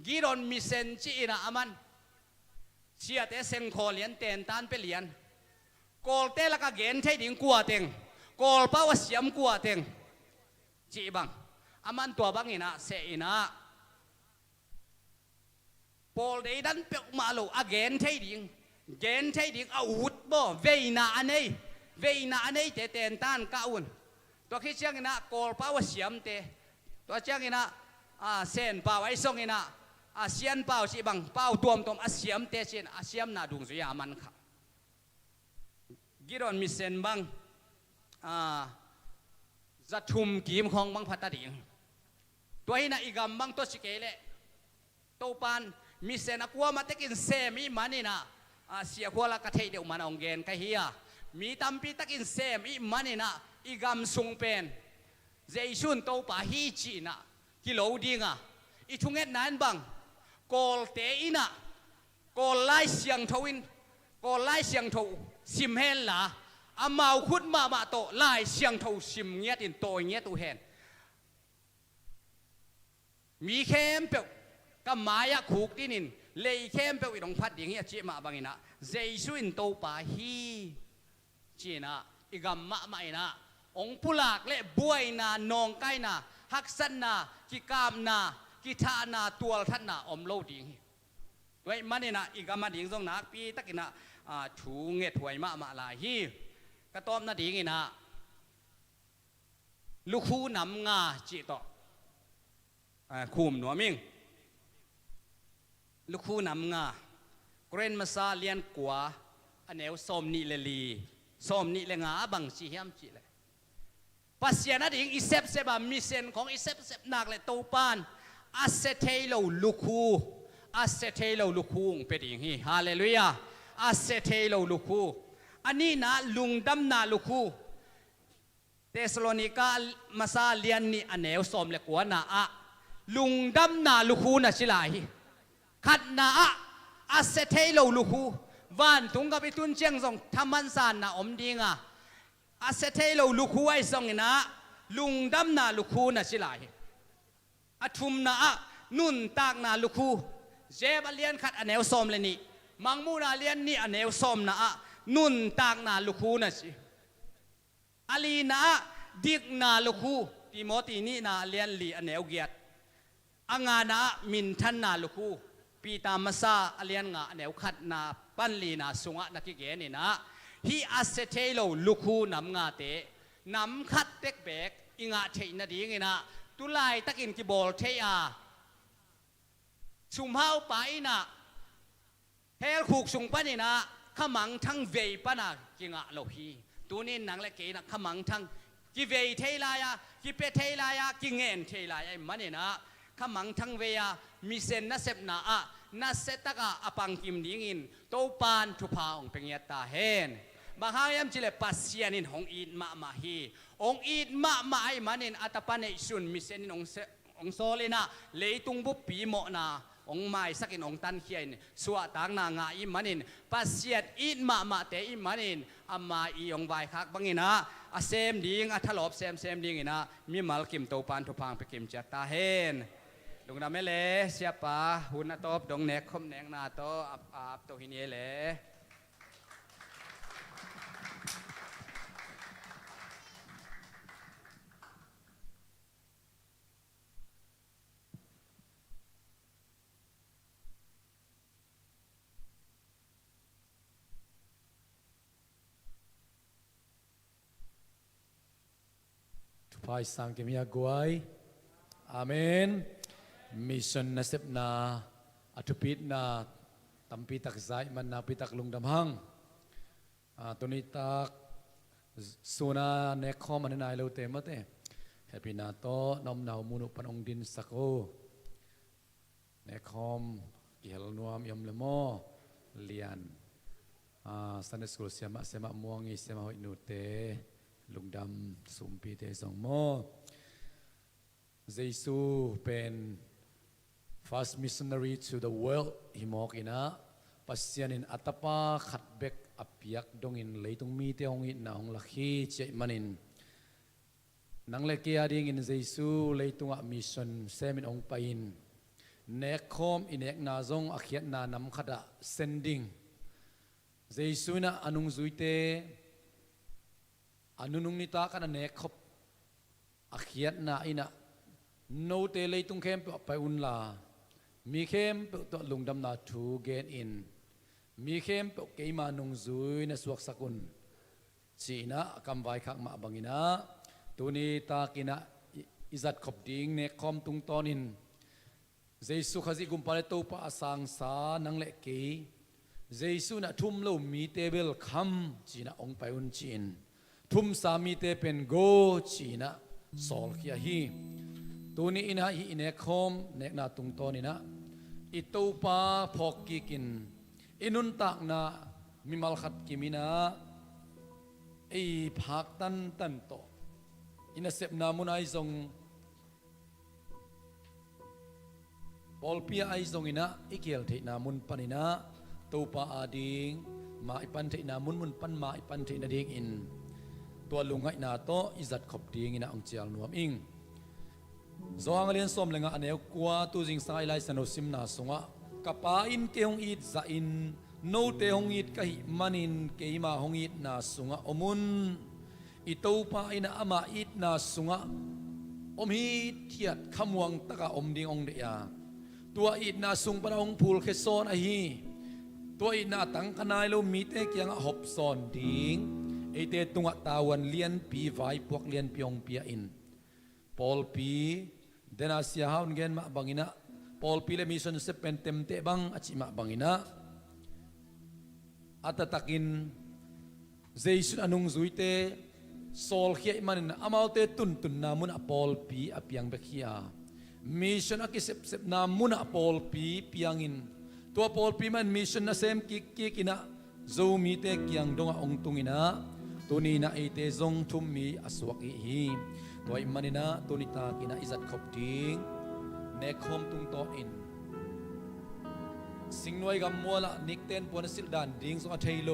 กีรอนมิเซนจีนะอามันเสียเตเซงโคเลียนเตนตันเปลี่ยนโกลเตละกเกนใช้ดิ่งกัวเต็งโกลเป้าเสียมกัวเต็งจีบังอามันตัวบังอินะเสียนะพอได้ดันเปียกมาลูอาเกนใช้ดิ่งเกนใช้ดิ่งอาวุธบ่เวน่าอันนี้เตเตนตันก้าวน์ตัวคิดเชียงนะโกลเป้าเสียมเตตัวเชียงนะเซนเป้าไอ้ส่งนะเสียนเป้าจีบังเป้าตัวมเสียมเตเซนเสียมน่าดุงสุยามันค่ะกิรอนมิเซนบังจะทุ่มกีมของบังพัตตาดิ่งตัวนี้นะอีกำบังตัวสิเกเลตัวปานมิเซนักว่ามาเตกินเซมีมันนี่นะเสียขวละกระเทยเดียวมันองเกนกันเฮียมีตัมปีตะกินเซมีมันนี่นะอีกำสุงเป็นเจสุนตัวป่าฮีจีนะกิโลดิ่งอีทุ่งเอ็ดนั้นบังโกลเตอินะโกลไล่เสียงทวินโกลไล่เสียงทวซิมเฮนละอามาขุดมาโตไล่เสียงทวซิมเงี้ยตินโตเงี้ยตูเห็นมีเข้มเปียวก็มายาขุกที่นินเลยเข้มเปียวอีดงพัดอย่างเงี้ยจีมาบางอินะเจสุนโตป่าฮีจีนะอีกำมาอินะองปุลากเละบวยนานองไกนาฮักสันนากิกามนากิทานาตัวท่านนาอมโลดิ่งไว้มันนี่นะอีกำมาดิ่งทรงนักปีตะกินะถูเงี้ยถวยมาลายฮีกระต้อมนาดิ่งอินะลูกคู่นำงาจีต่อคุมหนัวมิงลูกคู่นำงาเกรนมาซาเลียนกัวอันเอวส้มนิเลลีส้มนิเลงาบังชีเฮียมจีเลยปัสยานาดิ่งอิเซปเซบามิเซนของอิเซปเซบนักเลยตูปานอาเซเทโลลูกคู่อาเซเทโลลูกคู่เป็นอย่างนี้ฮาเลลูยาอาเซเทโลลูกคู่อันนี้นะลุงดำนาลูกคู่เทสโลนิกามาซาเลียนนี่อันเอวส้มเลยกัวนาลุงดำนาลูกคูนะสิลาย ขัดนาอาเซเทโลลูคูวันตุงกับไปตุนเชียงส่งทำมันสานนาอมดีงาอาเซเทโลลูคูไอส่งนะลุงดำนาลูคูนะสิลายอาทุมนานุนตากนาลูคูเจ็บเลียนขัดอันเอวซอมเลยนี่มังมูนาเลียนนี่อันเอวซอมนะนุนตากนาลูคูนะสิอาลีนาดิกนาลูคูติโมตีนี่นาเลียนลีอันเอวเกียรอังานามินทันนาลูคูปีตามาซาอเลียนงาอันเอวขัดนาปันลีนาสุงะนักเกนี่นะฮีอาเซเทโลลูคูนำงาเตนำขัดเต็กเบกอิงาเทนดีไงนะตุลายตะกินกิบอลเทียชุมเฮาไปนะเฮลขุกชุงปะนี่นะขมังทั้งเวปะนะกิงะโลฮีตัวนี้หนังเล็กนะขมังทั้งกิเวเทลายะกิเปเทลายะกิเงินเทลายะมันนี่นะขมังทั้งเวียมีเซนนัสเซปนานัสเซตกะอปังกิมดิ้งโตปานทุพาองเป็นยตาเฮนบางยามจิเลปัสเซียนินของอีดมาฮีองอีดมาไอมันนินอัตปานเอซุนมิเซนินองโซเลนะเลยตุงบุปีโมนาองไม้สักินองตันเขียนสวดต่างนางอีมันนินปัสเซียดอีดมาเตอีมันนินอามาอีองใบคักบังอินะอาเซมดิ้งอาทลบเซมดิ้งอินะมีมัลกิมโตปานทุพังไปกิมจัตตาเฮนลุงดำเมเลเสียปะหุ่นตบดงเนกคมเนกนาโตอับโตหินเยเลพายสังเกมีกวยอาเมนมิชชันนัสเซปนาอัตุปิดนาตัมปีตักใจมันนาปิตักลุงดำหังตัวนี้ตักสุนาเนคอมันนายเลวเตมเตเฮปินาโตนอมนาวมุนุปันองดินสักโอเนคอมกิฮลนวมยมเลโมเลียนสันนิสกุลเสมาม่วงอีเสมาหอยนูเตลุงดำสุมปีเตสองโมเยซูเป็น first missionary to the world ฮิมอกอินะปัสยานินอัตปาขัดเบกอภิยักดงอินเลยตรงมีเตองอินนาองลักฮีเจมันินนังเลกียดิ่งอินเยซูเลยตรงมิชชันเซมินองไปอินเนคคอมอินเอกนาซงอขียนนานำขดา sending เยซูนะอนุงซุยเตอนุนุงนิตากันเนคคบอขียนนาอินะโนเตเลยตรงเข้มไปอุนลามีเข้มตัวลุงดำนาทูเกนอินมีเข้มเกยมานุงซุยในสวกสกุลจีนะกำไว้ขักมาบังอินะตัวนี้ตากินะอิจัดขบดิ้งเนคอมตุงตอนินเยซูขจิกุมปาเลโตปะอาสังสานังเล็กเกยเยซูนะทุ่มโลมีเตเบลคำจีนะองไปอุนจีนทุ่มสามีเตเป็นโกจีนะสอลขียฮีตัวนี้อินะฮีอินเนคอมเนกนาตุงตอนี่นะอิตูปาพอกกิกินอินุนตักนามิมัลขัดกิมินะไอพักตันโตอินะเสพนามุนไอซงบอลปีไอซงอินะอิเกลเทนามุนปันินะตูปาอาดิงมาอิปันเทนามุนปันมาอิปันเทนาดิงอินตัวลุงไงนาโตอิจัดขบดิงอินะองเจียลนวมอิงจงเลียนสมเลงอันเอวกว่าตัวจิงสายไลสนุสิมนาสงะกับป้าอินเกหงอิดจะอินโนเตหงอิดกะหิมันินเกยมาหงอิดนาสงะอมุนอิตูป้าอินะอามาอิดนาสงะอมฮิตเทียดขมวงตะกะอมดิงองเดียตัวอิดนาสุงปะองพูลเคซอนอหีตัวอิดนาตังขนายโลมีเตกียงหอบซอนดิงไอเตตุงะตาวันเลียนปีไวพวกเลียนปีองเปียอินปอลปีเดนาเซียฮาวน์เกนมาบังอินะปอลปีเลมิชันเซเป็นเต็มเตบังอจิมาบังอินะอัตตักินเจสุนอนุงซุยเตโซลเขียมันอามาเตตุนนามุนอปอลปีอเปียงเบคียมิชันอกิเซนามุนอปอลปีเปียงอินตัวปอลปีมันมิชันนาเซมกิกินะโซมีเตกียงดงองตุงอินะตัวนี้นะไอเตซงทุมมีอสวกอีฮีตัวอิมันนะตัวนิตากินะอิจัดขบดิ้งเนคอมตุงโตอิน สิงหน่วยกำมัวละนิกเต้นปวนสิลดันดิ้งสงอเทโล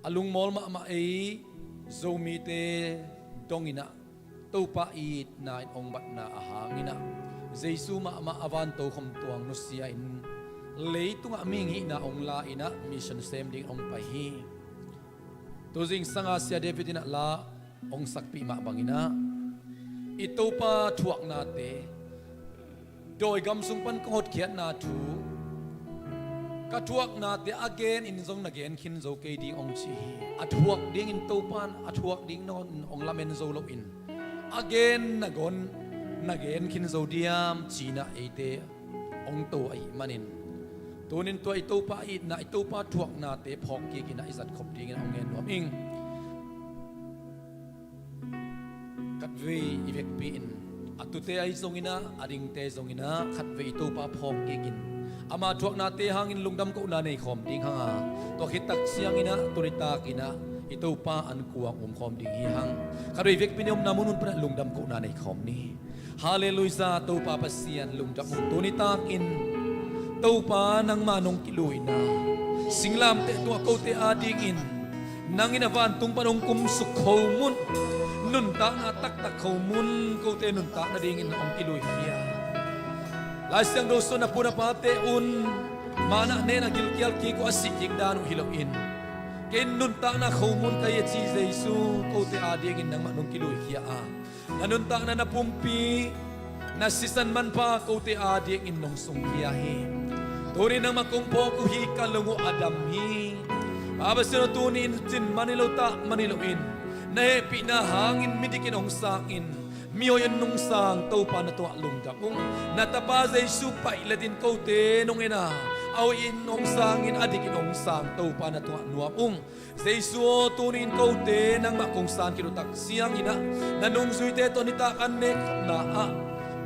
อลุงมอลมาเอโซมีเตดงอินะตูปาอีดนายองบัตนาอาหางินะเจซูมาอวันโตคมตวงนุสยาอินเลยตุงอามิงหินะองลาอินะมิชชั่นเซมดิ้งองไปฮีตัวจิงสังอาเซียเดวิดินะลาองสักปีมาบังอินะอิตูปาทวกนาเตโดยกำสุงปันกอดเขียนนาทูกระทวกนาเตอเกนอินซงนาเกนขินโซเกดีองชีอัทวกดิ้งอินตูปันอัทวกดิ้งนอนองลาเมนโซโลอินอเกนนากอนนาเกนขินโซเดียมจีนาเอเตองโตไอมันินตัวนินตัวไอตูปาอินาไอตูปาทวกนาเตพอกกีกินาไอสัตขบดิ้งองเงินนวมอิงกัดเวอีเวกปีอินอัตุเตไอซงอินะอดิงเตซงอินะขัดเวอีตูปาพอกกีกินอามาทวกนาเตหางอินลุงดำกูนาในคอมดิ้งหางตัวคิดตักเสียงอินะตัวนิตากินะอิตูปาอันกวงคอมดิ้งหิหังขัดเวอีเวกปีนิยมนามุนุนประลุงดำกูนาในคอมนี้ฮาเลลูยาตูปาปัสเซียนลุงดำตัวนิตากินตูปานังมานงกิลุยนาสิงลามเตตัวกูเตอาดิ้งอินนางอินาวันตุงปนงกุมสุขโคมุนนุนตานาตักตักเขามุนกูเตนุนตานาดิ่งอินองกิลุยเฮียลายเสียงโดสนาปูนาปาเตอุนมานะเนนะกิลเกียลกีกูอาศิจิกดานุฮิโลอินเกนนุนตานาเขามุนกายจีเจซูกูเตอาดิ่งอินนังมานงกิลุยเฮียอานานุนตานานาพุมปีนาสิสันมันพากูเตอาดิ่งอินนงสงเฮียเฮตัวนี้นังมาคงพอกูฮิกัลงอดัมฮีอาบสิโนตัวนี้จินมันนิโลตามันนิโลอินna hepi na hangin midikin ong sangin miyoyan nung sang tau pa na tuwa lungdakong natapazay supay latin kaute nung ina awin ong sangin adikin ong sang tau pa na tuwa nuapong say suo tunin kaute nang makong san kinutak siyang ina nanong suite to nitakan ne na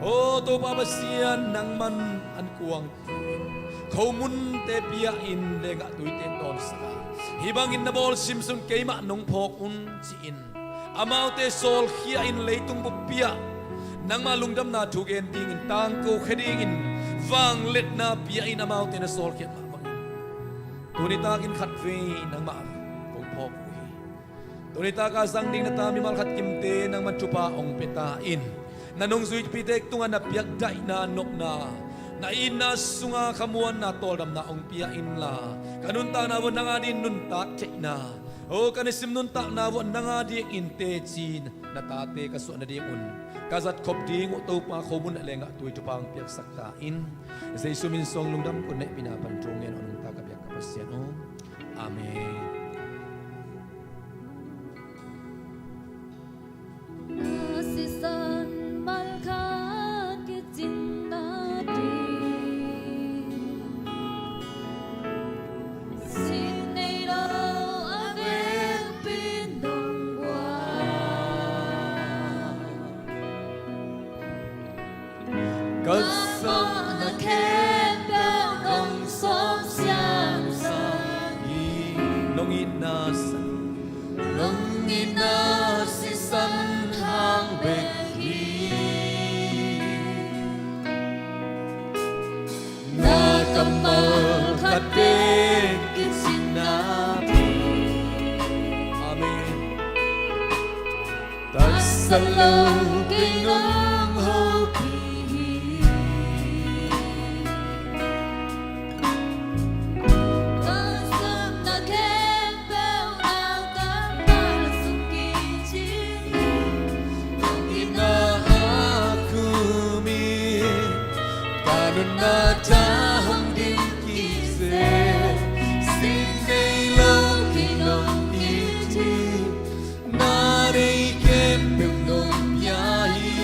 o to papasiyan nang man an kuwang kaumun te piyain lenga tuite ton saka hibangin na bol Simpson kay ma nung pokun siin amaw te sol hiya in leitung bupia nang malungdam na tugen dingin tangko khedingin wang let na pia in amaw te na sol hiya ma bangin tunitakin khatve nang ma kong pokui tunita ka sang ding na tami mal khat kimte nang manchupa ong petain nanong zuit pitek tunga na piak dai na nok na na inasunga kamuan na toldam na ong pia in la kanunta na won nga din nunta na o kanisim nunta na won nga di inte chin na tate kaso na di un kazat kop ding to pa khomun lenga tui to pang piak sakta in sei sumin song lungdam kun ne pinapantrungen on ta ka piak kapasyan o amen sisan malkhan ki jinna cất sông na khen bèo nông xóm xiang sang nông in na si san hang bek hi na kamal khat de kitsin na pi amen ta salo kinh nong ho na cha hong din ki se sin dei lo ki nong i chi na dei kem pe nong ya hi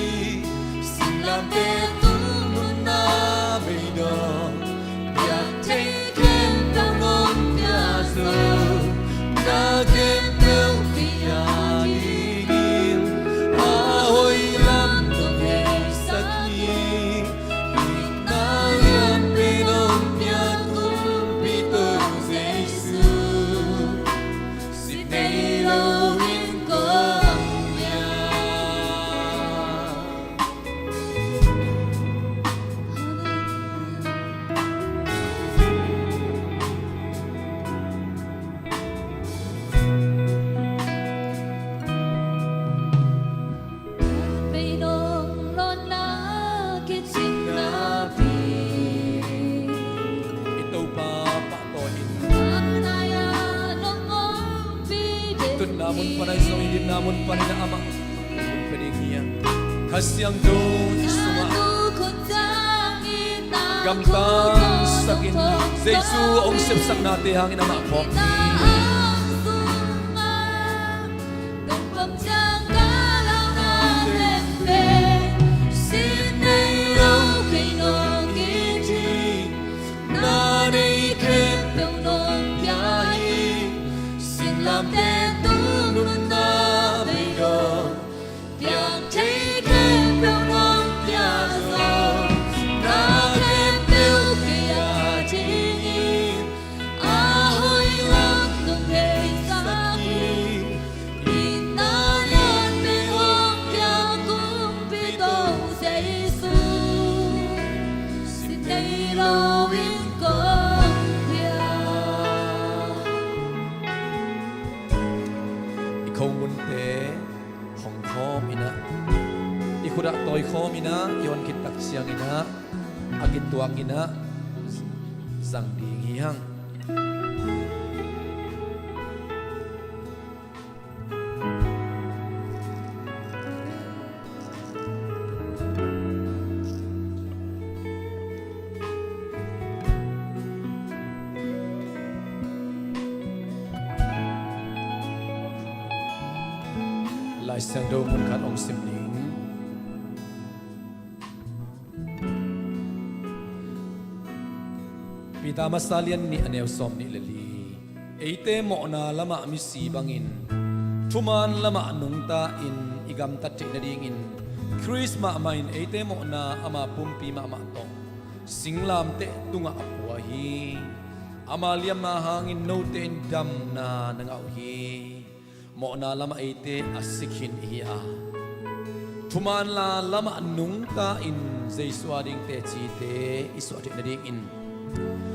tun namun panay so hindi namun panay na ama peninghian kasyang do isuma gamtang sakin Jesu ong sipsak natin hangin ama po làm thế tu luôn na bây giờ tiếng thấy thêm biểu non nhà rồi na thêm biểu kia chỉ ôi lắm nông nghệ xa đi in na lên bên hông kia cũng bị đâu Giêsu xin đây đâu yên có không muốn thế hong khom ina ikuda toy khom ina yon kitak siang ina agit tuang ina sang ding hiang lại sang đâu muốn khát ông sim nín pita masalian ni anel som ni lali eite mo na lama mi si bangin thuman lama nungta in igam tat na ding in Chris ma main eite mo na ama pumpi ma ma tong singlam te tunga apua hi amaliam ma hangin no te dam na nangau hi mo na lama ite asikhin iya thuman la lama nungta in Jesu ading te chi te isu ate na ding in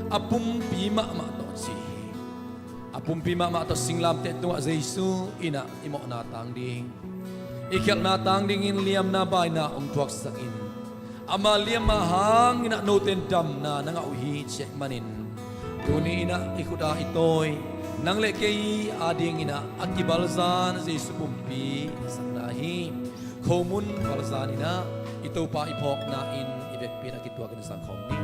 apum pi ma ma to chi apum pi ma ma to singlam te tunga Jesu ina imo na tang ding ikyak na tang ding in liam na bai na tuak sakin ama liam ma hang ina no ten dam na nanga uhi che manin tuni ina ikuda itoy nang lekei ading ina akibalzan Jesu pumpi sanahi khomun balzan ina ito pa ipok na in ibek pina kitwa kan sangkhom ni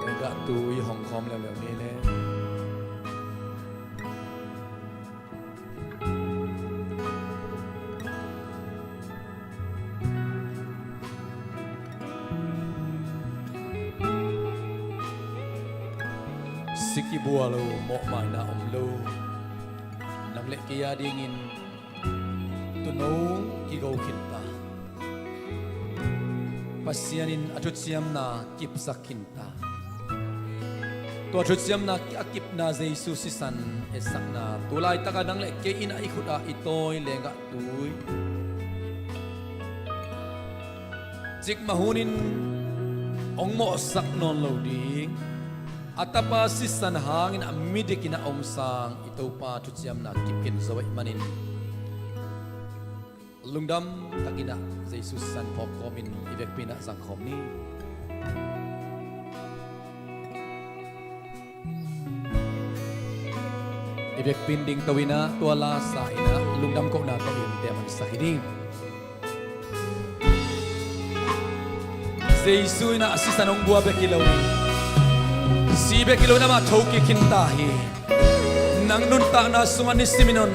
lega tu i hong khom le ni le siki bua lo mo mai na om lo nang le kia dingin tu no ki go kinta pasianin atut siam na kip sakinta to atut siam na akip na Jesu sisan esak na tulai taka nang le ke ina ikhuda itoy lenga tui jik mahunin ong mo sak non lo ding atapa sisan hangin amidikina ongsang ito pa tutsiam na kipkin zawai manin lungdam takina Jesus san pokkomin ibek pina sangkhom ni ibek pinding tawina tuala sa ina lungdam ko na to yung teman sakining Jesus na asisan ong buwa bekilaw ni sibe kilo na mathoki kintahi nang nunta na sunga ni siminon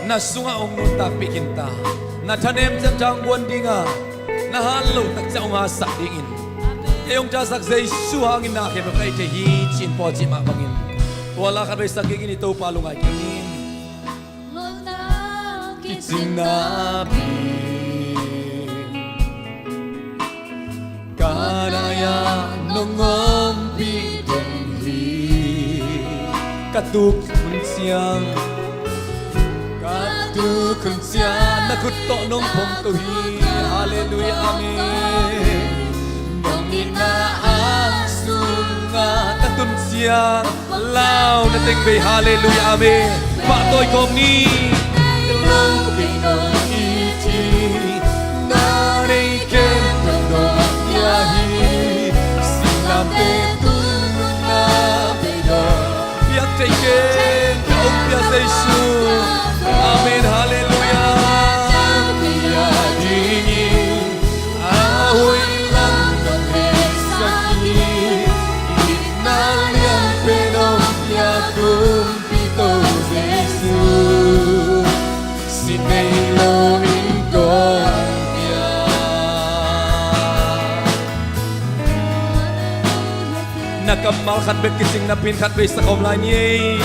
na sunga ong nunta pikinta na tanem jang wandinga na halo tak jaung asa dingin kayong jasak Jesu hangin na kay kay te hi chin po chi ma bangin wala ka sa gigin ito palungay kinin sinabi kanaya nongom katuk kunsiyang nakuto nung pong tuhi hallelujah amen nung inaang sunga katunsiyang lao nating bay hallelujah amen patoy kong ni chạy kênh ông Chúa Giêsu. Amen, hallelujah. Ya dini ahoy lang ng sakit inalian penom ya kumpito Giêsu sinelo ingonya nakamal khat bet kising na pin khat be sa kom lai ni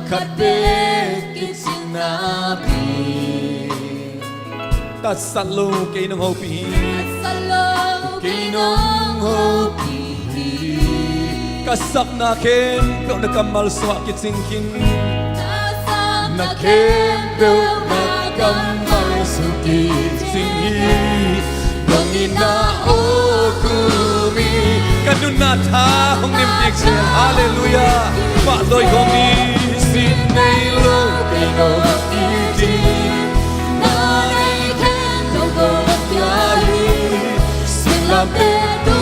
khat bet kising na pin ta salo kay nong hopi kay nong hopi kasap na kem pyo na kamal swa kising kin na kem pyo na kamal suki singi bangina okumi kanuna ta hong nim excel hallelujah pa loy hong ni sin nei lo kay no iti na nei ken to go yari sila pe tu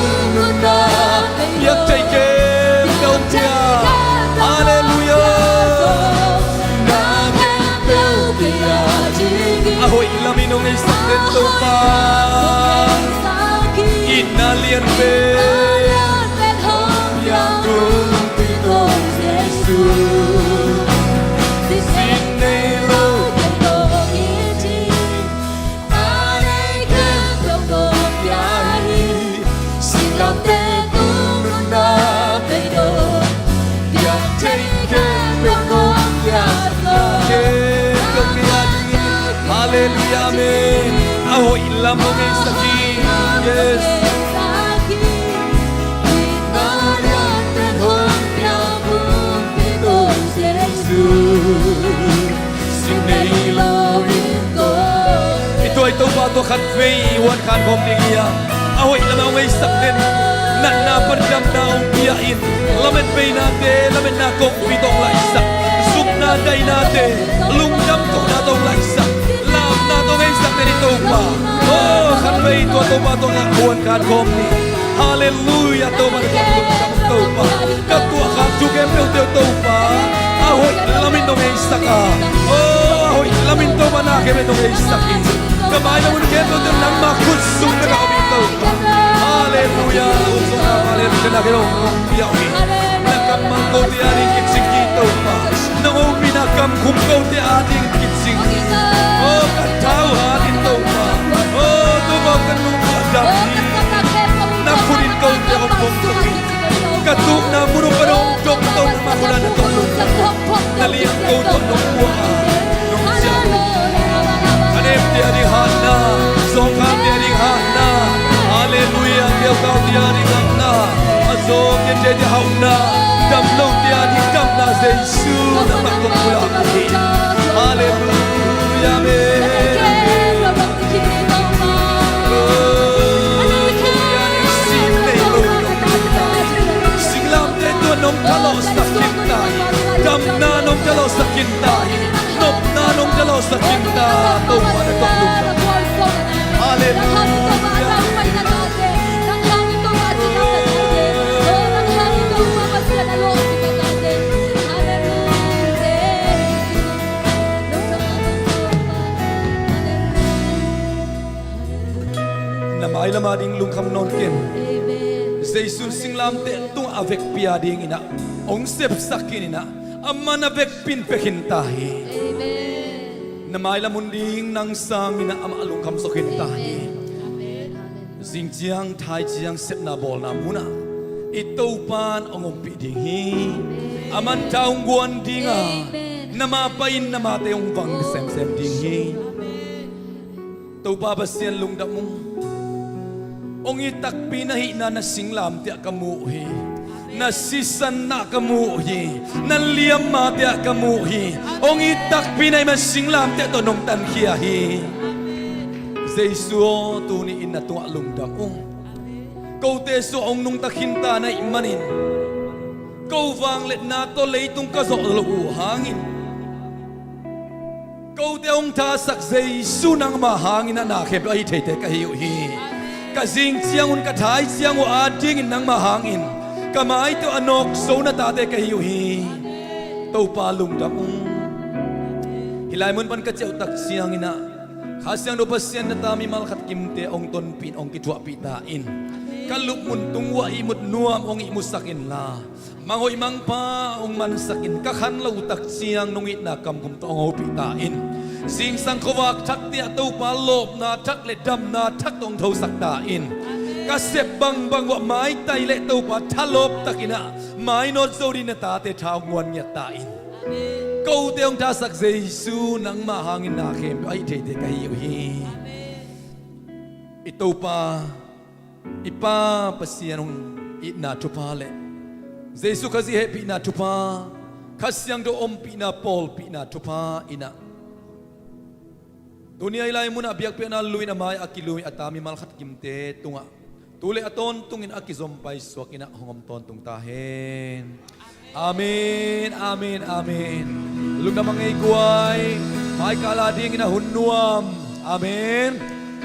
na yak chai kem dong tia hallelujah na ken pe kia ahoy laminong ay sakit to pa inalian pe yang kumpito Yesu sinelo kendo iti anay kendo kopiari silang te turuna kendo yang take kendo kiasa kendo kiadi hallelujah amen ahoy lamong ay sakit yes ito ay tumato kat fei wan kan kom digia ahoy lamang may sakden na napardam na ang biyain lamen fei nate lamen na kong pitong laisa suk na day nate lungdam ko na tong laisa lam na tong ay sakden ito pa oh kat fei ito tumato nga wan kan kom ni hallelujah tumato lungdam ito pa katua ka sukem ito pa ahoy lamin tong ay saka oh ahoy lamin to manake me tong ay sakin kamay na muna kento din nang makusong na kakabito hallelujah uso na hallelujah na kero yawi nakamang ko di ating kitsing kito pa nang pinakam kung ko di ating kitsing oh kataw hatin to pa oh tumakan mong kadami nakunin ko di akong pongtokin katuk na muro pa nung doktor na makula na tolong naliyang ko to nung buwan nung siya kanem di ating hana songkam di ating hana hallelujah diyaw kau di ating hana azong di ating hauna damlong di ating damna sa Yesu na makukula hallelujah amen nong talo sa kintai dam na nong talo sa kintai nop na nong talo sa kintai to mana to hallelujah na mai lama ding lung kham non ken Jesus singlam te tung avec pia ding ina ong sep sakin ina amana vek pin pekin tahi na mai la munding nang sang ina am alung kham sokin tahi sing chiang thai chiang sep na bol na muna ito pan ong pi ding hi aman taung guan dinga na mapain na mate ong bang sem sem ding hi to pa basien lung da mung ong itak pinahi na nasinglam tiya kamuhi nasisan na kamuhi naliam ma tiya kamuhi ong itak pinay masinglam tiya to nong tankiyahi Jesu tuni ina tuwa lungdam ong kau teso ong nung takinta na imanin kau vang let na to leitung kaso lo hangin câu te ông ta sắc dây su nang ma hangin na khep ai thei te ka hiu hi ka jing chiang un ka thai chiang o a ding in nang ma hangin ka mai to anok so na ta te ka hiu hi to pa lung dam hilai mun pan ka cheu tak chiang ina kha siang do pasien na ta mi mal khat kim te ong ton pin ong ki thua pi ta in kalup mun tung wa i mut nuam ong i musakin la mangoi mang pa ong man sakin ka khan lo tak chiang nong i na kam kum to ong pi ta in sing sang khowak thak tia to pa lop na thak le dam na thak tong tho sak ta in ka sep bang bang wa mai tai le to pa thalop takina mai not zori na ta te thau ngwan nya ta in câu te ong ta sak jesu nang ma hangin na khem ai the te kai hi ito pa ipa pasianong ina tupa le jesu kazi he pi na tupa khasyang do om pi na pol pi na tupa ina dunia ilai mun abiak pe na luin amai akilui atami mal khat kimte tunga tule aton tungin akizom pai swakina hongom ton tung ta hen amen amen amen lung na mangai kuai mai kala ding ina hunnuam amen